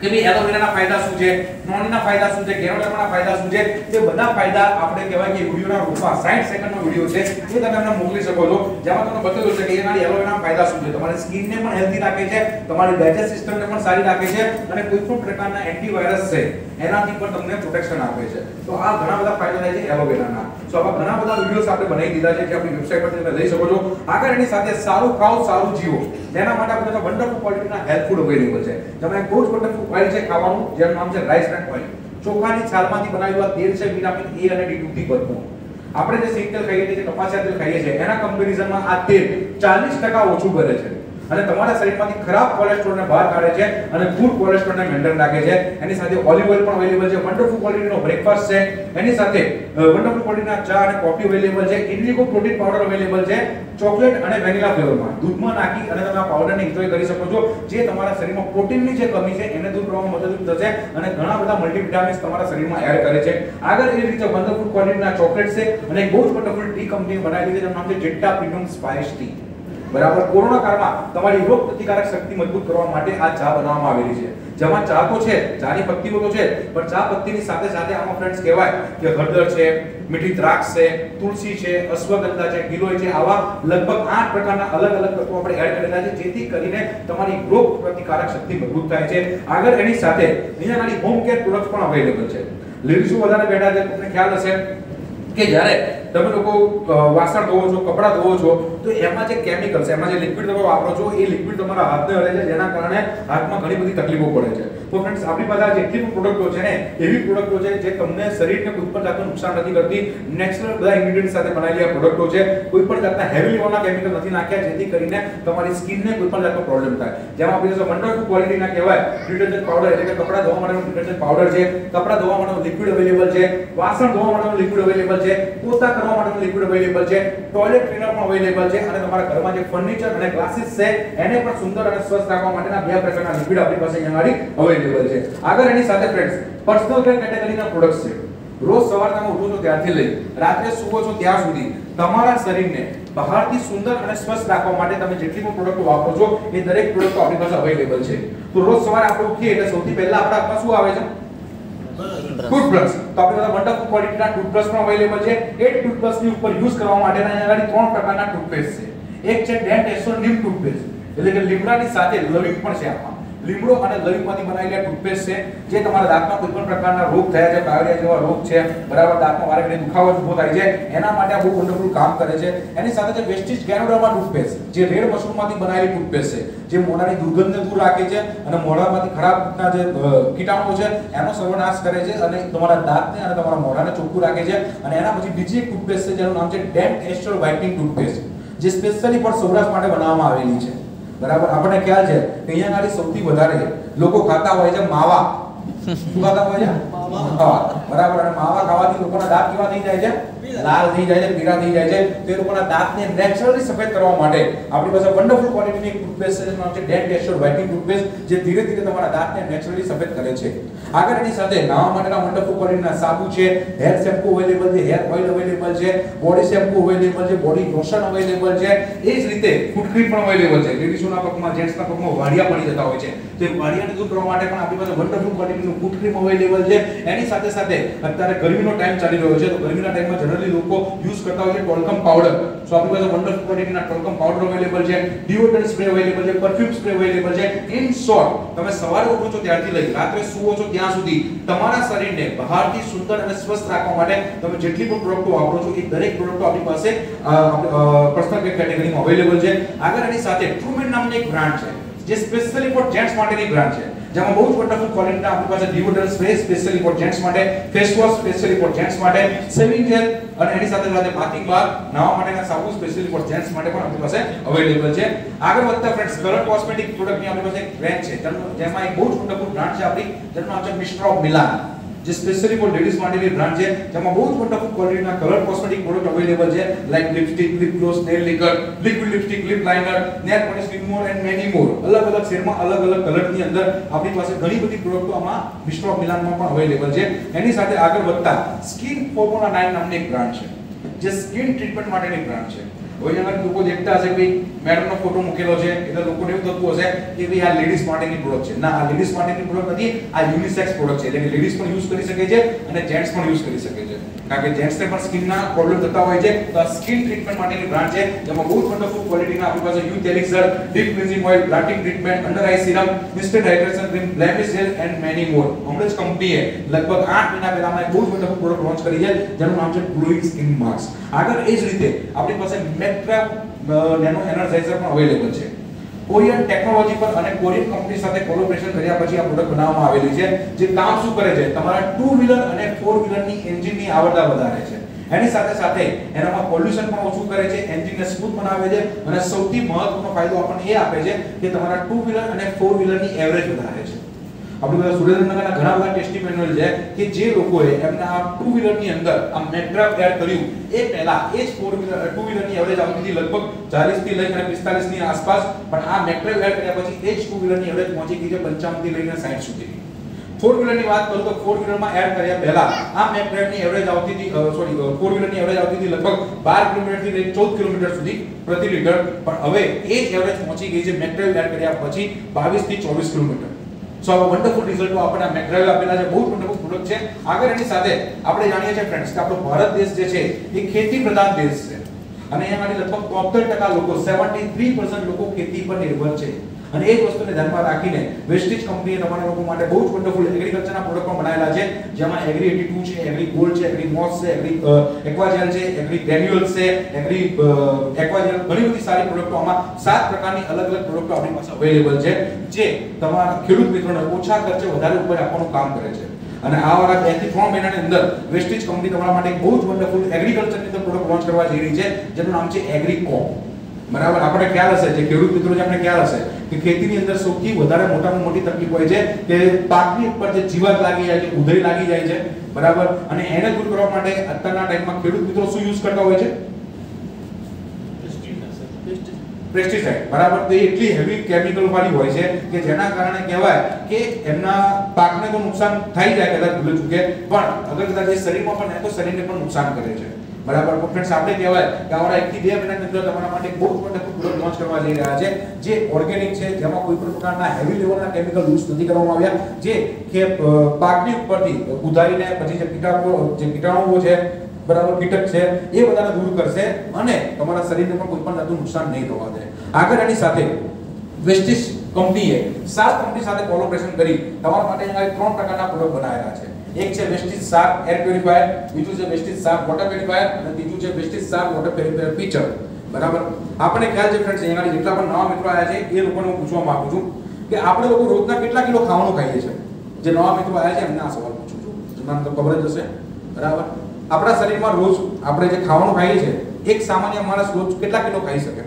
S1: કે ભાઈ એલોવેરાના ફાયદા શું છે, નોનના ફાયદા શું છે, ગેરોડર્માના ફાયદા શું છે, તે બધા ફાયદા આપણે કહેવાય કે વિડિયોના રૂપમાં 60 સેકન્ડનો વિડિયો છે એ તમે અમને મોકલી શકો છો જેમાં તમને બતાવ્યું છે કે એના એલોવેરાના ફાયદા શું છે. તમારી સ્કિનને પણ હેલ્ધી રાખે છે, તમારી ડાયજેસ્ટ સિસ્ટમને પણ સારી રાખે છે અને કોઈ પણ પ્રકારના એન્ટીવાયરસ છે એનાથી પણ તમને પ્રોટેક્શન આપે છે. તો આ ઘણા બધા ફાયદા થાય છે એલોવેરાના. સો આવા ઘણા બધા વિડિયોઝ આપણે બનાવી દીધા છે જે આપણી વેબસાઈટ પરથી તમે લઈ શકો છો. આગળ એની સાથે સારું ખાઓ સારું જીવો જેના માટે આપણે વન્ડરફુલ ક્વોલિટીના હેલ્થ ફૂડ અવેલેબલ છે. જેમાં બહુ જ વન્ડરફુલ ઓઇલ છે ખાવાનું જેનું નામ છે રાઈસ બ્રાન્ડ ઓઇલ. ચોખાની છાલમાંથી બનાવેલું આ તેલ છે વિટામિન A અને D2 થી ભરપૂર. આપણે જે સિંગ તેલ ખાઈએ છીએ, કપાસિયા તેલ ખાઈએ છીએ એના કમ્પેરિઝનમાં આ તેલ 40% ઓછું કરે છે અને તમારા શરીરમાંથી ખરાબ કોલેસ્ટ્રોલને બહાર કાઢે છે અને ગુડ કોલેસ્ટ્રોલને મેન્ટેન રાખે છે. એની સાથે ઓલિવ ઓઇલ પણ અવેલેબલ છે, વન્ડરફુલ ક્વોલિટીનો બ્રેકફાસ્ટ છે, એની સાથે વન્ડરફુલ ક્વોલિટીના ચા અને કોફી અવેલેબલ છે, ઇન્ડિગો પ્રોટીન પાવડર અવેલેબલ છે, ચોકલેટ અને વેનીલા ફ્લેવરમાં દૂધમાં નાખી અને તમે આ પાવડરને એન્જોય કરી શકો છો જે તમારા શરીરમાં પ્રોટીનની જે કમી છે એને દૂર કરવામાં મદદરૂપ થશે અને ઘણા બધા મલ્ટીવિટામિન્સ તમારા શરીરમાં એડ કરે છે. આગળ એ રીતે વન્ડરફુલ ક્વોલિટીના ચોકલેટ છે અને એક બહુ જ વન્ડરફુલ ટી કંપની બનાવી છે જેનું નામ છે જેટ્ટા પ્રીમિયમ સ્પાઇસ ટી. બરાબર. કોરોના કાળમાં તમારી રોગ પ્રતિકારક શક્તિ મજબૂત કરવા માટે આ ચા બનાવવામાં આવેલી છે. જેમાં ચા તો છે, ચાની પત્તીઓ તો છે, પણ ચા પત્તીની સાથે સાથે આમાં ફ્રેન્ડ્સ કહેવાય કે હળદર છે, મીઠી દ્રાક્ષ છે, તુલસી છે, અશ્વગંધા છે, ગિલોય છે, આવા લગભગ 8 પ્રકારના અલગ અલગ તત્વો આપણે એડ કરેલા છે જેથી કરીને તમારી રોગ પ્રતિકારક શક્તિ મજબૂત થાય છે. આગળ એની સાથે અહીંયા ખાલી હોમ કેર પ્રોડક્ટ્સ પણ અવેલેબલ છે. લેડીઝો વધારે બેઠા છે, તમને ખ્યાલ હશે કે જ્યારે તમે લોકો વાસણ ધોવો છો, કપડાં ધોવો છો તો એમાં જે કેમિકલ્સ, એમાં જે લિક્વિડ તમે વાપરો છો એ લિક્વિડ તમારા હાથને અડે છે જેના કારણે હાથમાં ઘણી બધી તકલીફો પડે છે. તો ફ્રેન્ડ્સ આપણી પાસે જેટલી પણ પ્રોડક્ટો છે ને એવી પ્રોડક્ટો છે જે તમને શરીરને કોઈ પણ જાતનું નુકસાન નથી કરતી. નેચરલ બધા ઇન્ગ્રેડિયન્ટ સાથે બનાવેલી આ પ્રોડક્ટો છે. કોઈ પણ જાતના હેવી લેવલના કેમિકલ નથી નાખ્યા જેથી કરીને તમારી સ્કિનને કોઈ પણ જાતનો પ્રોબ્લેમ થાય. જેમાં આપણી પાસે વન્ડરફુલ ક્વોલિટીના કહેવાય ડિટર્જન્ટ પાવડર એટલે કે કપડાં ધોવા માટેનું ડિટર્જન્ટ પાવડર છે, કપડાં ધોવા માટેનું લિક્વિડ અવેલેબલ છે, વાસણ ધોવા માટેનું લિક્વિડ અવેલેબલ છે, પોતા કરવા માટેનું લિક્વિડ અવેલેબલ છે, ટોયલેટ ક્લીનર પણ અવેલેબલ છે અને તમારા ઘરમાં જે ફર્નિચર અને ગ્લાસીસ છે એને પણ સુંદર અને સ્વચ્છ રાખવા માટેના બે પ્રકારના લિક્વિડ આપણી પાસે અહીંયા અવેલેબલ છે. આગળ એની સાથે ફ્રેન્ડ્સ પર્સનલ કેર કેટેગરીના પ્રોડક્ટ્સ છે. રોજ સવારે તમે ઉઠો છો ત્યારથી લઈ રાત્રે સૂવો છો ત્યાં સુધી તમારા શરીરને બહારથી સુંદર અને સ્વચ્છ રાખવા માટે તમે જેટલી પણ પ્રોડક્ટો વાપરો છો એ દરેક પ્રોડક્ટો આપણી પાસે અવેલેબલ છે. તો રોજ સવારે આપણે ઉઠીએ એટલે સૌથી પહેલા આપણા હાથમાં શું આવે છે? ટૂથબ્રશ. તો આપણી પાસે વન્ડરફુલ ક્વોલિટીના ટૂથબ્રશ પણ અવેલેબલ છે. એ ટૂથબ્રશની ઉપર યુઝ કરવા માટેના અહીંયા આગળ 3 પ્રકારના ટૂથપેસ્ટ છે. એક છે ડેન્ટ એસ્ટર નીમ ટૂથપેસ્ટ એટલે કે લીમડાની સાથે લવિંગ પણ છે. આમાં લીમડો અને લવિંગમાંથી બનાવેલી આ ટૂથપેસ્ટ છે જે તમારા દાંતમાં કોઈ પણ પ્રકારના રોગ થયા છે, ડાયરિયા જેવા રોગ છે, બરાબર, દાંતમાં વારે ઘડીએ દુખાવો ઊભો થાય છે એના માટે આ બહુ વન્ડરફુલ કામ કરે છે. એની સાથે જે વેસ્ટિજ ગેનોડર્મા ટૂથપેસ્ટ જે રેડ મશરૂમમાંથી બનાવેલી ટૂથપેસ્ટ છે જે મોઢાની દુર્ગંધને દૂર રાખે છે અને મોઢામાંથી ખરાબના જે કીટાણુઓ છે એનો સર્વનાશ કરે છે અને તમારા દાંતને અને તમારા મોઢાને ચોખ્ખું રાખે છે. અને એના પછી બીજી એક ટૂથપેસ્ટ છે જેનું નામ છે ડેન્ટ એસ્ટર વ્હાઇટનિંગ ટૂથપેસ્ટ જે સ્પેશિયલી પણ સૌરાષ્ટ્ર માટે બનાવવામાં આવેલી છે. બરાબર. આપણને ખ્યાલ છે કે અહીંયા ખાલી સૌથી વધારે લોકો ખાતા હોય છે માવા. શું ખાતા હોય છે? માવા. બરાબર. અને માવા ખાવાથી લોકોના દાંત કેવા થઈ જાય છે? લાલ થઈ જાય છે, પીળા થઈ જાય છે. તો એ લોકોના દાંતને નેચરલી સફેદ કરવા માટે આપણી પાસે વન્ડરફુલ ક્વોલિટીની એક ટૂથપેસ્ટ છે જેનું નામ છે ડેન્ટ એસ્ટર વ્હાઇટનિંગ ટૂથપેસ્ટ જે ધીરે ધીરે તમારા દાંતને નેચરલી સફેદ કરે છે. આગળ એની સાથે નાવા માટેના વન્ડરફુલ ક્વોલિટીના સાબુ છે, હેર શેમ્પૂ અવેલેબલ છે, હેર ઓઇલ અવેલેબલ છે, બોડી શેમ્પૂ અવેલેબલ છે, બોડી લોશન અવેલેબલ છે. એ જ રીતે ફૂટ ક્રીમ પણ અવેલેબલ છે. લેડીઝોના પગમાં, જેન્ટ્સના પગમાં વાડિયા પડી જતા હોય છે તો એ વાડિયાને દૂર કરવા માટે પણ આપણી પાસે વન્ડરફુલ ક્વોલિટીનું ફૂટ ક્રીમ અવેલેબલ છે. એની સાથે સાથે અત્યારે ગરમીનો ટાઈમ ચાલી રહ્યો છે તો ગરમીના ટાઈમમાં જનરલી જનરલી લોકો યુઝ કરતા હોય છે ટોલ્કમ પાવડર. સો આપણી પાસે વન્ડરફુલ ક્વોલિટીના ટોલ્કમ પાવડર અવેલેબલ છે, ડિઓડરન્ટ સ્પ્રે અવેલેબલ છે, પરફ્યુમ સ્પ્રે અવેલેબલ છે. ઇન શોર્ટ, તમે સવારે ઉઠો છો ત્યારથી લઈ રાત્રે સૂવો છો ત્યાં સુધી તમારા શરીરને બહારથી સુંદર અને સ્વસ્થ રાખવા માટે તમે જેટલી પણ પ્રોડક્ટો વાપરો છો એ દરેક પ્રોડક્ટો આપણી પાસે પર્સનલ કેર કેટેગરીમાં અવેલેબલ છે. આગળ એની સાથે ટ્રુમેન નામની એક બ્રાન્ડ છે જે સ્પેશિયલી ફોર જેન્ટ્સ માટેની બ્રાન્ડ છે, જેમાં બહુ જ વન્ડરફુલ ક્વોલિટીના આપણી પાસે ડિઓડરન્ટ સ્પ્રે સ્પેશિયલી ફોર જેન્ટ્સ માટે, face wash specially four gents માટે, સેવિંગ જેલ અને એની સાથે સાથે બાથિંગ બાર, નાવા માટેના સાબુ સ્પેશિયલી ફોર જેન્ટ્સ માટે પણ આપણી પાસે અવેલેબલ છે. આગળ વધતા ફ્રેન્ડ્સ, કલર કોસ્મેટિક પ્રોડક્ટની આપણી પાસે એક રેન્જ છે, જેમાં એક બહુ જ વન્ડરફુલ બ્રાન્ડ છે આપણી, જેનું નામ છે મિસ્ટર ઓફ મિલાન, જે સ્પેશિયલી ફોર લેડીઝ માટેની બ્રાન્ડ છે, જેમાં બહુ જ વન્ડરફુલ ક્વોલિટીના કલર કોસ્મેટિક પ્રોડક્ટ અવેલેબલ છે, like lipstick, lip gloss, nail lacquer, liquid lipstick, lip liner, nail polish, remover and many more. અલગ અલગ શેડમાં અલગ અલગ કલરની અંદર આપણી પાસે ઘણી બધી પ્રોડક્ટો આમાં મિસ્ટર ઓફ મિલાનમાં પણ અવેલેબલ છે. એની સાથે આગળ વધતા સ્કિન ફોર્મ્યુલા 9 નામની એક બ્રાન્ડ છે, જે સ્કિન ટ્રીટમેન્ટ માટેની બ્રાન્ડ છે. હવે જેના લોકો દેખતા હશે કે મેડમનો ફોટો મૂકેલો છે એટલે લોકોને એવું થતું હશે કે ભાઈ આ લેડીઝ માટેની પ્રોડક્ટ છે. ના, આ લેડીઝ માટેની પ્રોડક્ટ નથી, આ યુનિસેક્સ પ્રોડક્ટ છે, એટલે કે લેડીઝ પણ યુઝ કરી શકે છે અને જેન્ટ્સ પણ યુઝ કરી શકે છે. કારણ કે જેન્ટ્સને પણ સ્કિનના પ્રોબ્લેમ થતા હોય છે, તો આ સ્કિન ટ્રીટમેન્ટ માટેની બ્રાન્ડ છે, જેમાં બહુ વન્ડરફુલ ક્વોલિટીના આપણી પાસે youth elixir, deep cleansing oil, blotting treatment, under eye serum, instant hydration cream, blemish gel and many more. હમણાં જ કંપનીએ લગભગ 8 મહિના પહેલા એક બહુ વન્ડરફુલ પ્રોડક્ટ લોન્ચ કરી છે, જેનું નામ છે ગ્લોઈંગ સ્કિન માસ્ક. આગળ એ જ રીતે આપણી પાસે મેટ્રા નેનો એનર્જાઇઝર પણ અવેલેબલ છે. કોરિયન ટેકનોલોજી પર અને કોરિયન કંપની સાથે કોલેબોરેશન કર્યા પછી આ પ્રોડક્ટ બનાવવામાં આવેલી છે, જે કામ શું કરે છે, તમારા 2 વ્હીલર અને 4 વ્હીલરની એન્જિનની આવડતા વધારે છે. એની સાથે સાથે એનામાં પોલ્યુશન પણ ઓછું કરે છે, એન્જિનને સ્મૂથ બનાવે છે અને સૌથી મહત્વનો ફાયદો આપણને એ આપે છે કે તમારા 2 વ્હીલર અને 4 વ્હીલરની એવરેજ વધારે છે. આપણી પાસે સુરેન્દ્રનગરના ઘણા બધા ટેસ્ટિમોનિયલ છે કે જે લોકોએ એમના આ 2 વ્હીલરની અંદર આ મેટ્રા એડ કર્યું એ પહેલા એ જ 2 વ્હીલરની એવરેજ આવતી હતી લગભગ 40 થી લઈને 45 ની આસપાસ, પણ આ મેટ્રા એડ કર્યા પછી એ જ 2 વ્હીલરની એવરેજ પહોંચી ગઈ છે 55 થી લઈને 60 સુધી. 4 વ્હીલરની વાત કરું તો 4 વ્હીલરમાં એડ કર્યા પહેલા આ મેટ્રાની એવરેજ આવતી હતી 4 વ્હીલરની એવરેજ આવતી હતી લગભગ 12 કિલોમીટર થી લઈને 14 કિલોમીટર સુધી પ્રતિ લિટર, પણ હવે એ જ એવરેજ પહોંચી ગઈ છે મેટ્રા એડ કર્યા પછી 22 થી 24 કિલોમીટર. સો આ વન્ડરફુલ રિઝલ્ટો આપણને મેટ્રાવેલ આપેલા છે, બહુ વન્ડરફુલ પ્રોડક્ટ છે. આગળ એની સાથે આપણે જાણીએ છીએ ફ્રેન્ડ્સ કે આપણો ભારત દેશ જે છે એ ખેતી પ્રધાન દેશ છે અને એમાંથી લગભગ 73% લોકો 73% લોકો ખેતી પર નિર્ભર છે. અને એ જ વસ્તુને ધ્યાનમાં રાખીને વેસ્ટેજ કંપનીએ તમારા લોકો માટે બહુ જ વન્ડરફુલ એગ્રીકલ્ચરના પ્રોડક્ટ પણ બનાવેલા છે, જેમાં એગ્રી 82 છે, એગ્રી ગોલ્ડ છે, એગ્રી મોસ છે, એગ્રી એક્વાજેલ છે, એગ્રી ગ્રેન્યુઅલ્સ છે, એગ્રી એક્વાજેલ, ઘણી બધી સારી પ્રોડક્ટો આમાં 7 પ્રકારની અલગ અલગ પ્રોડક્ટો આપણી પાસે અવેલેબલ છે, જે તમારા ખેડૂત મિત્રોને ઓછા ખર્ચે વધારે ઉપર આપવાનું કામ કરે છે. અને આવનારા 2 થી 3 મહિનાની અંદર વેસ્ટેજ કંપની તમારા માટે બહુ જ વન્ડરફુલ એગ્રીકલ્ચરની અંદર પ્રોડક્ટ લોન્ચ કરવા જઈ રહી છે, જેનું નામ છે એગ્રીકોપ. બરાબર, આપણે ખ્યાલ હશે જે ખેડૂત મિત્રો છે, આપણે ખ્યાલ હશે કે ખેતીની અંદર સૌથી વધારે મોટામાં મોટી તકલીફ હોય છે કે પાકની ઉપર જે જીવાત લાગી જાય છે, ઉધઈ લાગી જાય છે, બરાબર, અને એને દૂર કરવા માટે અત્યારના ટાઈમમાં ખેડૂત મિત્રો શું યુઝ કરતા હોય છે? પેસ્ટિસાઇડ. બરાબર, તો એટલી હેવી કેમિકલ વાળી હોય છે કે જેના કારણે કહેવાય કે એમના પાકને તો નુકસાન થઈ જાય કદાચ ભૂલે ચૂકે, પણ અગર કદાચ એ શરીરમાં પણ તો શરીરને પણ નુકસાન કરે છે. બરાબર, તો ફ્રેન્ડ્સ આપણે કહેવાય કે આવડા 1 થી 2 મહિનાની અંદર તમારા માટે બહુ મોટો પ્રોડક્ટ લોન્ચ કરવા જઈ રહ્યા છે, જે ઓર્ગેનિક છે, જેમાં કોઈ પણ પ્રકારના હેવી લેવલના કેમિકલ યુઝ નથી કરવામાં આવ્યા, જે કે પાકની ઉપરથી ઉધારીને પછી જે કીટાણુઓ છે, બરાબર, કીટક છે, એ બધાને દૂર કરશે અને તમારા શરીરને પણ કોઈ પણ જાતનું નુકસાન નહીં થવા દે. આગળ એની સાથે વેસ્ટેજ કંપનીએ 7 કંપની સાથે કોલેબોરેશન કરી તમારા માટે અહીંયા 3 પ્રકારના પ્રોડક્ટ બનાવેલા છે. એક છે વેસ્ટેજ સાર એર પ્યુરિફાયર, બીજું છે વેસ્ટેજ સાર વોટર પ્યુરિફાયર અને ત્રીજું છે વેસ્ટેજ સાર વોટર પ્યુરિફાયર ફીચર. બરાબર, આપણે ખ્યાલ છે ફ્રેન્ડ્સ, અહીંયા જેટલા પણ નવા મિત્રો આવ્યા છે એ લોકોને હું પૂછવા માંગુ છું કે આપણે લોકો રોજના કેટલા કિલો ખાવાનું ખાઈએ છીએ? જે નવા મિત્રો આવ્યા છે એમને આ સવાલ પૂછું છું, તમને તો ખબર જ હશે. બરાબર, આપણા શરીરમાં રોજ આપણે જે ખાવાનું ખાઈએ છીએ, એક સામાન્ય માણસ રોજ કેટલા કિલો ખાઈ શકે?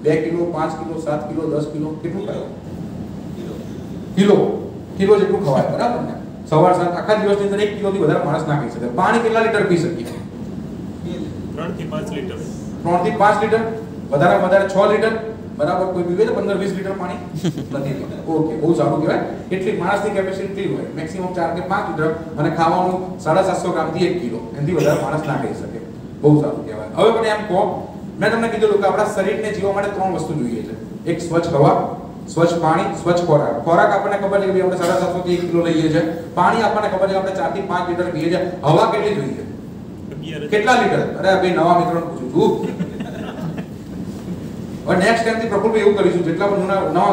S1: 2 કિલો, 5 કિલો, 7 કિલો, 10 કિલો, કેટલું ખાય? કિલો જેટલું ખવાય. બરાબર ને? સવાર સાંજ આખા દિવસની અંદર 1 કિલોથી વધારે માણસ ના ખાઈ શકે. પાણી કેટલા લીટર પી શકીએ?
S2: 3 થી 5 લીટર.
S1: 3 થી 5 લીટર, વધારે વધારે 6 લીટર. બરાબર, કોઈ પીવે તો 15-20 લીટર પાણી નથી પીતા. ઓકે, બહુ સારું કહેવાય. એટલી માણસની કેપેસિટી હોય મેક્સિમમ 4 કે 5 લીટર, અને ખાવાનું 750 ગ્રામ થી 1 કિલો, એનાથી વધારે માણસ ના ખાઈ શકે. બહુ સારું કહેવાય. હવે મને એમ કહો, મેં તમને કીધું કે આપણા શરીરને જીવવા માટે 3 વસ્તુ જોઈએ છે. એક સ્વચ્છ હવા, સ્વચ્છ પાણી, સ્વચ્છ ખોરાક. ખોરાક આપણને ખબર છે કે આપણે 750 થી 1 કિલો લઈએ છીએ, પાણી આપણને ખબર છે કે આપણે 4 થી 5 લીટર પીએ છીએ. હવા કેટલી જોઈએ?
S2: 11,000.
S1: કેટલા લીટર? અરે ભાઈ નવા મિત્રોને પૂછું છું. હવે નેક્સ્ટ ટાઈમ થી પ્રફુલભાઈ એવું કરીશું, જેટલા પણ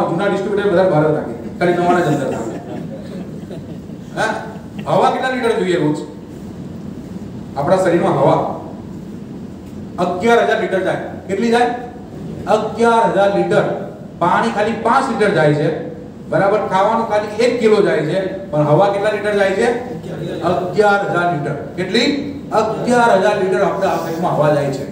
S1: જૂના ડિસ્ટ્રીબ્યુટર બધા બહાર રાખી ખાલી નવાના જ અંદર રાખે. હા, હવા કેટલા લીટર જોઈએ રોજ? આપણા શરીરમાં હવા 11,000 લીટર જાય. કેટલી જાય? 11,000 લીટર. પાણી ખાલી 5 લીટર જાય છે, બરાબર. ખાવાનું ખાલી 1 કિલો જાય છે, પણ હવા કેટલા લીટર જાય છે? 11,000 લીટર. કેટલી? 11,000 લીટર આપણા શરીરમાં હવા જાય છે.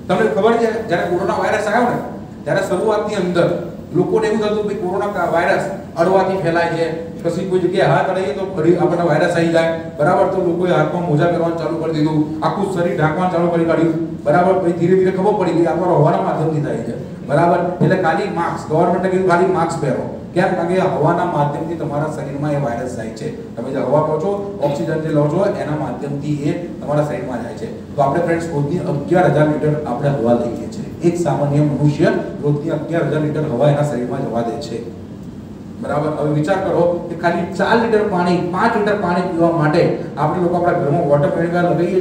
S1: તમને ખબર છે જ્યારે કોરોના વાયરસ આવ્યો ને, ત્યારે શરૂઆતની અંદર લોકોને એવું થતું કે કોરોના વાયરસ અડવાથી ફેલાય છે, પછી કોઈ જગ્યાએ હાથ અડાઈએ તો આપણને વાયરસ આવી જાય, બરાબર. તો લોકોએ હાથમાં મોજા પહેરવાનું ચાલુ કરી દીધું, આખું શરીર ઢાંકવાનું ચાલુ કરી કાઢ્યું, બરાબર. પછી ધીરે ધીરે ખબર પડી ગઈ આ તો હવાના માધ્યમથી થાય છે, બરાબર. એટલે ખાલી માસ્ક, ગવર્મેન્ટે કીધું ખાલી માસ્ક પહેરો. કેમ? કારણ કે હવાના માધ્યમથી તમારા શરીરમાં એ વાયરસ જાય છે. તમે જે હવા લો છો, ઓક્સિજન જે લો છો, એના માધ્યમથી એ તમારા શરીરમાં જાય છે. તો આપણે ફ્રેન્ડ્સ રોજની 11,000 લીટર આપણે હવા લઈએ છીએ. એક સામાન્ય મનુષ્ય રોજની 11,000 લીટર હવા એના શરીરમાં જવા દે છે, બરાબર. હવે વિચાર કરો કે ખાલી 4 લીટર પાણી, 5 લીટર પાણી પીવા માટે આપણે લોકો આપણા ઘરમાં વોટર પ્યુરિફાયર લગાવીએ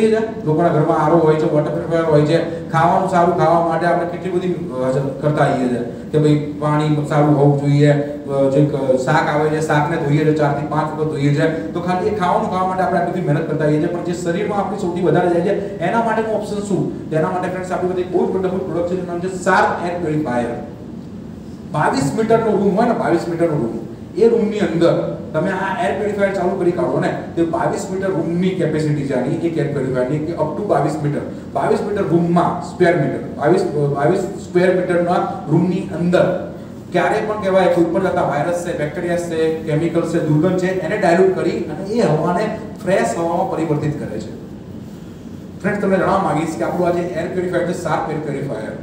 S1: છીએ. લોકોના ઘરમાં આરો હોય છે, વોટર પ્યુરિફાયર હોય છે. ખાવાનું સારું ખાવા માટે આપણે કેટલી બધી કરતા આવીએ છીએ કે ભાઈ પાણી સારું હોવું જોઈએ. જે શાક આવે છે, શાકને ધોઈએ છીએ 4 થી 5 વખત ધોઈએ છીએ. તો ખાલી એ ખાવાનું ખાવા માટે આપણે આટલી બધી મહેનત કરતા આવીએ છીએ, પણ જે શરીરમાં આપણી સૌથી વધારે જાય છે એના માટેનું ઓપ્શન શું? તેના માટે ફ્રેન્ડ્સ આપણી બધી બહુ જ વન્ડરફુલ પ્રોડક્ટ છે, જેનું નામ છે શાર્પ એર પ્યુરિફાયર. 22 મીટરનો રૂમ હોય ને, 22 મીટરનો રૂમ, એ રૂમની અંદર તમે આ એર પ્યુરિફાયર ચાલુ કરી કાઢો ને, તો 22 મીટર રૂમની કેપેસિટી છે આની એક એર પ્યુરિફાયરની, કે અપ ટુ 22 મીટર. 22 મીટર રૂમમાં સ્ક્વેર મીટર, 22 સ્ક્વેર મીટરના રૂમની અંદર ક્યારે પણ કહેવાય કોઈ પણ જાતના વાયરસ છે, બેક્ટેરિયા છે, કેમિકલ છે, દુર્ગંધ છે, એને ડાયલ્યુટ કરી અને એ હવાને ફ્રેશ હવામાં પરિવર્તિત કરે છે. ફ્રેન્ડ્સ, તમને જણાવવા માંગીશ કે આપણું આ જે એર પ્યુરિફાયર છે, શાર્પ એર પ્યુરિફાયર,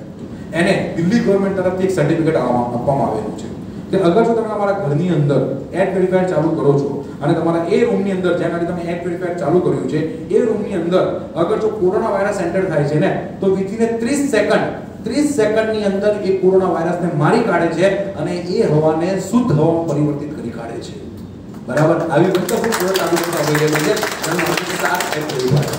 S1: એને દિલ્હી ગવર્મેન્ટ તરફથી એક સર્ટિફિકેટ આપવામાં આવેલું છે કે અગર જો તમે તમારા ઘરની અંદર એર પ્યુરિફાયર ચાલુ કરો છો અને તમારા એ રૂમની અંદર જ્યાં આગળ તમે એર પ્યુરિફાયર ચાલુ કર્યું છે એ રૂમની અંદર અગર જો કોરોના વાયરસ એન્ટર થાય છે ને, તો વિથિન 30 સેકન્ડની અંદર એ કોરોના વાયરસને મારી કાઢે છે અને એ હવાને શુદ્ધ હવામાં પરિવર્તિત કરી કાઢે છે, બરાબર. આવી વન્ડરફુલ પ્રોડક્ટ આપણી પાસે અવેલેબલ છે, જેનું નામ છે શાર્પ એર પ્યુરિફાયર.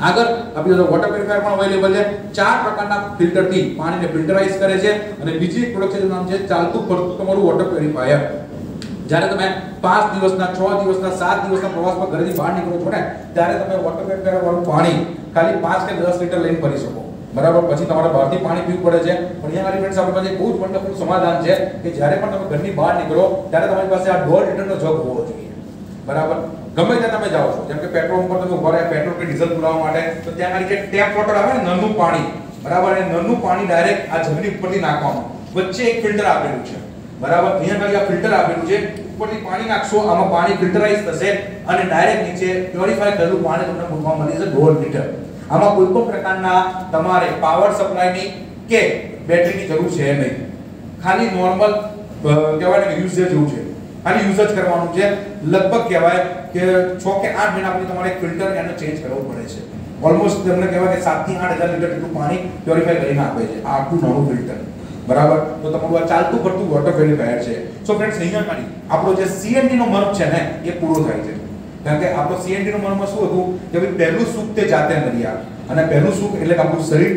S1: આગળ આપણી પાસે વોટર પ્યુરિફાયર પણ અવેલેબલ છે. 4 પ્રકારના ફિલ્ટરથી પાણીને ફિલ્ટરાઇઝ કરે છે. અને બીજી એક પ્રોડક્ટ છે જેનું નામ છે ચાલતું ફરતું તમારું વોટર પ્યુરિફાયર. જ્યારે તમે 5 દિવસના, 6 દિવસના, 7 દિવસના પ્રવાસમાં ઘરેથી બહાર નીકળો છો ને, ત્યારે તમે વોટર પ્યુરિફાયર વાળું પાણી ખાલી 5 કે 10 લીટર લઈને ફરી શકો, બરાબર. પછી તમારે બહારથી પાણી પીવું પડે છે, પણ અહીંયા મારી ફ્રેન્ડ્સ આપણી પાસે બહુ જ વન્ડરફુલ સમાધાન છે કે જ્યારે પણ તમે ઘરની બહાર નીકળો ત્યારે તમારી પાસે આ 1.5 લીટરનો જગ હોવો જોઈએ, બરાબર. ગમે ત્યાં તમે જાઓ છો, જેમ કે પેટ્રોલ પંપ પર તમે ઉભા રહ્યા પેટ્રોલ કે ડીઝલ પુરાવવા માટે, તો ત્યાં આગળ જે ટેપ વોટર આવે ને, નળનું પાણી, બરાબર, એ નળનું પાણી ડાયરેક્ટ આ જગની ઉપરથી નાખવાનું, વચ્ચે એક ફિલ્ટર આપેલું છે, બરાબર. અહીંયા આગળ આ ફિલ્ટર આપેલું છે, ઉપરથી પાણી નાખશો, આમાં પાણી ફિલ્ટરાઇઝ થશે અને ડાયરેક્ટ નીચે પ્યોરિફાય કરેલું પાણી તમને મૂકવા મળી જશે 1.5 લીટર. આમાં કોઈ પણ પ્રકારના તમારે પાવર સપ્લાયની કે બેટરીની જરૂર છે નહીં. ખાલી નોર્મલ કહેવાય ને કે યુઝેજ જેવું છે, ખાલી યુઝ જ કરવાનું છે. લગભગ કહેવાય કે 6 કે 8 મહિના પછી તમારે ફિલ્ટર એને ચેન્જ કરવું પડે છે. ઓલમોસ્ટ તમને કહેવાય કે 7 થી 8,000 લીટર જેટલું પાણી પ્યોરિફાય કરીને આપે છે આ આટલું નાનું ફિલ્ટર, બરાબર. તો તમારું આ ચાલતું ફરતું વોટર પ્યુરિફાયર છે. સો ફ્રેન્ડ્સ, અહીંયા ખાલી આપણો જે સીએનડી નો મર્મ છે ને, એ પૂરો થાય છે. કારણ કે આપણો સીએનડી નો મર્મ શું હતું કે ભાઈ પહેલું સુખ તે જાતે નરિયા, અને પહેલું સુખ એટલે કે આપણું શરીર,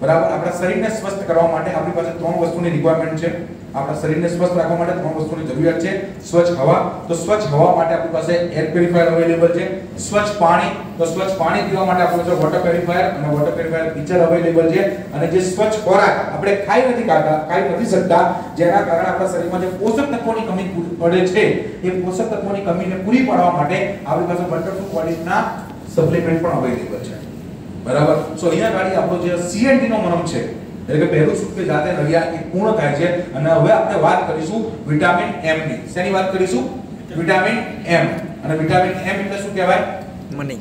S1: બરાબર. આપણા શરીરને સ્વસ્થ કરવા માટે આપણી પાસે 3 વસ્તુની રિક્વાયરમેન્ટ છે. આપણા શરીરને સ્વસ્થ રાખવા માટે 3 વસ્તુની જરૂરિયાત છે. સ્વચ્છ હવા, તો સ્વચ્છ હવા માટે આપણી પાસે એર પ્યુરિફાયર અવેલેબલ છે. સ્વચ્છ પાણી, તો સ્વચ્છ પાણી પીવા માટે આપણી પાસે વોટર પ્યુરિફાયર અને વોટર પ્યુરિફાયર ફીચર અવેલેબલ છે. અને જે સ્વચ્છ ખોરાક આપણે ખાઈ નથી શકતા, જેના કારણે આપણા શરીરમાં જે પોષક તત્વોની કમી પડે છે, એ પોષક તત્વોની કમીને પૂરી પાડવા માટે આપણી પાસે વન્ડરફુલ ક્વોલિટીના સપ્લિમેન્ટ પણ અવેલેબલ છે, બરાબર. સો અહીંયા ગાડી આપણો જે સીએનડી નો મરમ છે, એટલે કે પહેલું સુખ કે જાતે નરિયા, એ પૂર્ણ થાય છે. અને હવે આપણે વાત કરીશું વિટામિન એમ ની. શેની વાત કરીશું? વિટામિન એમ. અને વિટામિન એમ એટલે શું કહેવાય? મની,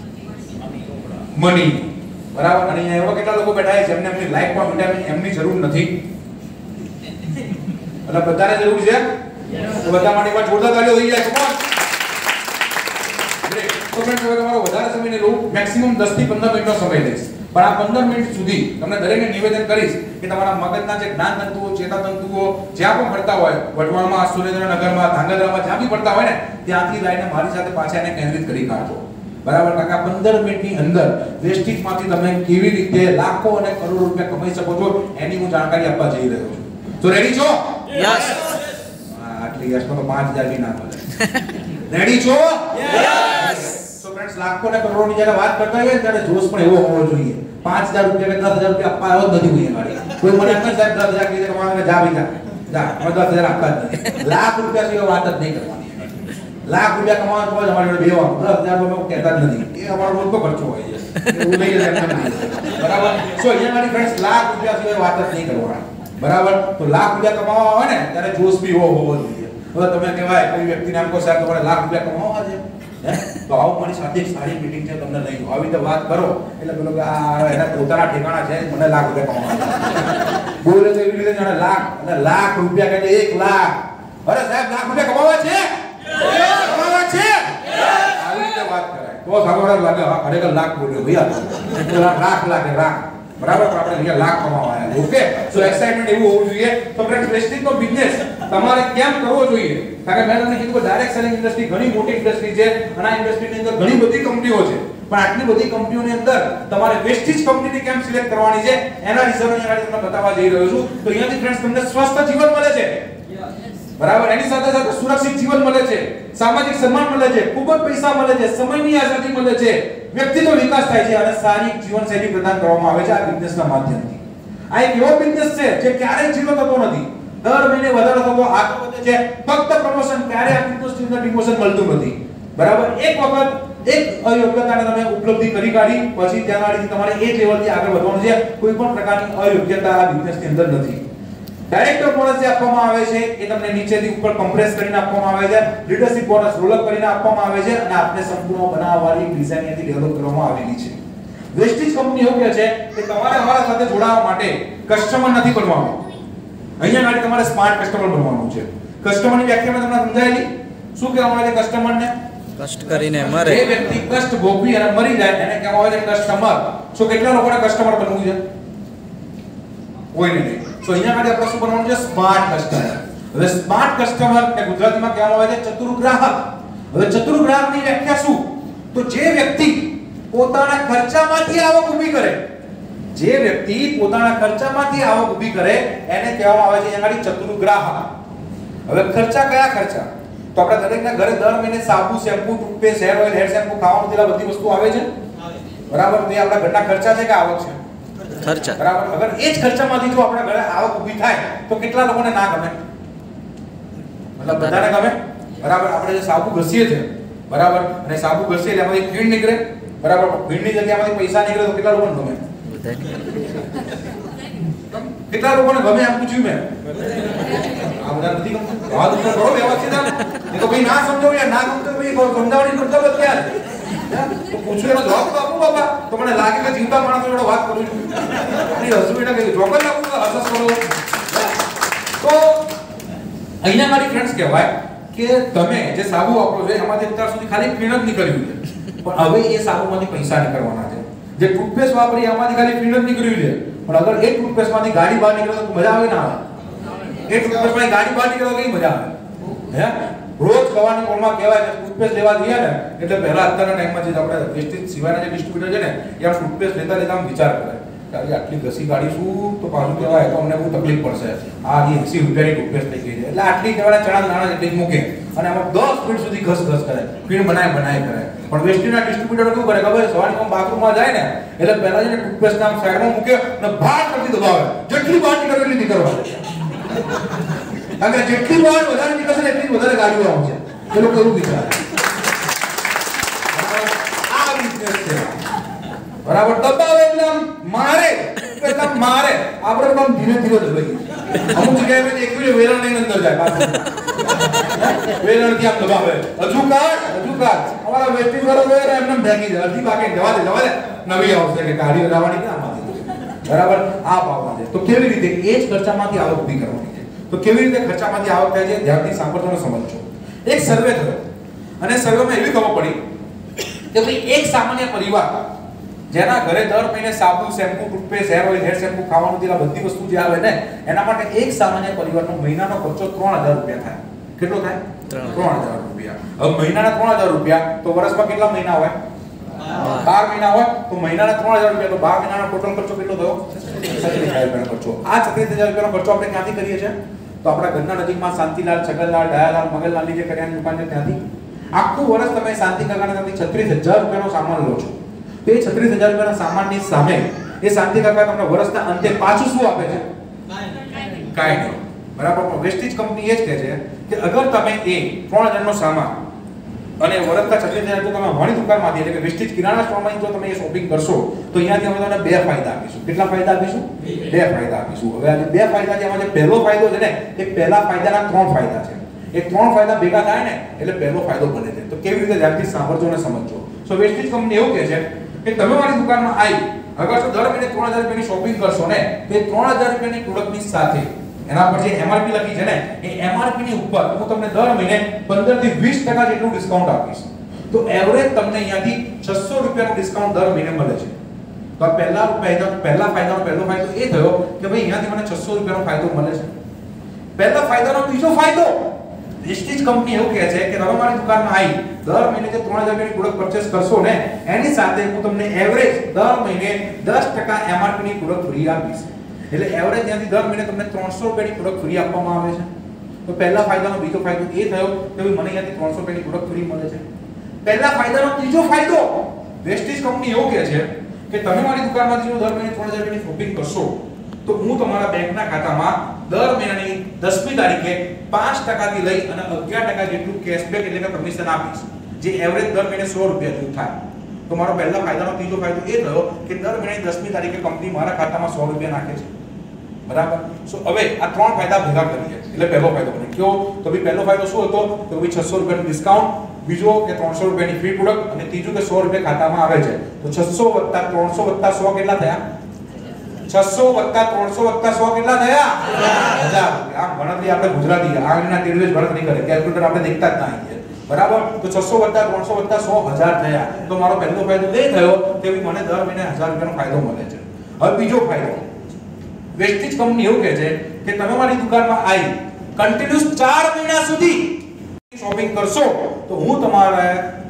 S1: બરાબર. અને અહીંયા એવા કેટલા લોકો બેઠા છે જેમને એમની લાઈફમાં વિટામિન એમ ની જરૂર નથી? એટલે બધાને જરૂર છે? તો બધા માટે એકવાર જોરદાર તાળીઓ થઈ જાય. તો ફ્રેન્ડ્સ, હવે તમારો વધારે સમય નહીં લઉં, મેક્સિમમ 10 થી 15 મિનિટનો સમય લઈશ. પણ આ 15 મિનિટ સુધી તમને દરેકને નિવેદન કરીશ કે તમારા મગજના જે જ્ઞાન તંતુઓ ચેતાતંતુઓ જ્યાં પણ ફરતા હોય વઢવાણમાં સુરેન્દ્રનગરમાં ધાંગધ્રામાં જ્યાં બી ફરતા હોય ને ત્યાંથી લઈને મારી સાથે પાછા એને કેન્દ્રિત કરી કાઢો બરાબર કારણ કે આ 15 મિનિટની અંદર વેસ્ટેજમાંથી તમે કેવી રીતે લાખો અને કરોડો રૂપિયા કમાઈ શકો છો એની હું જાણકારી આપવા જઈ રહ્યો છું તો રેડી છો
S3: યસ
S1: આટલી યસ તો 5000 બી ના મળે રેડી છો યસ સો ફ્રેન્ડ્સ લાખો અને કરોડોની જ્યારે વાત કરતા હોય ત્યારે જોશ પણ એવો હોવો જોઈએ 5000 રૂપિયા કે 10000 રૂપિયા આપવા આવ્યો જ નથી કોઈ મારી કોઈ મને એમ સાહેબ 10000 કીધે કમાવા જા ભઈ જા મને 10000 આપવા જ નહીં લાખ રૂપિયા સિવાય વાત જ નહીં કરવાની લાખ રૂપિયા કમાવા તો જ અમારી જોડે બેવા 10000 રૂપિયા કહેતા જ નથી એ અમારો રોજનો ખર્ચો હોય છે એવું નહીં એમ બરાબર સો અહીંયા મારી ફ્રેન્ડ્સ લાખ રૂપિયા સિવાય વાત જ નહીં કરવાની બરાબર તો લાખ રૂપિયા કમાવા હોય ને ત્યારે જોશ બી હોવો જોઈએ હવે તમે કહેવાય કોઈ વ્યક્તિને આમ કહો સાહેબ તમારે લાખ રૂપિયા કમાવા છે તો આવો મારી સાથે એક સારી મીટિંગ છે તમને લઈ આવી રીતે વાત કરો એટલે પેલો કે આ એના પોતાના ઠેકાણા છે મને લાખ રૂપિયા કમાવા બોલે તો એવી રીતે જાણે લાખ અને લાખ રૂપિયા કહે 1 લાખ અરે સાહેબ લાખ રૂપિયા કમાવા છે કમાવા છે આવી રીતે વાત કરાય તો સાંભળવા લાગે હા ખરેખર લાખ બોલ્યો ભૈયા લાખ લાગે લાખ બરાબર આપણે અહીંયા લાખ કમાવા આવ્યા ઓકે સો એક્સાઇટમેન્ટ એવું હોવું જોઈએ તો ફ્રેન્ડ્સ વેસ્ટિંગનો બિઝનેસ તમારે કેમ કરવો જોઈએ કારણ કે મેં તમને કીધું કે ડાયરેક્ટ સેલિંગ ઇન્ડસ્ટ્રી ઘણી મોટી ઇન્ડસ્ટ્રી છે અને આ ઇન્ડસ્ટ્રીની અંદર ઘણી બધી કંપનીઓ છે પણ આટલી બધી કંપનીઓની અંદર તમારે વેસ્ટેજ કંપનીની કેમ સિલેક્ટ કરવાની છે એના રીઝન અહીંયા તમને બતાવવા જઈ રહ્યો છું તો અહીંયાથી ફ્રેન્ડ્સ તમને સ્વસ્થ જીવન મળે છે બરાબર એની સાથે સાથે સુરક્ષિત જીવન મળે છે સામાજિક સન્માન મળે છે ખૂબ જ પૈસા મળે છે સમયની આઝાદી મળે છે વ્યક્તિત્વ વિકાસ થાય છે અને સારી જીવનશૈલી પ્રદાન કરવામાં આવે છે આ બિઝનેસના માધ્યમથી આ એક એવો બિઝનેસ છે જે ક્યારેય જીરો થતો નથી દર મહિને વધારો થતો આગળ વધે છે ફક્ત પ્રમોશન ક્યારે આ બિઝનેસની અંદર ડિમોશન મળતું નથી બરાબર એક વખત એક અયોગ્યતાને તમે ઉપલબ્ધિ કરી કાઢી પછી ત્યાંથી તમારે એ લેવલથી આગળ વધવાનું છે કોઈ પણ પ્રકારની અયોગ્યતા આ બિઝનેસની અંદર નથી ડાયરેક્ટર બોનસ જે આપવામાં આવે છે એ તમને નીચેથી ઉપર કમ્પ્રેસ કરીને આપવામાં આવે છે લીડરશિપ બોનસ રોલ અપ કરીને આપવામાં આવે છે અને આપને સંપૂર્ણ બનાવવાની ડિઝાઇન અહીંથી ડેવલપ કરવામાં આવેલી છે વેસ્ટેજ કંપની એવું કહે છે કે તમારે અમારા સાથે જોડાવા માટે કસ્ટમર નથી બનવાનું અહીંયા માટે તમારે સ્માર્ટ કસ્ટમર બનવાનું છે કસ્ટમરની વ્યાખ્યા મેં તમને સમજાયેલી શું કહેવામાં આવે છે કસ્ટમરને
S3: કષ્ટ કરીને મરે
S1: જે વ્યક્તિ કષ્ટ ભોગવી અને મરી જાય એને કહેવામાં આવે છે કસ્ટમર સો કેટલા લોકોને કસ્ટમર બનવું છે કોઈને નહીં તો અહીંયા માટે આપણે શું બનવાનું છે સ્માર્ટ કસ્ટમર હવે સ્માર્ટ કસ્ટમર એ ગુજરાતીમાં કહેવામાં આવે છે ચતુર ગ્રાહક હવે ચતુર ગ્રાહકની વ્યાખ્યા શું તો જે વ્યક્તિ પોતાના ખર્ચામાંથી આવક ઊભી કરે જે વ્યક્તિ પોતાના ખર્ચામાંથી આવક ઊભી કરે એને કહેવામાં આવે છે અહીંયા ચતુર ગ્રાહક હવે ખર્ચા કયા ખર્ચા તો આપણે દરેકના ઘરે દર મહિને સાબુ shampoo toothpaste hair oil hair shampoo ખાવાનું તેલા બધી વસ્તુ આવે છે બરાબર તો એ આપણા ઘરના ખર્ચા છે કે આવક છે
S3: ખર્ચા
S1: બરાબર અગર એ જ ખર્ચામાંથી જો આપણા ઘરે આવક ઊભી થાય તો કેટલા લોકોને ના ગમે મતલબ બધાને ગમે બરાબર આપણે જે સાબુ ઘસીએ છે બરાબર અને સાબુ ઘસીએ એટલે એમાંથી ફીણ નીકળે બરાબર ફીણની જગ્યાએમાંથી પૈસા નીકળે તો કેટલા લોકોને ગમે કેટલા લોકોને ગમે એમ પૂછ્યું મેં આ બધા નથી ગમતું વાત ઉપર કરો વ્યવસ્થિત એ તો ભાઈ ના સમજો યાર ના ગમતો ભાઈ સમજાવવાની કરતા ક્યાં તો પૂછ્યું એનો જવાબ તો આપું બાબા તો મને લાગે કે જીવતા માણસો જોડે વાત કરું છું અને હસબન્ડ કે જોકર આપું હસસ કરો તો અહીંયા મારી ફ્રેન્ડ્સ કહેવાય કે તમે જે સાબુ વાપરો છો એમાંથી અત્યાર સુધી ખાલી ફીણ જ નીકળ્યું છે પણ હવે એ સાબુમાંથી પૈસા નીકળવાના છે જે ટૂથપેસ્ટ વાપરી એમાંથી ખાલી ફીણ જ નીકળ્યું છે પણ અગર એ ટૂથપેસ્ટમાંથી ગાડી બહાર નીકળે તો મજા આવે ના આવે એ ટૂથપેસ્ટમાંથી ગાડી બહાર નીકળે તો કઈ મજા આવે હે રોજ સવારની પોરમાં કહેવાય કે ટૂથપેસ્ટ લેવા જઈએ ને એટલે પહેલા અત્યારના ટાઈમમાં જે આપણે વેસ્ટેજ સિવાયના જે ડિસ્ટ્રીબ્યુટર છે ને એ આમ ટૂથપેસ્ટ લેતા લેતા આમ વિચાર કરે કે આટલી ઘસી કાઢીશું તો પાછું કહેવાય તો અમને બહુ તકલીફ પડશે આ 80 રૂપિયાની ટૂથપેસ્ટ થઈ ગઈ છે એટલે આટલી કહેવાય ચણા નાણા જેટલી મૂકે અને આમાં 10 મિનિટ સુધી ઘસ કરે ફીણ બનાય કરે પણ વેસ્ટીના ડિસ્ટ્રીબ્યુટર શું કરે ખબર સવારમાં બાથરૂમમાં જાય ને એટલે પહેલા જઈને ટૂથપેસ્ટ આમ સાઈડમાં મૂકે અને બહાર કરતી દબાવે જેટલી બહાર નીકળે એટલી નીકળવાની કારણ કે જેટલી બહાર વધારે નીકળશે એટલી વધારે ગાડીઓ આવશે એ લોકો એવું વિચારે આ બિઝનેસ છે બરાબર દબાવે એટલે મારે આપણે પણ ધીરે ધીરે દબાઈએ અમુક જગ્યાએ મેં એક વિડિયો વેલણ લઈને અંદર જાય પાછું વેલણ થી આમ દબાવે હજુ કાઢ અમારા વેસ્ટિંગ વાળો વેર એમને ભેગી જાય અડધી પાકે જવા દે નવી આવશે કે ગાડીઓ લાવવાની ક્યાં માંથી બરાબર આ પાવવા છે તો કેવી રીતે એ જ ખર્ચામાંથી આવક ઊભી કરવાની છે તો કેવી રીતે ખર્ચામાંથી આવક થાય છે ધ્યાનથી સાંભળજો અને સમજજો એક સર્વે થયો અને સર્વેમાં એવી ખબર પડી કે ભાઈ એક સામાન્ય પરિવાર જેના ઘરે દર મહિને સાબુ, shampoo, toothpaste, hair oil, hair shampoo, ખાવાનું તેલ આ બધી વસ્તુ જે આવે ને એના માટે એક સામાન્ય પરિવારનો મહિનાનો ખર્ચો 3000 રૂપિયા થાય. કેટલો થાય? 3000 રૂપિયા. હવે મહિનાના 3000 રૂપિયા તો વર્ષમાં કેટલા મહિના હોય? 12 મહિના હોય તો મહિનાના 3000 રૂપિયા તો 12 મહિનાનો ટોટલ ખર્ચો કેટલો થયો? 36000 રૂપિયાનો ખર્ચો. આ 36000 રૂપિયાનો ખર્ચો આપણે ક્યાંથી કરીએ છીએ? તો આપણા ઘરના નજીકમાં શાંતિલાલ, છગનલાલ, ડાયાલાલ, મગનલાલની જે કરિયાણાની દુકાન છે ત્યાંથી આખું વર્ષ તમે શાંતિ કાકાના ત્યાંથી 36000 રૂપિયાનો સામાન લો છો. તો એ 36000 રૂપિયાના સામાનની સામે એ શાંતિ કાકા તમને વર્ષના અંતે પાછું શું આપે છે? કાંઈ નહીં. બરાબર. પણ વેસ્ટેજ કંપની એ જ કહે છે કે અગર તમે એ 3000 નો સામાન અને વર્ષના 36000 જો તમે અમારી દુકાનમાંથી એટલે કે વેસ્ટેજ કિરાણા સ્ટોરમાંથી જો તમે એ શોપિંગ કરશો તો અહીંયાથી અમે તમને બે ફાયદા આપીશું. કેટલા ફાયદા આપીશું? બે ફાયદા આપીશું. હવે આ બે ફાયદા છે એમાં જે પહેલો ફાયદો છે ને એ પહેલા ફાયદાના 3 ફાયદા છે. એ 3 ફાયદા ભેગા થાય ને એટલે પહેલો ફાયદો બને છે. તો કેવી રીતે ધ્યાનથી સાંભળજો અને સમજજો. સો વેસ્ટેજ કંપની એવું કહે છે કે તમે મારી દુકાનમાં આવી અગર જો દર મહિને 3000 રૂપિયાની શોપિંગ કરશો ને તો એ 3000 રૂપિયાની પ્રોડક્ટની સાથે એના પર જે એમઆરપી લખી છે ને એ એમઆરપી ની ઉપર હું તમને દર મહિને 15 થી 20% જેટલું ડિસ્કાઉન્ટ આપીશ. તો એવરેજ તમને અહીંયાથી 600 રૂપિયાનું ડિસ્કાઉન્ટ દર મહિને મળે છે. તો આ પહેલા ફાયદાનો પહેલો ફાયદો એ થયો કે ભાઈ અહીંયાથી મને 600 રૂપિયાનો ફાયદો મળે છે. પહેલા ફાયદાનો બીજો ફાયદો વેસ્ટેજ કંપની એવું કહે છે કે તમે મારી દુકાનમાં આવી દર મહિને જે 3000 રૂપિયાની પ્રોડક્ટ પરચેસ કરશો ને એની સાથે હું તમને એવરેજ દર મહિને 10% એમઆરપી ની પ્રોડક્ટ ફ્રી આપીશ. એટલે એવરેજ ત્યાંથી દર મહિને તમને 300 રૂપિયાની પ્રોડક્ટ ફ્રી આપવામાં આવે છે. તો પહેલા ફાયદાનો બીજો ફાયદો એ થયો કે મને અહીંયાથી 300 રૂપિયાની પ્રોડક્ટ ફ્રી મળે છે. પહેલા ફાયદાનો ત્રીજો ફાયદો વેસ્ટેજ કંપની એવું કહે છે કે તમે મારી દુકાનમાંથી જો દર મહિને 3000 રૂપિયાની શોપિંગ કરશો તો હું તમારા બેંકના ખાતામાં દર મહિનાની 10મી તારીખે 5% થી લઈ અને 11% જેટલું કેશબેક એટલે કે કમિશન આપીશ. જે એવરેજ દર મહિને 100 રૂપિયા જેવું થાય. તો મારો પહેલા ફાયદાનો ત્રીજો ફાયદો એ થયો કે દર મહિને 10મી તારીખે કંપની મારા ખાતામાં 100 રૂપિયા નાખે છે. બરાબર. સો હવે આ 3 ફાયદા ભેગા કરીએ એટલે પહેલો ફાયદો બને. કયો? તો ભાઈ પહેલો ફાયદો શું હતો? તો ભાઈ 600 રૂપિયાનું ડિસ્કાઉન્ટ, બીજો કે 300 રૂપિયાની ફ્રી પ્રોડક્ટ અને ત્રીજું કે 100 રૂપિયા ખાતામાં આવે છે. તો 600 300 100 કેટલા થયા? 600 300 100 કેટલા થયા? 1000. આ ગણતરી આપણે ગુજરાતી આંગળીના તીરવે જ ગણતરી કરે. કેલ્ક્યુલેટર આપણે દેખતા જ નહીં. બરાબર. તો 600 300 100 1000 થયા. તો મારો પહેલો ફાયદો એ થયો કે મને દર મહિને 1000 રૂપિયાનો ફાયદો મળે છે. હવે બીજો ફાયદો વેસ્ટેજ કંપની એવું કહે છે કે તમે મારી દુકાનમાં આવી કન્ટિન્યુઅસ 4 મહિના સુધી શોપિંગ કરશો તો હું તમારે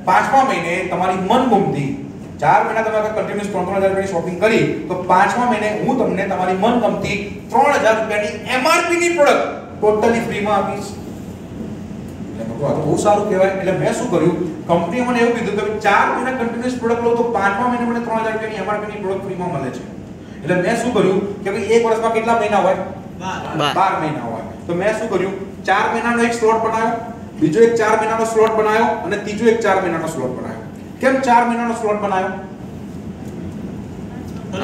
S1: 5મા મહિને તમારી મનગમતી 4 મહિના તમે કન્ટિન્યુઅસ 3000 રૂપિયાની શોપિંગ કરી તો 5મા મહિને હું તમને તમારી મનગમતી 3000 રૂપિયાની એમઆરપી ની પ્રોડક્ટ ટોટલી ફ્રીમાં આપીશ. એટલે આ તો બહુ સારું કહેવાય. એટલે મેં શું કર્યું, કંપનીએ મને એવું કીધું કે 4 મહિના કન્ટિન્યુઅસ પ્રોડક્ટ લો તો 5મા મહિને મને 3000 રૂપિયાની એમઆરપી ની પ્રોડક્ટ ફ્રીમાં મળે છે. એટલે મેં શું કર્યું કે ભાઈ એક વર્ષમાં કેટલા મહિના હોય? 12 મહિના હોય. તો મેં શું કર્યું, 4 મહિનાનો એક સ્લોટ બનાવ્યો, બીજો એક 4 મહિનાનો સ્લોટ બનાવ્યો અને ત્રીજો એક 4 મહિનાનો સ્લોટ બનાવ્યો. કેમ 4 મહિનાનો સ્લોટ બનાવ્યો?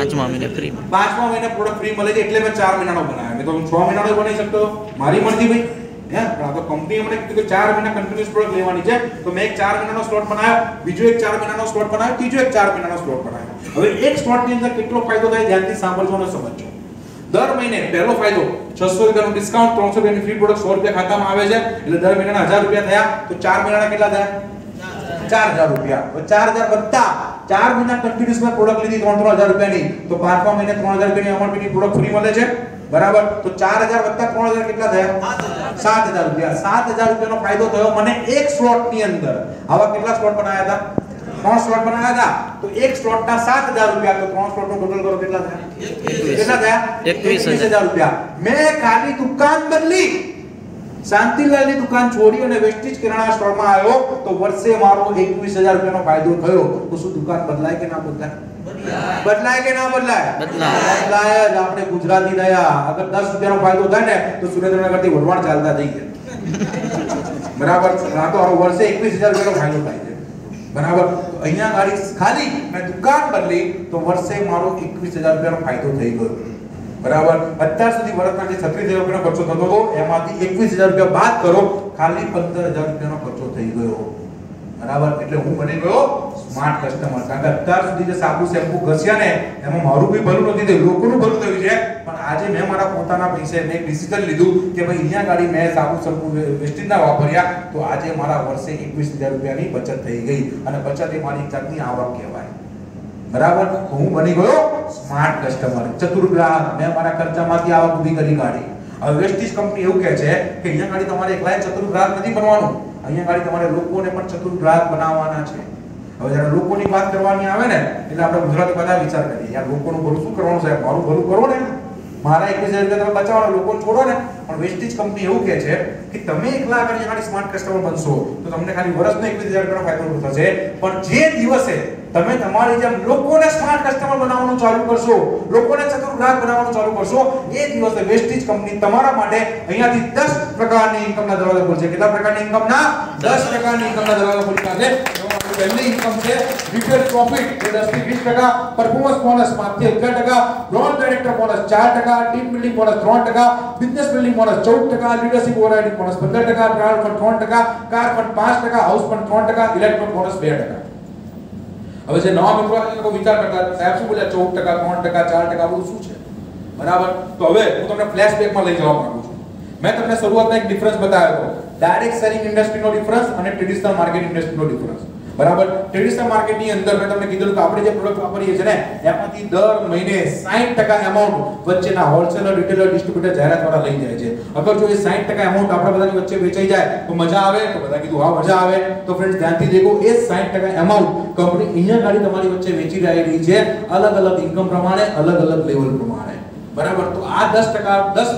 S3: 5મા મહિને ફ્રી.
S1: 5મા મહિને પ્રોડક્ટ ફ્રી મળે છે એટલે મેં 4 મહિનાનો બનાવ્યો. મેં તો 6 મહિનાનો બનાવી શકતો મારી મરજી ભાઈ. હે પણ આ તો કંપનીએ મને કીધું કે 4 મહિના કન્ટિન્યુઅસ પ્રોડક્ટ લેવાની છે. તો મેં એક 4 મહિનાનો સ્લોટ બનાવ્યો, બીજો એક 4 મહિનાનો સ્લોટ બનાવ્યો, ત્રીજો એક 4 મહિનાનો સ્લોટ બનાવ્યો. હવે એક સ્લોટની અંદર કેટલો ફાયદો થાય ધ્યાનથી સાંભળજો અને સમજજો. દર મહિને પહેલો ફાયદો 600 રૂપિયાનું ડિસ્કાઉન્ટ, 300 રૂપિયાની ફ્રી પ્રોડક્ટ 100 રૂપિયા ખાતામાં આવે છે. એટલે દર મહિનાના 1000 રૂપિયા થયા. તો 4 મહિનાના કેટલા થયા? 4000 રૂપિયા. તો 4000 વત્તા 4 મહિના કન્ટિન્યુઅસમાં પ્રોડક્ટ લીધી 3000 રૂપિયાની તો 5મા મહિને 3000 રૂપિયાની એમઆરપીની પ્રોડક્ટ ફ્રી મળે છે. બરાબર. તો 4000 વત્તા 3000 કેટલા થયા? 7000 રૂપિયા. 7000 રૂપિયાનો ફાયદો થયો મને એક સ્લોટની અંદર. આવા કેટલા સ્લોટ બનાવ્યા હતા? 3 સ્લોટ બનાવ્યા હતા. તો એક સ્લોટના 7000 રૂપિયા. તો 3 સ્લોટનો ટોટલ કરો કેટલા થયા? કેટલા થયા? 21000 રૂપિયા. મેં ખાલી દુકાન બદલી, શાંતિલાલની દુકાન છોડી અને વેસ્ટેજ કિરાણા સ્ટોરમાં આવ્યો તો વર્ષે મારો 21000 રૂપિયાનો ફાયદો થયો. તો શું દુકાન બદલાય કે ના બદલાય? બદલાય કે ના બદલાય? બદલાય જ. આપણે ગુજરાતી રહ્યા. અગર 10 રૂપિયાનો ફાયદો થાય ને તો સુરેન્દ્રનગરથી વઢવાણ ચાલતા થઈ ગયા. બરાબર. આ તો વર્ષે 21000 રૂપિયાનો ફાયદો થાય છે. બરાબર. અહીંયા ગાડી ખાલી મેં દુકાન બદલી તો વર્ષે મારો 21000 રૂપિયાનો ફાયદો થઈ ગયો. બરાબર. અત્યાર સુધી વર્ષના જે 36000 રૂપિયાનો ખર્ચો થતો હતો એમાંથી 21000 રૂપિયા બાદ કરો, ખાલી 15000 રૂપિયાનો ખર્ચો થઈ ગયો. બરાબર. એટલે હું બની ગયો સ્માર્ટ કસ્ટમર. કારણ કે અત્યાર સુધી જે સાબુ શેમ્પુ ઘસ્યા ને એમાં મારું બી ભલું નથી થયું, લોકોનું ભલું થયું છે. પણ આજે મેં મારા પોતાના પૈસે મેં ડિસિઝન લીધું કે ભાઈ અહીંયા ગાડી મેં સાબુ શેમ્પુ વેસ્ટેજ ના વાપર્યા તો આજે મારા વર્ષે 21000 રૂપિયાની બચત થઈ ગઈ. અને બચત એ મારી જાતની આવક કહેવાય. બરાબર. હું બની ગયો સ્માર્ટ કસ્ટમર, ચતુર ગ્રાહક. મેં મારા ખર્ચામાંથી આવક ઊભી કરી કાઢી. હવે વેસ્ટીજ કંપની એવું કહે છે કે અહીંયા ગાડી તમારે એકલા ચતુર ગ્રાહક નથી બનવાનું, અહીંયા ગાડી તમારે લોકોને પણ ચતુર ગ્રાહક બનાવવાના છે. હવે જ્યારે લોકોની વાત કરવાની આવે ને એટલે આપણે ગુજરાતી બધા વિચાર કરીએ, યાર લોકોનું ભલું શું કરવાનું સાહેબ, મારું ભલું કરો ને, મારા 21,000 રૂપિયા તમે બચાવવાના, લોકોને છોડો ને. પણ વેસ્ટીજ કંપની એવું કહે છે કે તમે એકલા આગળ ખાલી સ્માર્ટ કસ્ટમર બનશો તો તમને ખાલી વર્ષનો 21,000 રૂપિયાનો ફાયદો થશે, પણ જે દિવસે તમે તમારી જેમ લોકોને સ્માર્ટ કસ્ટમર બનાવવાનું ચાલુ કરશો, લોકોને ચતુર ગ્રાહક બનાવવાનું ચાલુ કરશો, એ દિવસે વેસ્ટીજ કંપની તમારા માટે અહીંયાથી 10 પ્રકારની ઇન્કમના દરવાજા ખોલશે. કેટલા પ્રકારની ઇન્કમના? 10 પ્રકારની ઇન્કમના દરવાજા ખોલી નાખે. પહેલી ઇન્કમ છે રિટેલ પ્રોફિટ, જે 10 થી 20%, પરફોર્મન્સ બોનસ 5 થી 11%, loan director bonus 4%, team building bonus 3%, business building bonus 14%, leadership overriding bonus 15%, travel fund 3%, car fund 5%, house fund 3%, electron bonus 2%. હવે જે નવા મિત્રો એ લોકો વિચાર કરતા સાહેબ શું બોલ્યા 14%, 3%, 4% બધું શું છે? બરાબર. તો હવે હું તમને ફ્લેશબેકમાં લઈ જવા માંગુ છું. મેં તમને શરૂઆતમાં એક ડિફરન્સ બતાવ્યો હતો, ડાયરેક્ટ સેલિંગ ઇન્ડસ્ટ્રીનો ડિફરન્સ અને ટ્રેડિશનલ માર્કેટ ઇન્ડસ્ટ્રીનો ડિફરન્સ. બરાબર. ટ્રેડિશનલ માર્કેટની અંદર મેં તમને કીધું કે આપણે જે પ્રોડક્ટ વાપરીએ છીએ ને એમાંથી દર મહિને 60% અમાઉન્ટ વચ્ચેના હોલસેલર, રિટેલર, ડિસ્ટ્રીબ્યુટર, જાહેરાતવાળા લઈ જાય છે. અગર જો એ 60% અમાઉન્ટ આપણા બધાની વચ્ચે વેચાઈ જાય તો મજા આવે? તો બધા કીધું હા મજા આવે. તો ફ્રેન્ડ્સ ધ્યાનથી દેખો, એ 60% અમાઉન્ટ કંપની અહીંયા ગાડી તમારી વચ્ચે વેચી રહી છે, અલગ અલગ ઇન્કમ પ્રમાણે, અલગ અલગ લેવલ પ્રમાણે. બરાબર. તો આ 10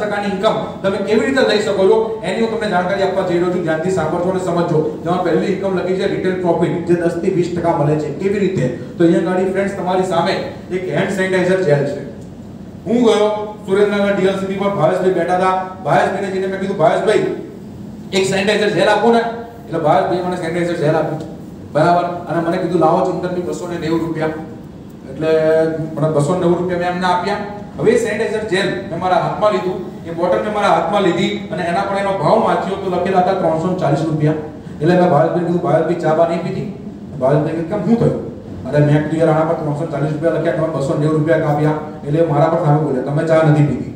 S1: પ્રકારની ઇન્કમ તમે કેવી રીતે લઈ શકો છો એની હું તમને જાણકારી આપવા જઈ રહ્યો છું. ધ્યાનથી સાંભળજો અને સમજજો. જેમાં પહેલી ઇન્કમ લખી છે રિટેલ પ્રોફિટ, જે 10 થી 20% મળે છે. કેવી રીતે? તો અહીંયા ગાડી ફ્રેન્ડ્સ તમારી સામે એક હેન્ડ સેનિટાઈઝર જેલ છે. હું ગયો સુરેન્દ્રનગર ડીએલસીબી પર, ભાવેશભાઈ બેઠા હતા. ભાવેશભાઈને જઈને મેં કીધું ભાવેશભાઈ એક સેનિટાઈઝર જેલ આપો ને. એટલે ભાવેશભાઈ મને સેનિટાઈઝર જેલ આપ્યું. બરાબર. અને મને કીધું લાવો ચિંતનની 290 રૂપિયા. એટલે મને 290 રૂપિયા મેં એમને આપ્યા. હવે સેનિટાઈઝર જેલ મેં મારા હાથમાં લીધું, એ બોટલ મેં મારા હાથમાં લીધી અને એના પર એનો ભાવ વાંચ્યો તો લખેલા હતા 340 રૂપિયા. એટલે મેં ભાવેશભાઈ કીધું ભાવેશભાઈ ચા બા નહીં પીધી? ભાવેશભાઈ કેમ શું થયું? અરે મેં કીધું યાર આના પર 340 રૂપિયા લખ્યા, તમે 290 રૂપિયા કાપ્યા. એટલે મારા પર સામે બોલ્યા તમે ચા નથી પીધી.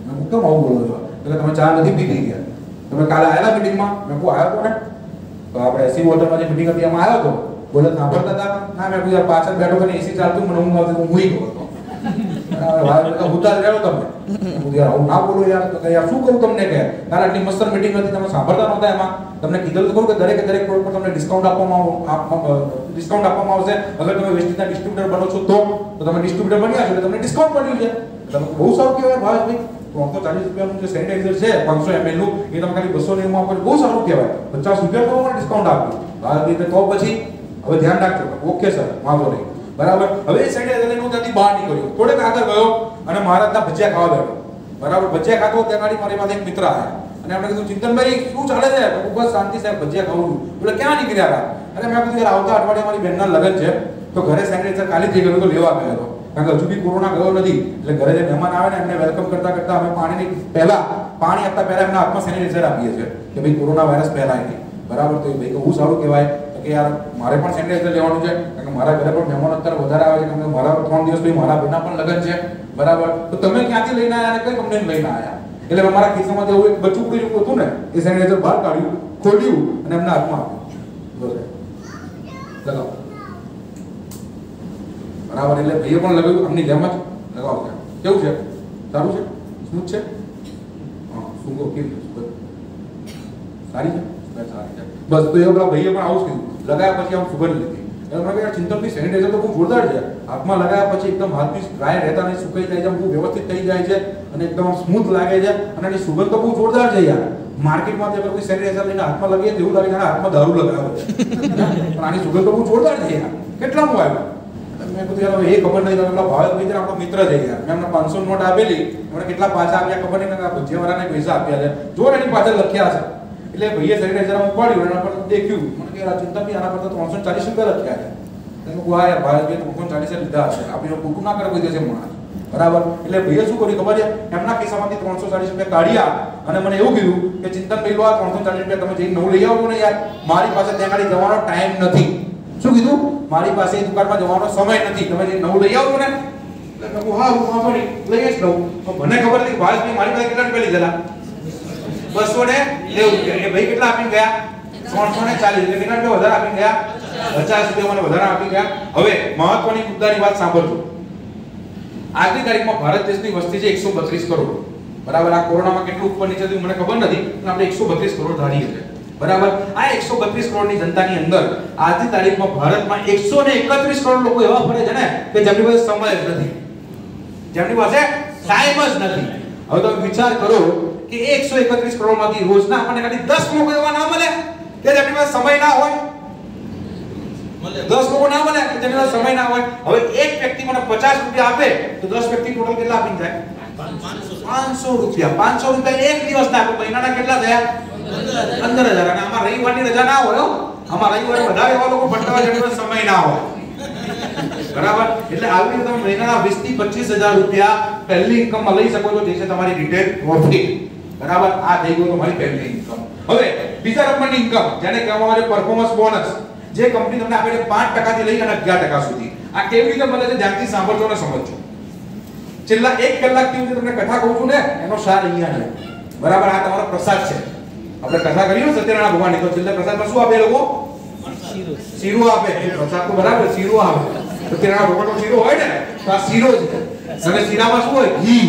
S1: મેં કેમ આવું બોલો છો? એટલે તમે ચા નથી પીધી ગયા, તમે કાલે આવેલા મીટિંગમાં? મેં કહું આવ્યો તો ને, તો આપણે એસી હોટલમાં જે મીટિંગ હતી એમાં આવ્યો તો. બોલે સાંભળતા હતા? ના મેં કીધું પાછળ બેઠો તો એસી ચાલતું, મને ઊંઘ આવતી, હું ગયો હતો. હુતા જ રહ્યો તમે. હું યાર હું ના બોલું યાર. તો યાર શું કહું તમને કે તારા આટલી મસ્ત મીટિંગ હતી, તમે સાંભળતા નહોતા? એમાં તમને કીધું તો ખરું કે દરેક પ્રોડક્ટ પર તમને ડિસ્કાઉન્ટ આપવામાં આવશે. અગર તમે વેસ્ટીજના ડિસ્ટ્રીબ્યુટર બનો છો તો તમે ડિસ્ટ્રીબ્યુટર બન્યા છો એટલે તમને ડિસ્કાઉન્ટ મળ્યું છે. તમે બહુ સારું કહેવાય ભાવેશભાઈ. 340 રૂપિયાનું જે સેનિટાઈઝર છે 500 ml નું, એ તમે ખાલી 290 માં આપો, બહુ સારું કહેવાય. 50 રૂપિયા તો મને ડિસ્કાઉન્ટ આપ્યું ભાવેશભાઈ. તો પછી હવે ધ્યાન રાખજો. ઓકે સર, વાંધો નહીં. બરાબર. હવે એ સેનિટાઈઝર હું ત્યાંથી બહાર નીકળ્યો, થોડેક આગળ ગયો અને મહારાજના ભજીયા ખાવા બેઠો. બરાબર. ભજીયા ખાતો ત્યાં ગાડી મારી પાસે એક મિત્ર આવ્યા અને આપણે કીધું ચિંતનભાઈ શું ચાલે છે? તો બસ શાંતિ સાહેબ ભજીયા ખાવું છું. એટલે ક્યાં નીકળ્યા હતા? અને મેં કીધું યાર આવતા અઠવાડિયે મારી બહેનના લગ્ન છે તો ઘરે સેનિટાઈઝર ખાલી થઈ ગયું તો લેવા ગયો હતો. કારણ કે હજુ બી કોરોના ગયો નથી. એટલે ઘરે જે મહેમાન આવે ને એમને વેલકમ કરતા કરતા અમે પાણી આપતા પહેલા એમના હાથમાં સેનિટાઈઝર આપીએ છીએ કે ભાઈ કોરોના વાયરસ ફેલાય નહીં. બરાબર. તો ભાઈ બહુ સારું કહેવાય કે યાર મારે પણ સેનિટાઈઝર લેવાનું છે, કારણ કે મારા ઘરે પણ મહેમાન અત્યારે વધારે આવે છે, કારણ કે મારા 3 દિવસ પછી મારા બેના પણ લગ્ન છે. બરાબર. તો તમે ક્યાંથી લઈને આવ્યા અને કઈ કંપની લઈને આવ્યા? એટલે મેં મારા ખિસ્સામાં જેવું એક બચુકડી જેવું હતું ને એ સેનિટાઈઝર બહાર કાઢ્યું, ખોલ્યું અને એમના હાથમાં આપ્યું. લગાવો. બરાબર. એટલે ભાઈએ પણ લગાવ્યું, આમની જેમ જ લગાવો. કેવું છે? સારું છે? સ્મૂથ છે? હા. સુગો કેવી સારી છે? સારી છે. બસ. તો એ પેલા ભાઈએ પણ આવું જ કીધું. લગાવ્યા પછી આમ સુગંધ લીધી. એટલે મને કહ્યું ચિંતનભાઈ સેનિટાઈઝર તો બહુ જોરદાર છે. હાથમાં લગાવ્યા પછી એકદમ હાથની ડ્રાય રહેતા નહીં, સુકાઈ જાય છે, બહુ વ્યવસ્થિત થઈ જાય છે અને એકદમ સ્મૂથ લાગે છે અને એની સુગંધ તો બહુ જોરદાર છે યાર. માર્કેટમાં અગર કોઈ સેનિટાઈઝર લઈને હાથમાં લગાવીએ તો એવું લાગે છે હાથમાં દારૂ લગાવ્યો છે. પણ આની સુગંધ તો બહુ જોરદાર છે યાર. કેટલાનું આવ્યું? મેં કીધું યાર એ ખબર નહીં. પેલા ભાવેશભાઈ આપણો મિત્ર છે યાર. મેં એમને 500 નોટ આપેલી, એમને કેટલા પાછા આપ્યા ખબર નહીં, ભજીયાવાળાને પૈસા આપ્યા છે. જો એની પાછળ લખ્યા છે. એટલે ભાઈએ સેનિટાઈઝર ઉપાડ્યું, એના પર દેખ્યું, મને કે ચિંતનભાઈ આના પર તો 340 રૂપિયા લખ્યા છે. મેં કહું હા યાર ભાવેશભાઈ 340 લીધા હશે, આપણે ખોટું ના કરે કોઈ દેશે માણસ. બરાબર. એટલે ભાઈએ શું કર્યું ખબર છે? એમના ખિસ્સામાંથી 340 રૂપિયા કાઢ્યા અને મને એવું કીધું કે ચિંતનભાઈ લો આ 340 રૂપિયા તમે જઈને નવું લઈ આવો ને યાર, મારી પાસે ત્યાં ગાડી જવાનો ટાઈમ નથી. શું કીધું? મારી પાસે એ દુકાનમાં જવાનો સમય નથી, તમે જઈને નવું લઈ આવો ને. એટલે મેં કહું હા હું વાંધો નહીં લઈ જ લઉં. મને ખબર હતી ભાવેશભાઈ મારી પાસે કેટલા રૂપિયા લીધેલા? 290 રૂપિયા. એ ભાઈ કેટલા આપીને ગયા? 340. એટલે કેટલા રૂપિયા વધારે આપીને ગયા? ₹50 મને વધારે આપી ગયા. હવે મહત્વની મુદ્દાની વાત સાંભળજો. આજની તારીખમાં ભારત દેશની વસ્તી છે 132 કરોડ. બરાબર. આ કોરોનામાં કેટલું ઉપર નીચે થયું મને ખબર નથી, પણ આપણે 132 કરોડ ધારીએ છીએ. બરાબર. આ 132 કરોડની જનતાની અંદર આજની તારીખમાં ભારતમાં 131 કરોડ લોકો એવા ફરે છે ને કે જેમની પાસે સમય જ નથી, જેમની પાસે ટાઈમ જ નથી. હવે તમે વિચાર કરો કે 131 કરોડમાંથી રોજના આપણને ખાલી 10 લોકો એવા ના મળે કે જેમની પાસે સમય ના હોય. 10 લોકો ના મળે કે જેમની પાસે સમય ના હોય. હવે એક વ્યક્તિ મને ₹50 આપે તો 10 વ્યક્તિ ટોટલ કેટલા આપીને જાય? ₹500. ₹500 એક દિવસના આપે, મહિનાના કેટલા થયા? 15,000. અને આમાં રવિવારની રજા ના હોય. આમાં રવિવારે વધારે એવા લોકો ભણતા હોય જેમની પાસે સમય ના હોય. બરાબર. એટલે આવી રીતે તમે મહિનાના 20 થી ₹25,000 પહેલી ઇન્કમમાં લઈ શકો છો, જે છે તમારી રિટેલ પ્રોફિટ. બરાબર. આ થઈ ગયો તમારી પહેલી ઇન્કમ. હવે બીજા નંબરની ઇન્કમ જેને કહેવામાં આવે છે પરફોર્મન્સ બોનસ, જે કંપની તમને આપે છે 5% થી લઈ અને 11% સુધી. આ કેવી રીતે મળે છે ધ્યાનથી સાંભળજો અને સમજજો. છેલ્લા 1 કલાકથી હું તમને કથા કહું છું ને એનો સાર અહીંયા છે. બરાબર. આ તમારો પ્રસાદ છે. આપણે કથા કરીએ સત્યનારાયણ ભગવાનની, તો છેલ્લા પ્રસાદમાં શું આપે લોકો? શીરો આપે. પ્રસાદ તો બરાબર શીરો આપે. સત્યનારાયણ ભગવાનનો શીરો હોય ને તો આ શીરો છે. અને શીરામાં શું હોય? ઘી.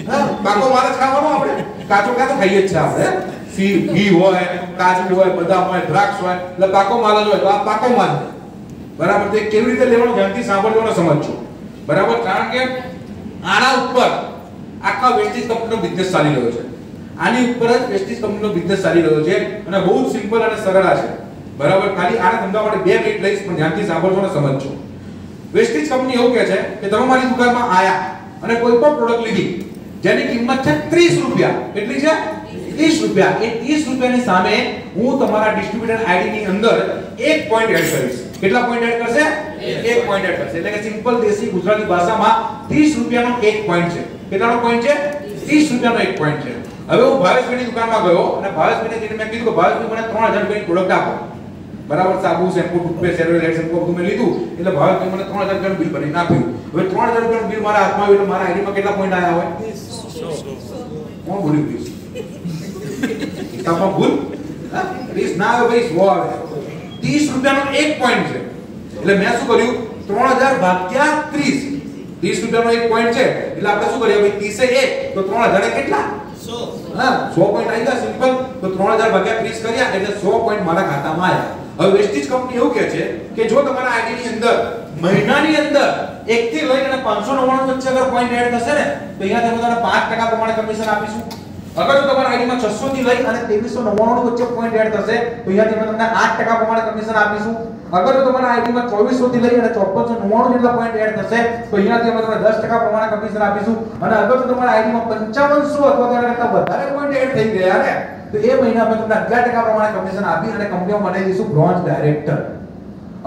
S1: હા, પાકો માલ જ ખાવાનો આપણે. કાચો કાચો ખાઈએ જ છે આપણે. ઘી હોય, કાજુ હોય, બદામ હોય, દ્રાક્ષ હોય, એટલે પાકો માલ જ હોય. તો આ પાકો માલ છે. બરાબર. તે કેવી રીતે લેવાનો ધ્યાનથી સાંભળજો અને સમજજો. બરાબર. કારણ કે આના ઉપર આખા વેસ્ટેજ કંપનીનો બિઝનેસ ચાલી રહ્યો છે. આની ઉપર જ વેસ્ટેજ કંપનીનો બિઝનેસ ચાલી રહ્યો છે અને બહુ જ સિમ્પલ અને સરળ છે. બરાબર. ખાલી આને સમજાવવા માટે 2 મિનિટ લઈશ, પણ ધ્યાનથી સાંભળજો અને સમજજો. વેસ્ટેજ કંપની એવું કહે છે કે તમે મારી દુકાનમાં આયા અને કોઈ પણ પ્રોડક્ટ લીધી જેની કિંમત છે ₹30. કેટલી છે? ₹30. એ ₹30 ની સામે હું તમારા ડિસ્ટ્રીબ્યુટર આઈડી ની અંદર 1 પોઈન્ટ એડ કરીશ. કેટલા પોઈન્ટ એડ કરશે? 1 પોઈન્ટ એડ કરશે. એટલે કે સિમ્પલ દેશી ગુજરાતી ભાષામાં ₹30 નો 1 પોઈન્ટ છે. કેટલાનો પોઈન્ટ છે? ₹30 નો 1 પોઈન્ટ છે. હવે હું ભાવેશભાઈની દુકાનમાં ગયો અને ભાવેશભાઈને જઈને મેં કીધું કે ભાવેશભાઈ મને ₹3000 ની પ્રોડક્ટ આપો. બરાબર. સાબુ, શેમ્પુ, ટૂથપેસ્ટ, હેર ઓઇલ, હેડ શેમ્પુ બધું મેં લીધું. એટલે ભાવેશભાઈ મને ₹3000 નું બિલ બનાવીને આપ્યું. હવે ₹3000 નું બિલ મારા હાથમાં આવ્યું એટલે મારા આઈડીમાં કેટલા પોઈન્ટ આયા હોય? 100. કોણ બોલ્યું પ્લીઝ? હિસાબમાં ભૂલ? 30 ના આવે ભાઈ, 100 આવે. ₹30 નો 1 પોઈન્ટ છે. એટલે મેં શું કર્યું? 3000 ભાગ્યા 30. ₹30 નો 1 પોઈન્ટ છે એટલે આપણે શું કરીએ ભાઈ? 30 એ 1 તો 3000 એ કેટલા? 100. હા, 100 પોઈન્ટ આવી ગયા સિમ્પલ. તો 3000 ભાગ્યા 30 કર્યા એટલે 100 પોઈન્ટ મારા ખાતામાં આવ્યા. હવે વેસ્ટેજ કંપની એવું કહે છે કે જો તમારા આઈડી ની અંદર મહિનાની અંદર 1 થી લઈને 599 વચ્ચે અગર પોઈન્ટ એડ થશે ને તો અહીંયા તમે તમને 5% પ્રમાણે કમિશન આપીશું. અગર જો તમારા આઈડીમાં 600 થી લઈ અને 2399 વચ્ચે પોઈન્ટ એડ થશે તો અહીંયાથી અમે તમને 8% પ્રમાણે કમિશન આપીશું. અગર જો તમારા આઈડીમાં 2400 થી લઈ અને 5499 જેટલા પોઈન્ટ એડ થશે તો અહીંયાથી અમે તમને 10% પ્રમાણે કમિશન આપીશું. અને અગર જો તમારા આઈડીમાં 5500 અથવા તેના કરતા વધારે પોઈન્ટ એડ થઈ ગયા ને તો એ મહિનામાં તમને 11% પ્રમાણે કમિશન આપી અને કંપનીમાં બનાવી દઈશું બ્રોન્ઝ ડાયરેક્ટર.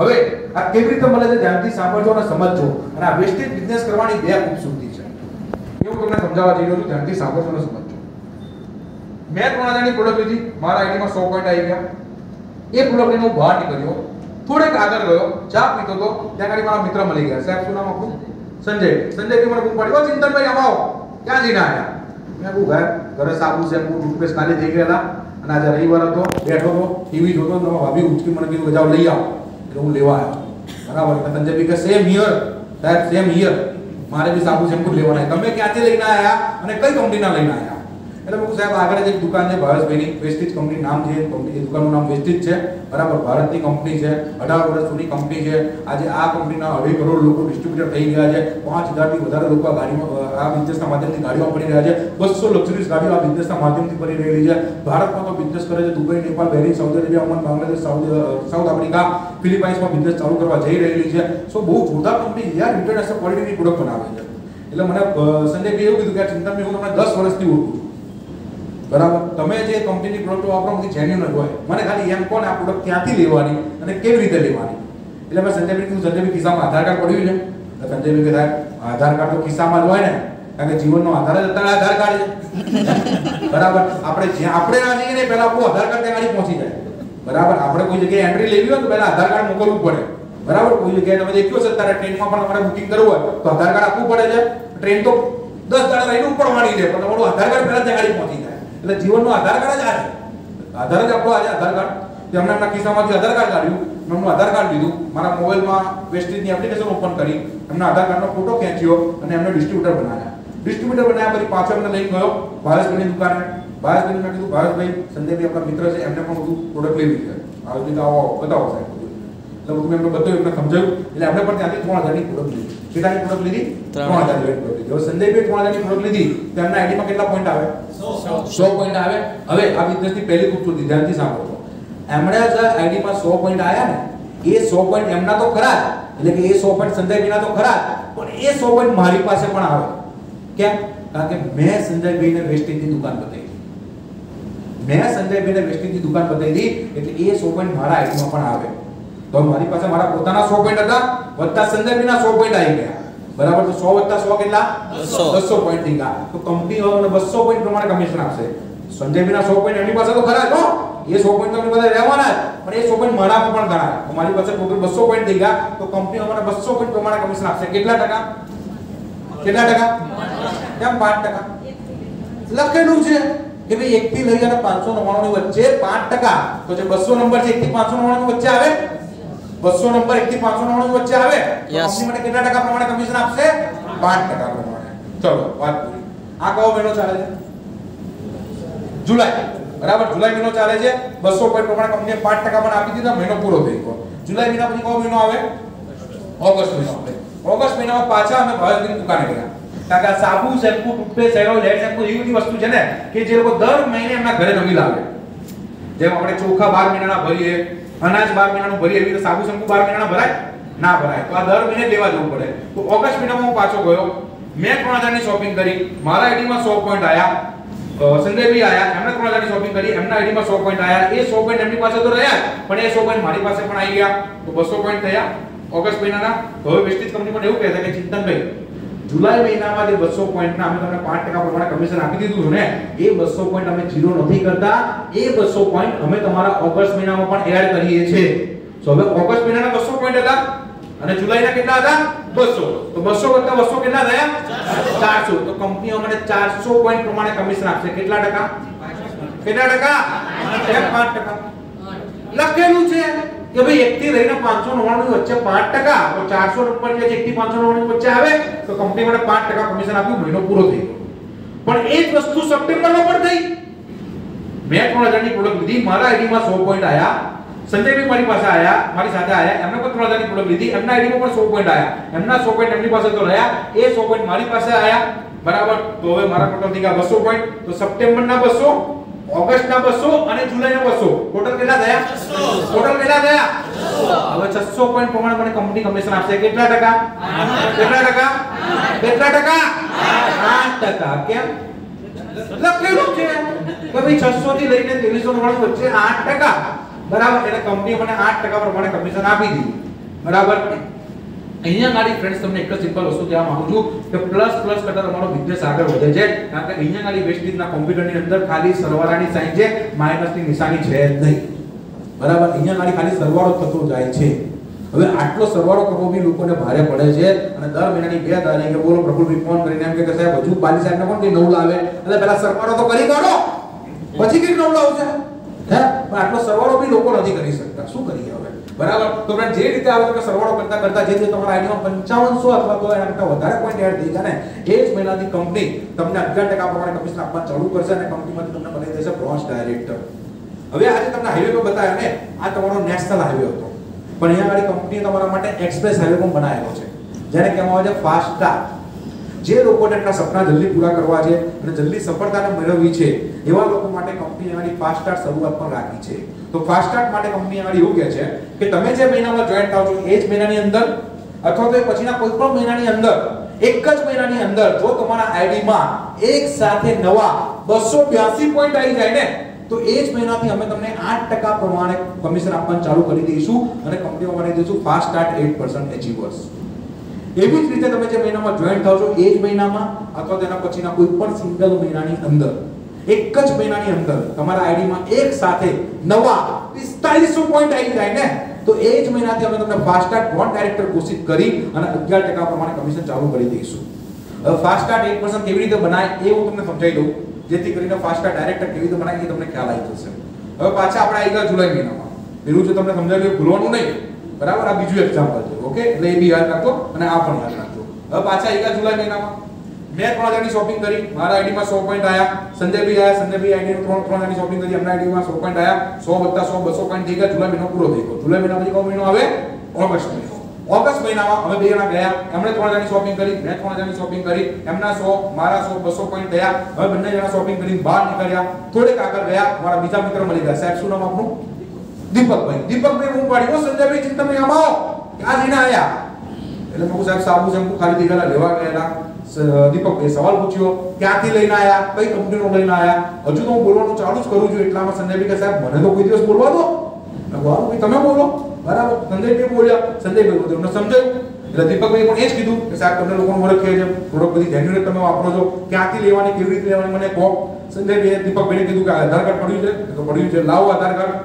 S1: હવે આ કેવી રીતે મળે છે ધ્યાનથી સાંભળજો અને સમજજો. અને આ વેસ્ટેજ બિઝનેસ કરવાની 2 ખૂબસૂરતી છે. એવું તમને સમજાવવા જઈ રહ્યો છું, ધ્યાનથી સાંભળજો અને સમજજો. મેં 3000 ની પ્રોડક્ટ લીધી, મારા આઈડીમાં 100 પોઈન્ટ આવી ગયા. એ પ્રોડક્ટ લઈને હું બહાર નીકળ્યો, થોડેક આગળ ગયો, ચા પીતો તો ત્યાં આગળ મારા મિત્ર મળી ગયા. સાહેબ શું નામ આપણું? સંજય. સંજયભાઈ મને પૂછ પડ્યો, ચિંતનભાઈ આવો, ક્યાં જઈને આયા? મેં કહું ભાઈ ઘરે સાબુ શેમ્પુ ટૂથપેસ્ટ ખાલી થઈ ગયેલા અને આજે રવિવાર હતો, બેઠો હતો, ટીવી જોતો તો ભાભી ઉચકી મને કીધું કે જાઓ લઈ આવો. એટલે હું લેવા આવ્યો. બરાબર. સંજયભાઈ કે સેમ હિયર સાહેબ, સેમ હિયર. મારે બી સાબુ શેમ્પુ લેવાના. તમે ક્યાંથી લઈને આયા અને કઈ કંપનીના લઈને આયા? એટલે હું સાહેબ આગળ એક દુકાન છે ભાવેશભાઈની, વેસ્ટેજ કંપની નામ છે. કંપની દુકાનનું નામ વેસ્ટેજ છે. બરાબર. ભારતની કંપની છે, 18 વર્ષ જૂની કંપની છે. આજે આ કંપનીના 2.5 કરોડ લોકો ડિસ્ટ્રીબ્યુટર થઈ ગયા છે. 5000 થી વધારે લોકો આ બિઝનેસના માધ્યમથી ગાડીઓ વાપરી રહ્યા છે. 200 લક્ઝરીઝ ગાડીઓ આ બિઝનેસના માધ્યમથી ફરી રહેલી છે. ભારતમાં તો બિઝનેસ કરે છે. Dubai, Nepal, Bahrain, Saudi Arabia, Oman, Bangladesh, South Africa, ફિલિપાઇન્સમાં બિઝનેસ ચાલુ કરવા જઈ રહેલી છે. સો બહુ જોરદાર કંપની યાર, ઇન્ટરનેશનલ ક્વોલિટીની પ્રોડક્ટ બનાવે છે. એટલે મને સંજયભાઈ એવું કીધું કે ચિંતનભાઈ હું તમને 10 વર્ષથી ઓળખું છું. બરાબર. તમે જે કંપનીની પ્રોડક્ટ વાપરો બધી જેન્યુઇન જ હોય. મને ખાલી એમ કોણ આ પ્રોડક્ટ ક્યાંથી લેવાની અને કેવી રીતે લેવાની. એટલે મેં સંજયભાઈ કીધું, સંજયભાઈ ખિસ્સામાં આધાર કાર્ડ પડ્યું છે? તો સંજયભાઈ કે સાહેબ આધાર કાર્ડ તો ખિસ્સામાં જ હોય ને, કારણ કે જીવનનો આધાર જ અત્યારે આધાર કાર્ડ છે. બરાબર. આપણે જ્યાં આપણે ના જઈએ ને પહેલા આપણું આધાર કાર્ડ ત્યાં પહોંચી જાય. બરાબર. આપણે કોઈ જગ્યાએ એન્ટ્રી લેવી હોય તો પહેલા આધાર કાર્ડ મોકલવું પડે. બરાબર. કોઈ જગ્યાએ તમે દેખ્યો છે અત્યારે ટ્રેનમાં પણ તમારે બુકિંગ કરવું હોય તો આધાર કાર્ડ આપવું પડે છે. ટ્રેન તો 10 દાડા રહીને ઉપડવાની છે પણ તમારું આધાર કાર્ડ પહેલા ત્યાં પહોંચી જાય. એટલે જીવનનો આધાર કાર્ડ જ આ છે. આધાર જ આપણો આજે આધાર કાર્ડ. તેમણે એમના ખિસ્સામાંથી આધાર કાર્ડ કાઢ્યું, એમનું આધાર કાર્ડ લીધું, મારા મોબાઈલમાં વેસ્ટેજની એપ્લિકેશન ઓપન કરી, એમના આધાર કાર્ડનો ફોટો ખેંચ્યો અને એમને ડિસ્ટ્રીબ્યુટર બનાવ્યા. ડિસ્ટ્રીબ્યુટર બનાવ્યા પછી પાછો એમને લઈને ગયો ભાવેશભાઈની દુકાને. ભાવેશભાઈને મેં કીધું, ભાવેશભાઈ સંજયભાઈ આપણા મિત્ર છે, એમને પણ બધું પ્રોડક્ટ લેવી છે. ભાવેશભાઈ આવો બતાવો સાહેબ બધું. એટલે બધું એમને બધું એમને સમજાવ્યું. એટલે એમને પણ ત્યાંથી 3000ની પ્રોડક્ટ લીધી. કેટલાની પ્રોડક્ટ લીધી? 3000ની પ્રોડક્ટ લીધી. હવે સંજયભાઈ 3000ની પ્રોડક્ટ લીધી તો એમના આઈડીમાં કેટલા પોઈન્ટ આવે? 100 પોઈન્ટ આવે. હવે આ બિઝનેસની પહેલી ખૂબસૂરતી ધ્યાનથી સાંભળો. એમણે જે આઈડીમાં 100 પોઈન્ટ આયા ને, એ 100 પોઈન્ટ એમના તો ખરા જ, એટલે કે એ 100 પોઈન્ટ સંજયભાઈના તો ખરા જ, પણ એ 100 પોઈન્ટ મારી પાસે પણ આવે. કેમ? કારણ કે મેં સંજયભાઈને વેસ્ટેજની દુકાન બતાવી. મેં સંજયભાઈને વેસ્ટેજની દુકાન બતાવી દી એટલે એ 100 પોઈન્ટ મારા આઈડીમાં પણ આવે. તો મારી પાસે મારા પોતાના 100 પોઈન્ટ હતા વત્તા સંજયભાઈના 100 પોઈન્ટ આવી ગયા. બરાબર? તો 100 વત્તા 100 કેટલા? 200 પોઈન્ટ થઈ ગયા. તો કંપની હવે 200 પોઈન્ટ પ્રમાણે કમિશન આપશે. સંજયભાઈના 100 પોઈન્ટ એમની પાસે તો ખરા જ હો, એ 100 પોઈન્ટ તો એમની પાસે રહેવાના જ, પણ એ 100 પોઈન્ટ મારા પણ ગણાય. તો મારી પાસે ટોટલ 200 પોઈન્ટ થઈ ગયા. તો કંપની અમને 200 પોઈન્ટ પ્રમાણે કમિશન આપશે. કેટલા ટકા? કેટલા ટકા? કેમ 5%? લખેલું છે કે ભાઈ 1 થી લઈ અને 599 ની વચ્ચે 5%. તો જે 200 નંબર છે 1 થી 599 ની વચ્ચે આવે, 200 નંબર 1 થી 599 ની વચ્ચે આવે, તો કંપની મને કેટલા ટકા પ્રમાણે કમિશન આપશે? 5% પ્રમાણે. ચલો વાત પૂરી. આ કયો મહિનો ચાલે છે? જુલાઈ. બરાબર? જુલાઈ મહિનો ચાલે છે. 200 પોઈન્ટ પ્રમાણે કંપનીએ 5% પણ આપી દીધા. મહિનો પૂરો થઈ ગયો. જુલાઈ મહિના પછી કયો મહિનો આવે? ઓગસ્ટ મહિનો આવે. ઓગસ્ટ મહિનામાં પાછા અમે ભાવેશભાઈની દુકાને ગયા. કારણ કે આ સાબુ, shampoo, toothpaste, hair oil, hair shampoo એવી બધી વસ્તુ છે ને કે જે લોકો દર મહિને એમના ઘરે નવી લાવે. જેમ આપણે ચોખા 12 મહિનાના ભરીએ, અનાજ 12 મહિનાનું ભરીએ, એવી રીતે સાબુ, શેમ્પુ 12 મહિનાના ભરાય? ના ભરાય. તો આ દર મહિને લેવા જવું પડે. તો ઓગસ્ટ મહિનામાં હું પાછો ગયો. મેં 3000ની શોપિંગ કરી. મારા આઈડીમાં 100 પોઈન્ટ આયા. સંજયભાઈ આયા, એમને 3000ની શોપિંગ કરી, એમના આઈડીમાં 100 પોઈન્ટ આયા. એ 100 પોઈન્ટ એમની પાસે તો રહ્યા, પણ એ 100 પોઈન્ટ મારી પાસે પણ આવી ગયા. તો 200 પોઈન્ટ થયા ઓગસ્ટ મહિનાના. તો હવે વેસ્ટેજ કંપની પણ એવું કહે છે કે ચિંતનભાઈ, જુલાઈ મહિનામાં જે 200 પોઈન્ટના અમે તમને 5% પ્રમાણે કમિશન આપી દીધું છે ને, એ 200 પોઈન્ટ અમે ઝીરો નથી કરતા. એ 200 પોઈન્ટ અમે તમારા ઓગસ્ટ મહિનામાં પણ એડ કરીએ છીએ. તો હવે ઓગસ્ટ મહિનાના 200 પોઈન્ટ હતા અને જુલાઈના કેટલા હતા? 200. તો 200 વત્તા 200 કેટલા થયા? 400. તો કંપની અમને 400 પોઈન્ટ પ્રમાણે કમિશન આપશે. કેટલા ટકા? કેટલા ટકા? 5%. લખેલું છે કે ભાઈ 1 થી લઈને 599 ની વચ્ચે 5%. તો 400 નંબર જે 1 થી 599 ની વચ્ચે આવે તો કંપની મને 5% કમિશન આપ્યું. મહિનો પૂરો થઈ ગયો. પણ એ જ વસ્તુ સપ્ટેમ્બરમાં પણ થઈ. મેં 3000 ની પ્રોડક્ટ લીધી, મારા આઈડીમાં 100 પોઈન્ટ આયા. સંજયભાઈ મારી પાસે આયા, મારી સાથે આયા, એમને પણ 3000 ની પ્રોડક્ટ લીધી, એમના આઈડીમાં પણ 100 પોઈન્ટ આયા. એમના 100 પોઈન્ટ એમની પાસે તો રહ્યા, એ 100 પોઈન્ટ મારી પાસે આયા. બરાબર? તો હવે મારા ટોટલ થઈ ગયા 200 પોઈન્ટ. તો સપ્ટેમ્બરના 200, ઓગસ્ટના 200 અને જુલાઈના 200, ટોટલ કેટલા થયા? ટોટલ કેટલા થયા? હવે 600 પોઈન્ટ પ્રમાણે મને કંપની કમિશન આપશે. કેટલા ટકા? કેટલા ટકા? કેટલા ટકા? 8%. કેમ? લખેલું છે કે ભાઈ 600 થી લઈને 2399 વચ્ચે 8%. બરાબર? એટલે કંપની મને 8% પ્રમાણે કમિશન આપી દીધું. બરાબર? અહીંયા મારી ફ્રેન્ડ્સ તમને એક જ સિમ્પલ વસ્તુ કહેવા માંગુ છું કે પ્લસ પ્લસ કરતા તમારો બિઝનેસ આગળ વધે છે. કારણ કે અહીંયા મારી વેસ્ટેજના કોમ્પ્યુટરની અંદર ખાલી સરવાળાની સાઈન છે, માઈનસની નિશાની છે જ નહીં. બરાબર? અહીંયા મારી ખાલી સરવાળો થતો જાય છે. હવે આટલો સરવાળો કરવો બી લોકોને ભારે પડે છે અને દર મહિનાની 2 તારીખે બોલો પ્રફુલભાઈ ફોન કરીને એમ કે સાહેબ હજુ બાલી સાહેબને કોણ કઈ નવું લાવે, એટલે પહેલા સરવાળો તો કરી કાઢો પછી કઈ નવું લાવશે. હે? પણ આટલો સરવાળો બી લોકો નથી કરી શકતા. શું કરીએ હવે? બરાબર? તો ફ્રેન્ડ જે રીતે આવે તમે સરવાળો કરતા કરતા જે રીતે તમારા આઈડીમાં 5500 અથવા તો એના કરતા વધારે પોઈન્ટ એડ થઈ જાય ને, એ જ મહિનાથી કંપની તમને 11% પ્રમાણે કમિશન આપવા ચાલુ કરશે અને કંપનીમાંથી તમને બનાવી દેશે બ્રાન્ચ ડાયરેક્ટર. હવે આજે તમને હાઈવે પર બતાવ્યો ને, આ તમારો નેશનલ હાઈવે હતો, પણ અહીંયા વાળી કંપનીએ તમારા માટે એક્સપ્રેસ હાઈવે પણ બનાવેલો છે, જેને કહેવામાં આવે છે ફાસ્ટ ટ્રેક. જે લોકોને એમના સપના જલ્દી પૂરા કરવા છે અને જલ્દી સફળતાને મેળવવી છે, એવા લોકો માટે કંપની એની ફાસ્ટ ટ્રેક શરૂઆત પણ રાખી છે. તો ફાસ્ટ ટ્રેક માટે કંપની એની એવું કહે છે કે તમે જે મહિનામાં જોઈન્ટ થાવ છો એ જ મહિનાની અંદર અથવા તો પછીના કોઈ પણ મહિનાની અંદર, એક જ મહિનાની અંદર જો તમારા આઈડીમાં એક સાથે નવા 282 પોઈન્ટ આવી જાય ને, તો એ જ મહિનાથી અમે તમને 8% પ્રમાણે કમિશન આપવાનું ચાલુ કરી દઈશું અને કંપનીમાં બનાવી દઈશું ફાસ્ટ સ્ટાર્ટ 8% અચીવર્સ. એવી જ રીતે તમે જે મહિનામાં જોઈન્ટ થાવ છો એ જ મહિનામાં અથવા તેના પછીના કોઈ પણ સિંગલ મહિનાની અંદર, એક જ મહિનાની અંદર તમારા આઈડીમાં એક સાથે નવા 4500 પોઈન્ટ આવી જાય ને, તો એ જ મહિનાથી અમે તમને ફાસ્ટ સ્ટાર્ટ બ્રાન્ડ ડાયરેક્ટર ઘોષિત કરી અને 11% પ્રમાણે કમિશન ચાલુ કરી દઈશું. હવે ફાસ્ટ સ્ટાર્ટ 8% કેવી રીતે બનાય એ હું તમને સમજાવી દઉં, જેથી કરીને ફાસ્ટ સ્ટાર્ટ ડાયરેક્ટર કેવી રીતે બનાય એ તમને ખ્યાલ આવી જશે. હવે પાછા આપણે આવી ગયા જુલાઈ મહિનામાં. પેલું જો તમને સમજાવ્યું ભૂલવાનું નહીં, બરાબર? આ બીજું એક્ઝામ્પલ છે, ઓકે? એટલે એ બી યાદ રાખજો અને આ પણ યાદ રાખજો. હવે પાછા 1 જુલાઈ મહિનામાં મેં 3000ની શોપિંગ કરી, મારા આઈડીમાં 100 પોઈન્ટ આયા, સંજયભાઈ આયા, સંજયભાઈ આઈડીમાં 3000ની શોપિંગ કરી, એમના આઈડીમાં 100 પોઈન્ટ આયા, 100 + 100 200 પોઈન્ટ થઈ ગયા. જુલાઈ મહિનો પૂરો થઈ ગયો. જુલાઈ મહિના પછી કયો મહિનો આવે? ઓગસ્ટ મહિનો. ઓગસ્ટ મહિનામાં અમે બે જણા ગયા, એમણે 3000ની શોપિંગ કરી, મેં 3000ની શોપિંગ કરી, એમના 100 મારા 100 200 પોઈન્ટ થયા. હવે બંને જણા શોપિંગ કરીને બહાર નીકળ્યા, થોડેક આગળ ગયા, મારા બીજા મિત્ર મળી ગયા. સાહેબ શું નામ આપનું? દીપકભાઈ. દીપકભાઈ હું પાડી, ઓ સંજયભાઈ ચિંતનભાઈ આમ આવો, ક્યાં જઈને આયા? એટલે મેં સાહેબ સાબુ શેમ્પુ ખાલી દીઘાલા લેવા ગયેલા. દીપકભાઈ સવાલ પૂછ્યો, ક્યાંથી લઈને આયા, કઈ કંપનીનો લઈને આયા? હજુ તો હું બોલવાનું ચાલુ જ કરું છું, એટલામાં સંજયભાઈ કે સાહેબ મને તો કોઈ દિવસ બોલવા દો. મેં કહ્યું ભાઈ તમે બોલો, બરાબર? સંજયભાઈ બોલ્યા, સંજયભાઈ બોલ્યો, મને સમજાયું. એટલે દીપકભાઈ પણ એ જ કીધું કે સાહેબ તમને લોકોને ઓળખીએ છે, પ્રોડક્ટ બધી જેન્યુઇન તમે વાપરો છો, ક્યાંથી લેવાની, કેવી રીતે લેવાની મને કહો. સંજયભાઈએ દીપકભાઈને કીધું કે આધાર કાર્ડ પડ્યું છે, તો પડ્યું છે, લાવો આધાર કાર્ડ.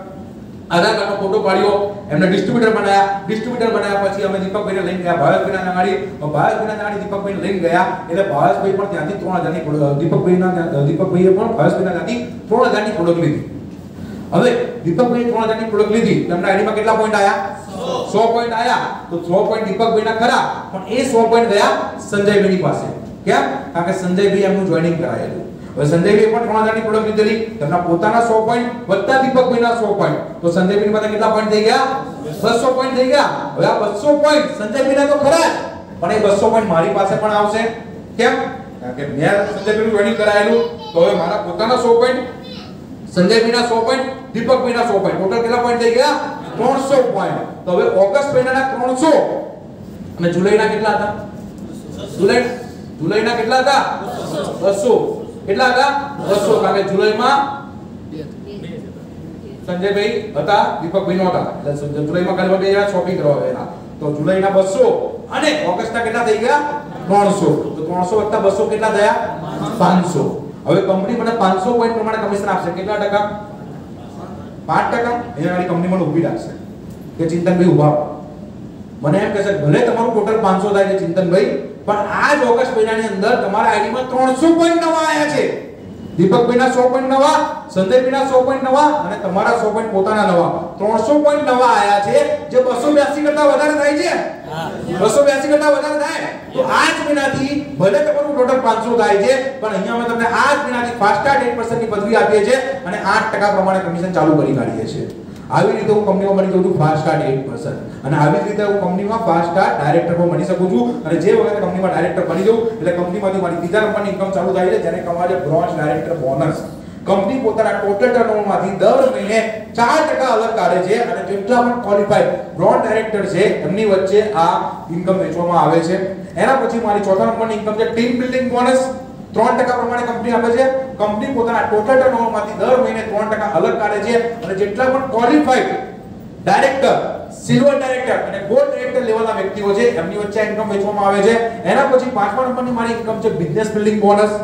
S1: આધાર કાર્ડનો ફોટો પાડ્યો, એમને ડિસ્ટ્રીબ્યુટર બનાયા. ડિસ્ટ્રીબ્યુટર બનાવ્યા પછી અમે દીપકભાઈને લઈને ગયા ભાવેશભાઈના ગાડી. ભાવેશભાઈના ગાડી દીપકભાઈને લઈને ગયા, એટલે ભાવેશભાઈ પણ ત્યાંથી 3000ની દીપકભાઈએ પણ ભાવેશભાઈના ત્યાંથી 3000ની પ્રોડક્ટ લીધી. હવે દીપકભાઈએ 3000ની પ્રોડક્ટ લીધી, એમના આઈડીમાં કેટલા પોઈન્ટ આયા? 100 પોઈન્ટ આયા. તો 100 પોઈન્ટ દીપકભાઈના ખરા, પણ એ 100 પોઈન્ટ ગયા સંજયભાઈની પાસે. કેમ? કારણ કે સંજયભાઈ એમનું જોઈનિંગ કરાયેલું. હવે સંજયભાઈ પણ 3000ની પ્રોડક્ટ લીધેલી, તેમના પોતાના 100 પોઈન્ટ વત્તા દીપકભાઈના 100 પોઈન્ટ, તો સંજયભાઈની પાસે કેટલા પોઈન્ટ થઈ ગયા? 200 પોઈન્ટ થઈ ગયા. હવે આ 200 પોઈન્ટ સંજયભાઈના તો ખરા, પણ એ 200 પોઈન્ટ મારી પાસે પણ આવશે. કેમ? કારણ કે મેં સંજયભાઈનું જોઈનિંગ કરાયેલું, તો હવે મારા પોતાના 100 પોઈન્ટ, સંજયભાઈના 100 પોઈન્ટ, દીપકભાઈના 100 પોઈન્ટ, ટોટલ કેટલા પોઈન્ટ થઈ ગયા? 300 પોઈન્ટ. તો હવે ઓગસ્ટ મહિનાના 300 અને જુલાઈના કેટલા હતા? જુલાઈના કેટલા હતા? 200. કેટલા હતા? 200. કારણ કે જુલાઈમાં સંજયભાઈ હતા, દીપકભાઈ નહોતા, એટલે જુલાઈમાં ખાલી બે જણા શોપિંગ કરવા ગયેલા. તો જુલાઈના 200 અને ઓગસ્ટના કેટલા થઈ ગયા? 300. તો 300 વત્તા 200 કેટલા થયા? 500. હવે કંપની મને 500 પોઈન્ટ પ્રમાણે કમિશન આપશે. કેટલા ટકા? 5%. અહીંયા વાળી કંપની મને ઊભી રાખશે કે ચિંતનભાઈ ઊભા મને એમ કહેશે ભલે તમારું ટોટલ 500 થાય છે ચિંતનભાઈ, પણ આ જ ઓગસ્ટ મહિનાની અંદર તમારા આઈડીમાં 300 પોઈન્ટ નવા આયા છે. દીપકભાઈના 100 પોઈન્ટ નવા, સંજયભાઈના 100 પોઈન્ટ નવા અને તમારા 100 પોઈન્ટ પોતાના નવા, 300 પોઈન્ટ નવા આયા છે, જે 282 કરતા વધારે થાય છે. 282 કરતા વધારે થાય. તો આ જ મહિનાથી ભલે તમારું ટોટલ 500 થાય છે, પણ અહીંયા અમે તમને આ જ મહિનાથી ફાસ્ટ સ્ટાર્ટ 8% ની પદવી આપીએ છીએ અને 8% પ્રમાણે કમિશન ચાલુ કરી કાઢીએ છીએ. આવી રીતે હું કંપનીમાં બની જાઉં છું ફાસ્ટ સ્ટાર્ટ 8%, અને આવી રીતે હું કંપનીમાં ફાસ્ટ સ્ટાર્ટ ડાયરેક્ટરમાં બની શકું છું. અને જે વખતે કંપનીમાં ડાયરેક્ટર બની જાઉં એટલે કંપનીમાંથી મારી ત્રીજા નંબરની ઇન્કમ ચાલુ થાય છે, જેને કહેવાય છે બ્રોન્ઝ ડાયરેક્ટર બોનસ. કંપની પોતાના ટોટલ ટર્નઓવરમાંથી દર મહિને 4% અલગ કાઢે છે, અને જેટલા પણ ક્વોલિફાઈડ બ્રોન્ઝ ડાયરેક્ટર છે એમની વચ્ચે આ ઇન્કમ વેચવામાં આવે છે. એના પછી મારી ચોથા નંબરની ઇન્કમ છે ટીમ બિલ્ડિંગ બોનસ. 3% પ્રમાણે કંપની આપે છે. કંપની પોતાના ટોટલ ટર્નઓવરમાંથી દર મહિને 3% અલગ કાઢે છે, અને જેટલા પણ ક્વોલિફાઈડ ડાયરેક્ટર, સિલ્વર ડાયરેક્ટર અને ગોલ્ડ ડાયરેક્ટર લેવલના વ્યક્તિઓ છે એમની વચ્ચે ઇન્કમ વેચવામાં આવે છે. એના પછી પાંચમા નંબરની મારી ઇન્કમ છે બિઝનેસ બિલ્ડિંગ બોનસ,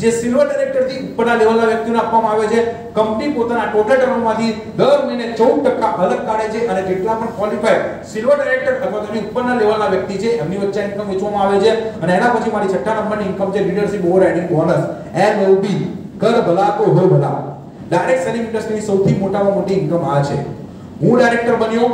S1: જે સિલ્વર ડાયરેક્ટર થી ઉપરના લેવલના વ્યક્તિઓને આપવામાં આવે છે. કંપની પોતાના ટોટલ ટર્નઓવરમાંથી દર મહિને 14% અલગ કાઢે છે, અને જેટલા પણ ક્વોલિફાઈડ સિલ્વર ડાયરેક્ટર અથવા તેની ઉપરના લેવલના વ્યક્તિ છે એમની વચ્ચે ઇન્કમ વેચવામાં આવે છે. અને એના પછી મારી છઠ્ઠા નંબરની ઇન્કમ છે લીડરશિપ ઓવરરાઇડિંગ બોનસ, LOB, કર ભલા તો હો ભલા. ડાયરેક્ટ સેલિંગ ઇન્ડસ્ટ્રીની સૌથી મોટામાં મોટી ઇન્કમ આ છે. હું ડાયરેક્ટર બન્યો,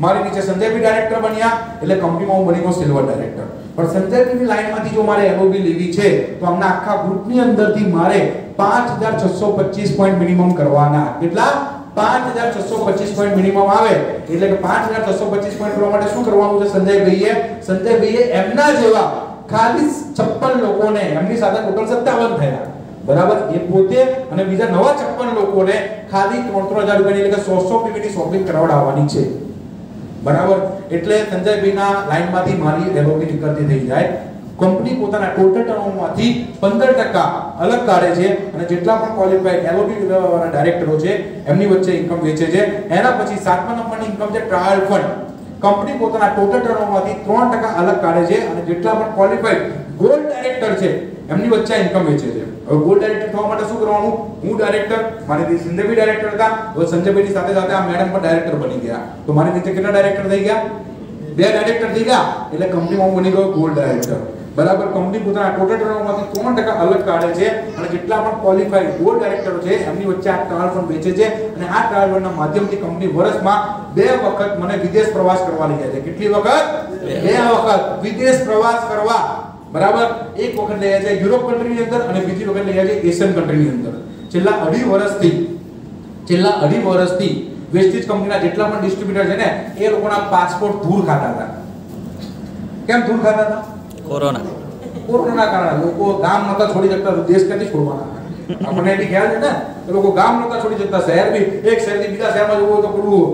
S1: મારી નીચે સંજયભાઈ ડાયરેક્ટર બન્યા, એટલે કંપનીમાં હું બની ગયો સિલ્વર ડાયરેક્ટર. પણ સંજયભાઈની લાઈનમાંથી જો મારે LOB લેવી છે તો આમના આખા ગ્રુપની અંદરથી મારે 5625 પોઈન્ટ મિનિમમ કરવાના. કેટલા? 5625 પોઈન્ટ મિનિમમ આવે. એટલે કે 5625 પોઈન્ટ કરવા માટે શું કરવાનું છે સંજયભાઈએ એમના જેવા ખાલી 56 લોકોને, એમની સાથે ટોટલ 57 થયા, બરાબર, એ પોતે અને બીજા નવા 56 લોકોને ખાલી 3-3000 રૂપિયાની એટલે કે 100 PVT શોપિંગ કરાવડાવવાની છે, બરાબર. એટલે સંજયભાઈના લાઈનમાંથી મારી LOB નીકળતી થઈ જાય. કંપની પોતાના ટોટલ ટર્નઓવરમાંથી 15% અલગ કાઢે છે, અને જેટલા પણ ક્વોલિફાઈડ LOB વાળા ડાયરેક્ટરો છે એમની વચ્ચે ઇન્કમ વેચે છે. એના પછી 7મા નંબરની ઇન્કમ છે ટ્રાયલ ફંડ. કંપની પોતાના ટોટલ ટર્નઓવરમાંથી 3% અલગ કાઢે છે, અને જેટલા પણ ક્વોલિફાઈડ ગોલ્ડ ડાયરેક્ટર છે એમની વચ્ચે ઇન્કમ વેચે છે. હવે ગોલ્ડ ડાયરેક્ટર થવા માટે શું કરવાનું? હું ડાયરેક્ટર, મારી સંજયભાઈ ડાયરેક્ટર હતા, હવે સંજયભાઈની સાથે સાથે આ મેડમ પણ ડાયરેક્ટર બની ગયા, તો મારી નીચે કેટલા ડાયરેક્ટર થઈ ગયા? 2 ડાયરેક્ટર થઈ ગયા, એટલે કંપનીમાં હું બની ગયો ગોલ્ડ ડાયરેક્ટર. બરાબર કંપની પોતાના ટોટલ ટર્નઓવરમાંથી 3% અલગ કાઢે છે અને જેટલા પણ ક્વોલિફાઈડ બોર્ડ ડાયરેક્ટરો છે એમની વચ્ચે આ ટ્રાયલ ફંડ વેચે છે અને આ ટ્રાયલ ફંડના માધ્યમથી કંપની વર્ષમાં 2 વખત મને વિદેશ પ્રવાસ કરવા લઈ જાય છે. કેટલી વખત? 2 વખત વિદેશ પ્રવાસ કરવા. બરાબર. એક વખત લઈ જાય છે યુરોપ કન્ટ્રીની અંદર અને બીજી વખત લઈ જાય છે એશિયન કન્ટ્રીની અંદર. છેલ્લા 2.5 વર્ષથી વેસ્ટેજ કંપનીના જેટલા પણ ડિસ્ટ્રીબ્યુટર છે ને એ લોકોના પાસપોર્ટ દૂર ખાતા હતા. કેમ દૂર ખાતા હતા? કોરોના કારણે લોકો ગામ નતા છોડી શકતા, દેશ ક્યાંથી છોડવાના? આપણને એની ખ્યાલ છે ને કે લોકો ગામ નતા છોડી શકતા, શહેર બી એક શહેરથી બીજા શહેરમાં જવું હોય તો પેલું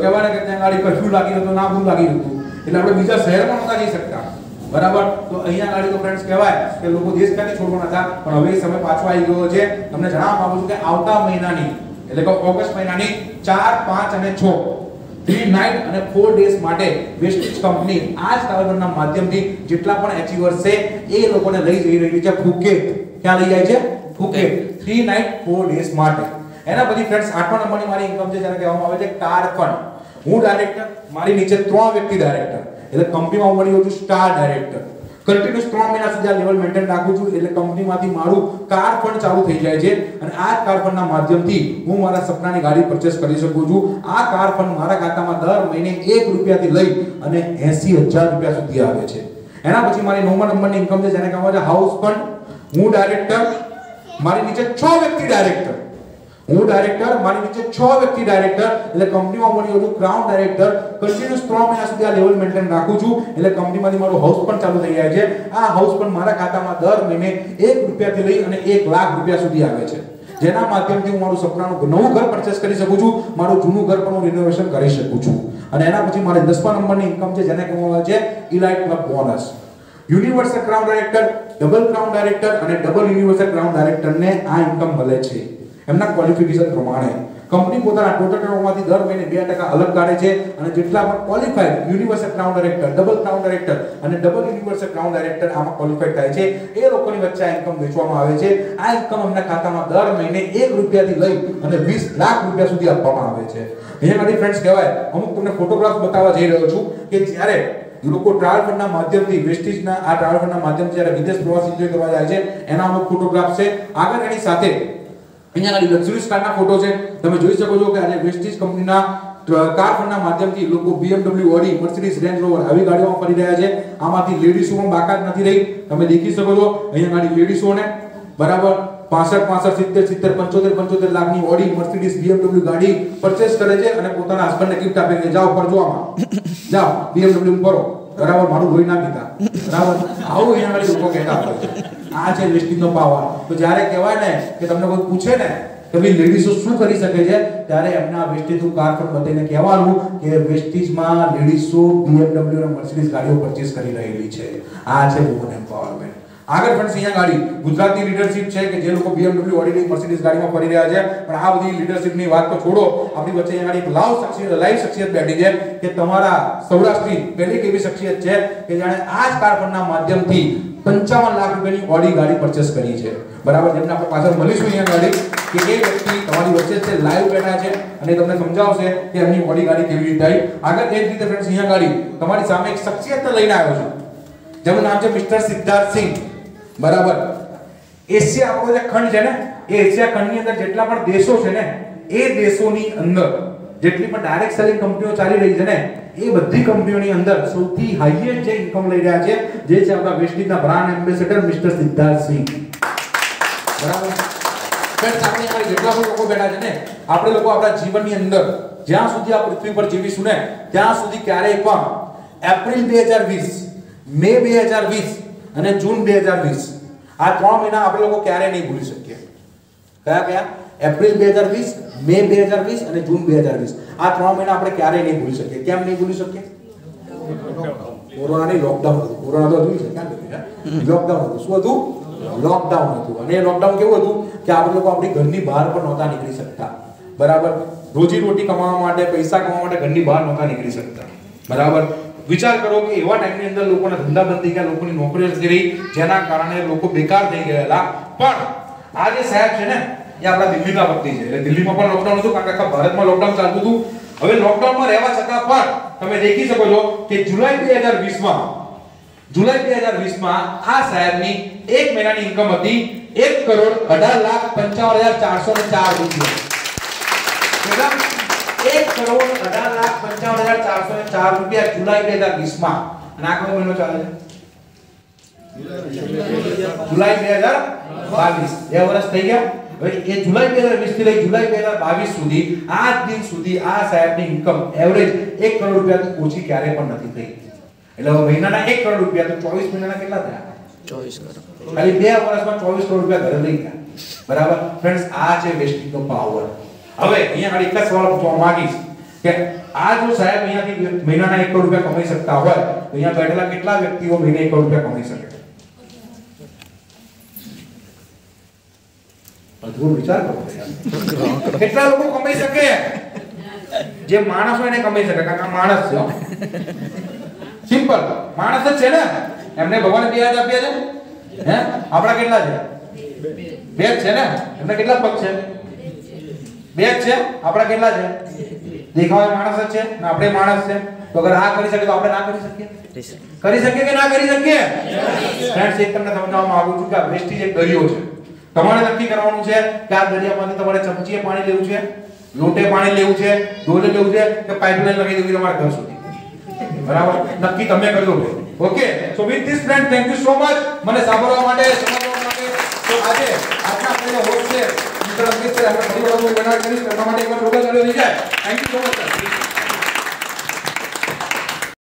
S1: કહેવાય ને કે ત્યાં ગાડી કર્ફ્યુ લાગી હતું, ના ભૂલ લાગી હતું, એટલે આપણે બીજા શહેરમાં નતા જઈ શકતા. બરાબર. તો અહીંયા ગાડી તો ફ્રેન્ડ્સ કહેવાય કે લોકો દેશ ક્યાંથી છોડવાના હતા, પણ હવે સમય પાછો આવી ગયો છે. તમને જણાવવા માંગુ છું કે આવતા મહિનાની એટલે કે ઓગસ્ટ મહિનાની 4, 5 અને 6 3 નાઇટ અને 4 ડેઝ માટે વેસ્ટેજ કંપની આ જ કાર્યક્રમના માધ્યમથી જેટલા પણ એચીવર્સ છે એ લોકોને લઈ જઈ રહી છે ફુકેટ. ક્યાં લઈ જાય છે? ફુકેટ. 3 નાઇટ 4 ડેઝ માટે. એના પછી ફ્રેન્ડ્સ 8મા નંબરની મારી ઇન્કમ છે જેને કહેવામાં આવે છે કાર ફંડ. હું ડાયરેક્ટર, મારી નીચે 3 વ્યક્તિ ડાયરેક્ટર, એટલે કંપનીમાં હું બની ગયો છું સ્ટાર ડાયરેક્ટર. કન્ટિન્યુઅસ 3 મહિના સુધી આ લેવલ મેન્ટેન રાખું છું, એટલે કંપનીમાંથી મારું કાર ફંડ ચાલુ થઈ જાય છે અને આ કાર ફંડના માધ્યમથી હું મારા સપનાની ગાડી પરચેસ કરી શકું છું. આ કાર ફંડ મારા ખાતામાં દર મહિને 1 રૂપિયાથી લઈ અને 80,000 રૂપિયા સુધી આવે છે. એના પછી મારી 9મા નંબરની ઇન્કમ છે જેને કહેવામાં આવે છે હાઉસ ફંડ. હું ડાયરેક્ટર, મારી નીચે 6 વ્યક્તિ ડાયરેક્ટર. હું ડાયરેક્ટર, મારી નીચે 6 વ્યક્તિ ડાયરેક્ટર, એટલે કંપનીમાં બની ગયો છું ક્રાઉન ડાયરેક્ટર. કન્ટિન્યુઅસ 3 મહિના સુધી આ લેવલ મેન્ટેન રાખું છું, એટલે કંપનીમાંથી મારું હાઉસ ફંડ ચાલુ થઈ જાય છે. આ હાઉસ ફંડ મારા ખાતામાં દર મહિને 1 રૂપિયાથી લઈ અને 1 લાખ રૂપિયા સુધી આવે છે, જેના માધ્યમથી હું મારું સપનાનું નવું ઘર પરચેસ કરી શકું છું, મારું જૂનું ઘર પણ હું રિનોવેશન કરી શકું છું. અને એના પછી મારે 10મા નંબરની ઇન્કમ છે જેને કહેવામાં આવે છે elite club bonus. Universal crown director, double crown director અને ડબલ યુનિવર્સલ ક્રાઉન ડાયરેક્ટરને આ ઇન્કમ મળે છે એમના ક્વોલિફિકેશન પ્રમાણે. કંપની પોતાના ટોટલ ટર્નઓવરમાંથી દર મહિને 2% અલગ કાઢે છે અને જેટલા પણ qualified universal crown director, double crown director અને ડબલ યુનિવર્સલ ક્રાઉન ડાયરેક્ટર આમાં ક્વોલિફાઈડ થાય છે એ લોકોની વચ્ચે આ ઇન્કમ વેચવામાં આવે છે. આ ઇન્કમ એમના ખાતામાં દર મહિને 1 રૂપિયાથી લઈ અને 20 લાખ રૂપિયા સુધી આપવામાં આવે છે. અહીંયા મારી ફ્રેન્ડ્સ કહેવાય અમુક તમને ફોટોગ્રાફ બતાવવા જઈ રહ્યો છું કે જ્યારે લોકો ટ્રાયલ ફંડના માધ્યમથી વેસ્ટેજના આ ટ્રાયલ ફંડના માધ્યમથી જ્યારે વિદેશ પ્રવાસ એન્જોય કરવા જાય છે એના અમુક ફોટોગ્રાફ છે. આગળ એની સાથે અહીંયા ગાડી લક્ઝરીઝ કારના ફોટો છે. તમે જોઈ શકો છો કે આજે વેસ્ટેજ કંપનીના કાર ફંડના માધ્યમથી લોકો BMW, Audi, Mercedes, Range Rover આવી ગાડીઓમાં ફરી રહ્યા છે. આમાંથી લેડીઝો પણ બાકાત નથી રહી. તમે દેખી શકો છો અહીંયા ગાડી લેડીઝોને બરાબર 65, 70, 75 લાખની Audi, Mercedes, BMW ગાડી પરચેસ કરે છે અને પોતાના હસબન્ડને ગિફ્ટ આપે છે. જાઓ ફરજો આમાં, જાઓ BMW ફરો, બરાબર, મારું લોહી ના પીતા, બરાબર. આવું અહીંયા ગાડી લોકો કહેતા હોય છે. આ છે વેસ્ટેજનો પાવર. તો જ્યારે કહેવાય ને કે તમને કોઈ પૂછે ને કે ભાઈ લેડીઝો શું કરી શકે છે, ત્યારે એમના વેસ્ટેજનું કાર ફંડ બતાવીને કહેવાનું કે વેસ્ટેજમાં લેડીઝો BMW અને Mercedes ગાડીઓ પરચેસ કરી રહેલી છે. આ છે વુમન એમ્પાવરમેન્ટ. આગળ ફ્રેન્ડ્સ અહીંયા ગાડી ગુજરાતની લીડરશિપ છે કે જે લોકો BMW, Audi, Mercedes ગાડીમાં ફરી રહ્યા છે. પણ આ બધી લીડરશિપની વાત તો છોડો, આપણી વચ્ચે અહીંયા ગાડી એક લાઈવ શખ્સિયત બેઠી છે કે તમારા સૌરાષ્ટ્રની પહેલી એવી શખ્સિયત છે કે જેણે આ જ કાર ફંડના માધ્યમથી 55 લાખ રૂપિયાની Audi ગાડી પરચેસ કરી છે. બરાબર. જેમને આપણે પાછળ મળીશું અહીંયા ગાડી કે એ વ્યક્તિ તમારી વચ્ચે છે, લાઈવ બેઠા છે અને તમને સમજાવશે કે એમની Audi ગાડી કેવી રીતે આવી. આગળ એ જ રીતે ફ્રેન્ડ્સ અહીંયા ગાડી તમારી સામે એક શખ્સિયતને લઈને આવ્યો છું જેનું નામ છે મિસ્ટર સિદ્ધાર્થ સિંહ. બરાબર. એશિયા આપણો જે ખંડ છે ને એ એશિયા ખંડની અંદર જેટલા પણ દેશો છે ને એ દેશોની અંદર જેટલી પણ ડાયરેક્ટ સેલિંગ કંપનીઓ ચાલી રહી છે ને એ બધી કંપનીઓની અંદર સૌથી હાઈએસ્ટ જે ઇન્કમ લઈ રહ્યા છે જે છે આપણા વેસ્ટેજના બ્રાન્ડ એમ્બેસેડર મિસ્ટર સિદ્ધાર્થ સિંહ. બરાબર. ફ્રેન્ડ્સ આપણે અહીંયા જેટલા પણ લોકો બેઠા છે ને આપણે લોકો આપણા જીવનની અંદર જ્યાં સુધી આ પૃથ્વી પર જીવીશું ને ત્યાં સુધી ક્યારેય પણ એપ્રિલ 2020, મે 2020 અને જૂન 2020 આ 3 મહિના આપણે લોકો ક્યારેય નહીં ભૂલી શકીએ. કયા કયા? એપ્રિલ 2020, મે 2020 અને જૂન 2020 આ 3 મહિના આપણે ક્યારેય નહીં ભૂલી શકીએ. કેમ નહીં ભૂલી શકીએ? કોરોનાની લોકડાઉન હતું. કોરોના તો હતું છે ક્યાં હતું? લોકડાઉન હતું. શું હતું? લોકડાઉન હતું. અને એ લોકડાઉન કેવું હતું કે આપણે લોકો આપણી ઘરની બહાર પણ નહોતા નીકળી શકતા. બરાબર. રોજી રોટી કમાવા માટે, પૈસા કમાવા માટે ઘરની બહાર નહોતા નીકળી શકતા. બરાબર. વિચાર કરો કે એવા ટાઈમની અંદર લોકોના ધંધા બંધ થઈ ગયા, લોકોની નોકરીઓ જતી રહી, જેના કારણે લોકો બેકાર થઈ ગયેલા. પણ આ જે સાહેબ છે ને એ આપણા દિલ્હીના વખતે છે. એટલે દિલ્હીમાં પણ લોકડાઉન હતું, કારણ કે આખા ભારતમાં લોકડાઉન ચાલતું હતું. હવે લોકડાઉનમાં રહેવા છતાં પણ તમે દેખી શકો છો કે જુલાઈ 2020માં જુલાઈ 2020 માં આ સાહેબની એક મહિનાની ઇન્કમ હતી 1,18,55,404 રૂપિયા. કેટલા? 1,18,55,404 રૂપિયા જુલાઈ 2020 માં. અને આ કયો મહિનો ચાલે છે? જુલાઈ 2022. 2 વર્ષ થઈ ગયા. હવે એ જુલાઈ 2020 થી લઈ જુલાઈ 2022 સુધી આ દિન સુધી આ સાહેબની ઇન્કમ એવરેજ 1 કરોડ રૂપિયાથી ઓછી ક્યારે પણ નથી થઈ. એટલે મહિનાના 1 કરોડ રૂપિયા તો 24 મહિનાના કેટલા થયા? 24 કરોડ. ખાલી 2 વર્ષમાં 24 કરોડ રૂપિયા ઘરે લઈ ગયા. બરાબર ફ્રેન્ડ્સ, આ છે વેસ્ટિંગ નો પાવર. હવે અહીંયા ખાલી એક જ સવાલ પૂછવા માંગીશ કે આ જો સાહેબ અહીંયાથી મહિનાના 1 કરોડ રૂપિયા કમાઈ શકતા હોય તો અહીંયા બેઠેલા કેટલા વ્યક્તિઓ મહિને 1 કરોડ રૂપિયા કમાઈ શકે? અધૂરો વિચાર કરો. કેટલા લોકો કમાઈ શકે? જે માણસ હોય એને કમાઈ શકે. કારણ માણસ છે, સિમ્પલ માણસ જ છે ને. એમને ભગવાને 2 હાથ આપ્યા છે. હે આપડા કેટલા છે? 2 જ છે ને. એમને કેટલા પગ છે? 2 જ છે. આપડા કેટલા છે? દેખાવા માણસ જ છે ને આપણે માણસ છે. તો અગર આ કરી શકે તો આપણે ના કરી શકીએ? કરી શકીએ કે ના કરી શકીએ? ફ્રેન્ડ્સ, એક તમને સમજાવવા માંગુ છું કે આ વેસ્ટેજ એક દરિયો છે. તમારે નક્કી કરવાનું છે કે આ દરિયામાંથી તમારે ચમચીએ પાણી લેવું છે, લોટે પાણી લેવું છે, ડોલે લેવું છે કે પાઇપલાઇન લગાવી દેવી તમારા ઘર સુધી. બરાબર, નક્કી તમે કરજો. Okay, so with this friend, thank you so much મને સાંભળવા માટે, સમજવા માટે. તો આજે આજના આપણો હોસ્ટ છે મિત્ર અંકિત સર. આપણે ફરી વખત વેનાર કરીશ. તમારા માટે એકવાર પ્રોગ્રામ ચાલુ થઈ જાય. Thank you so much sir.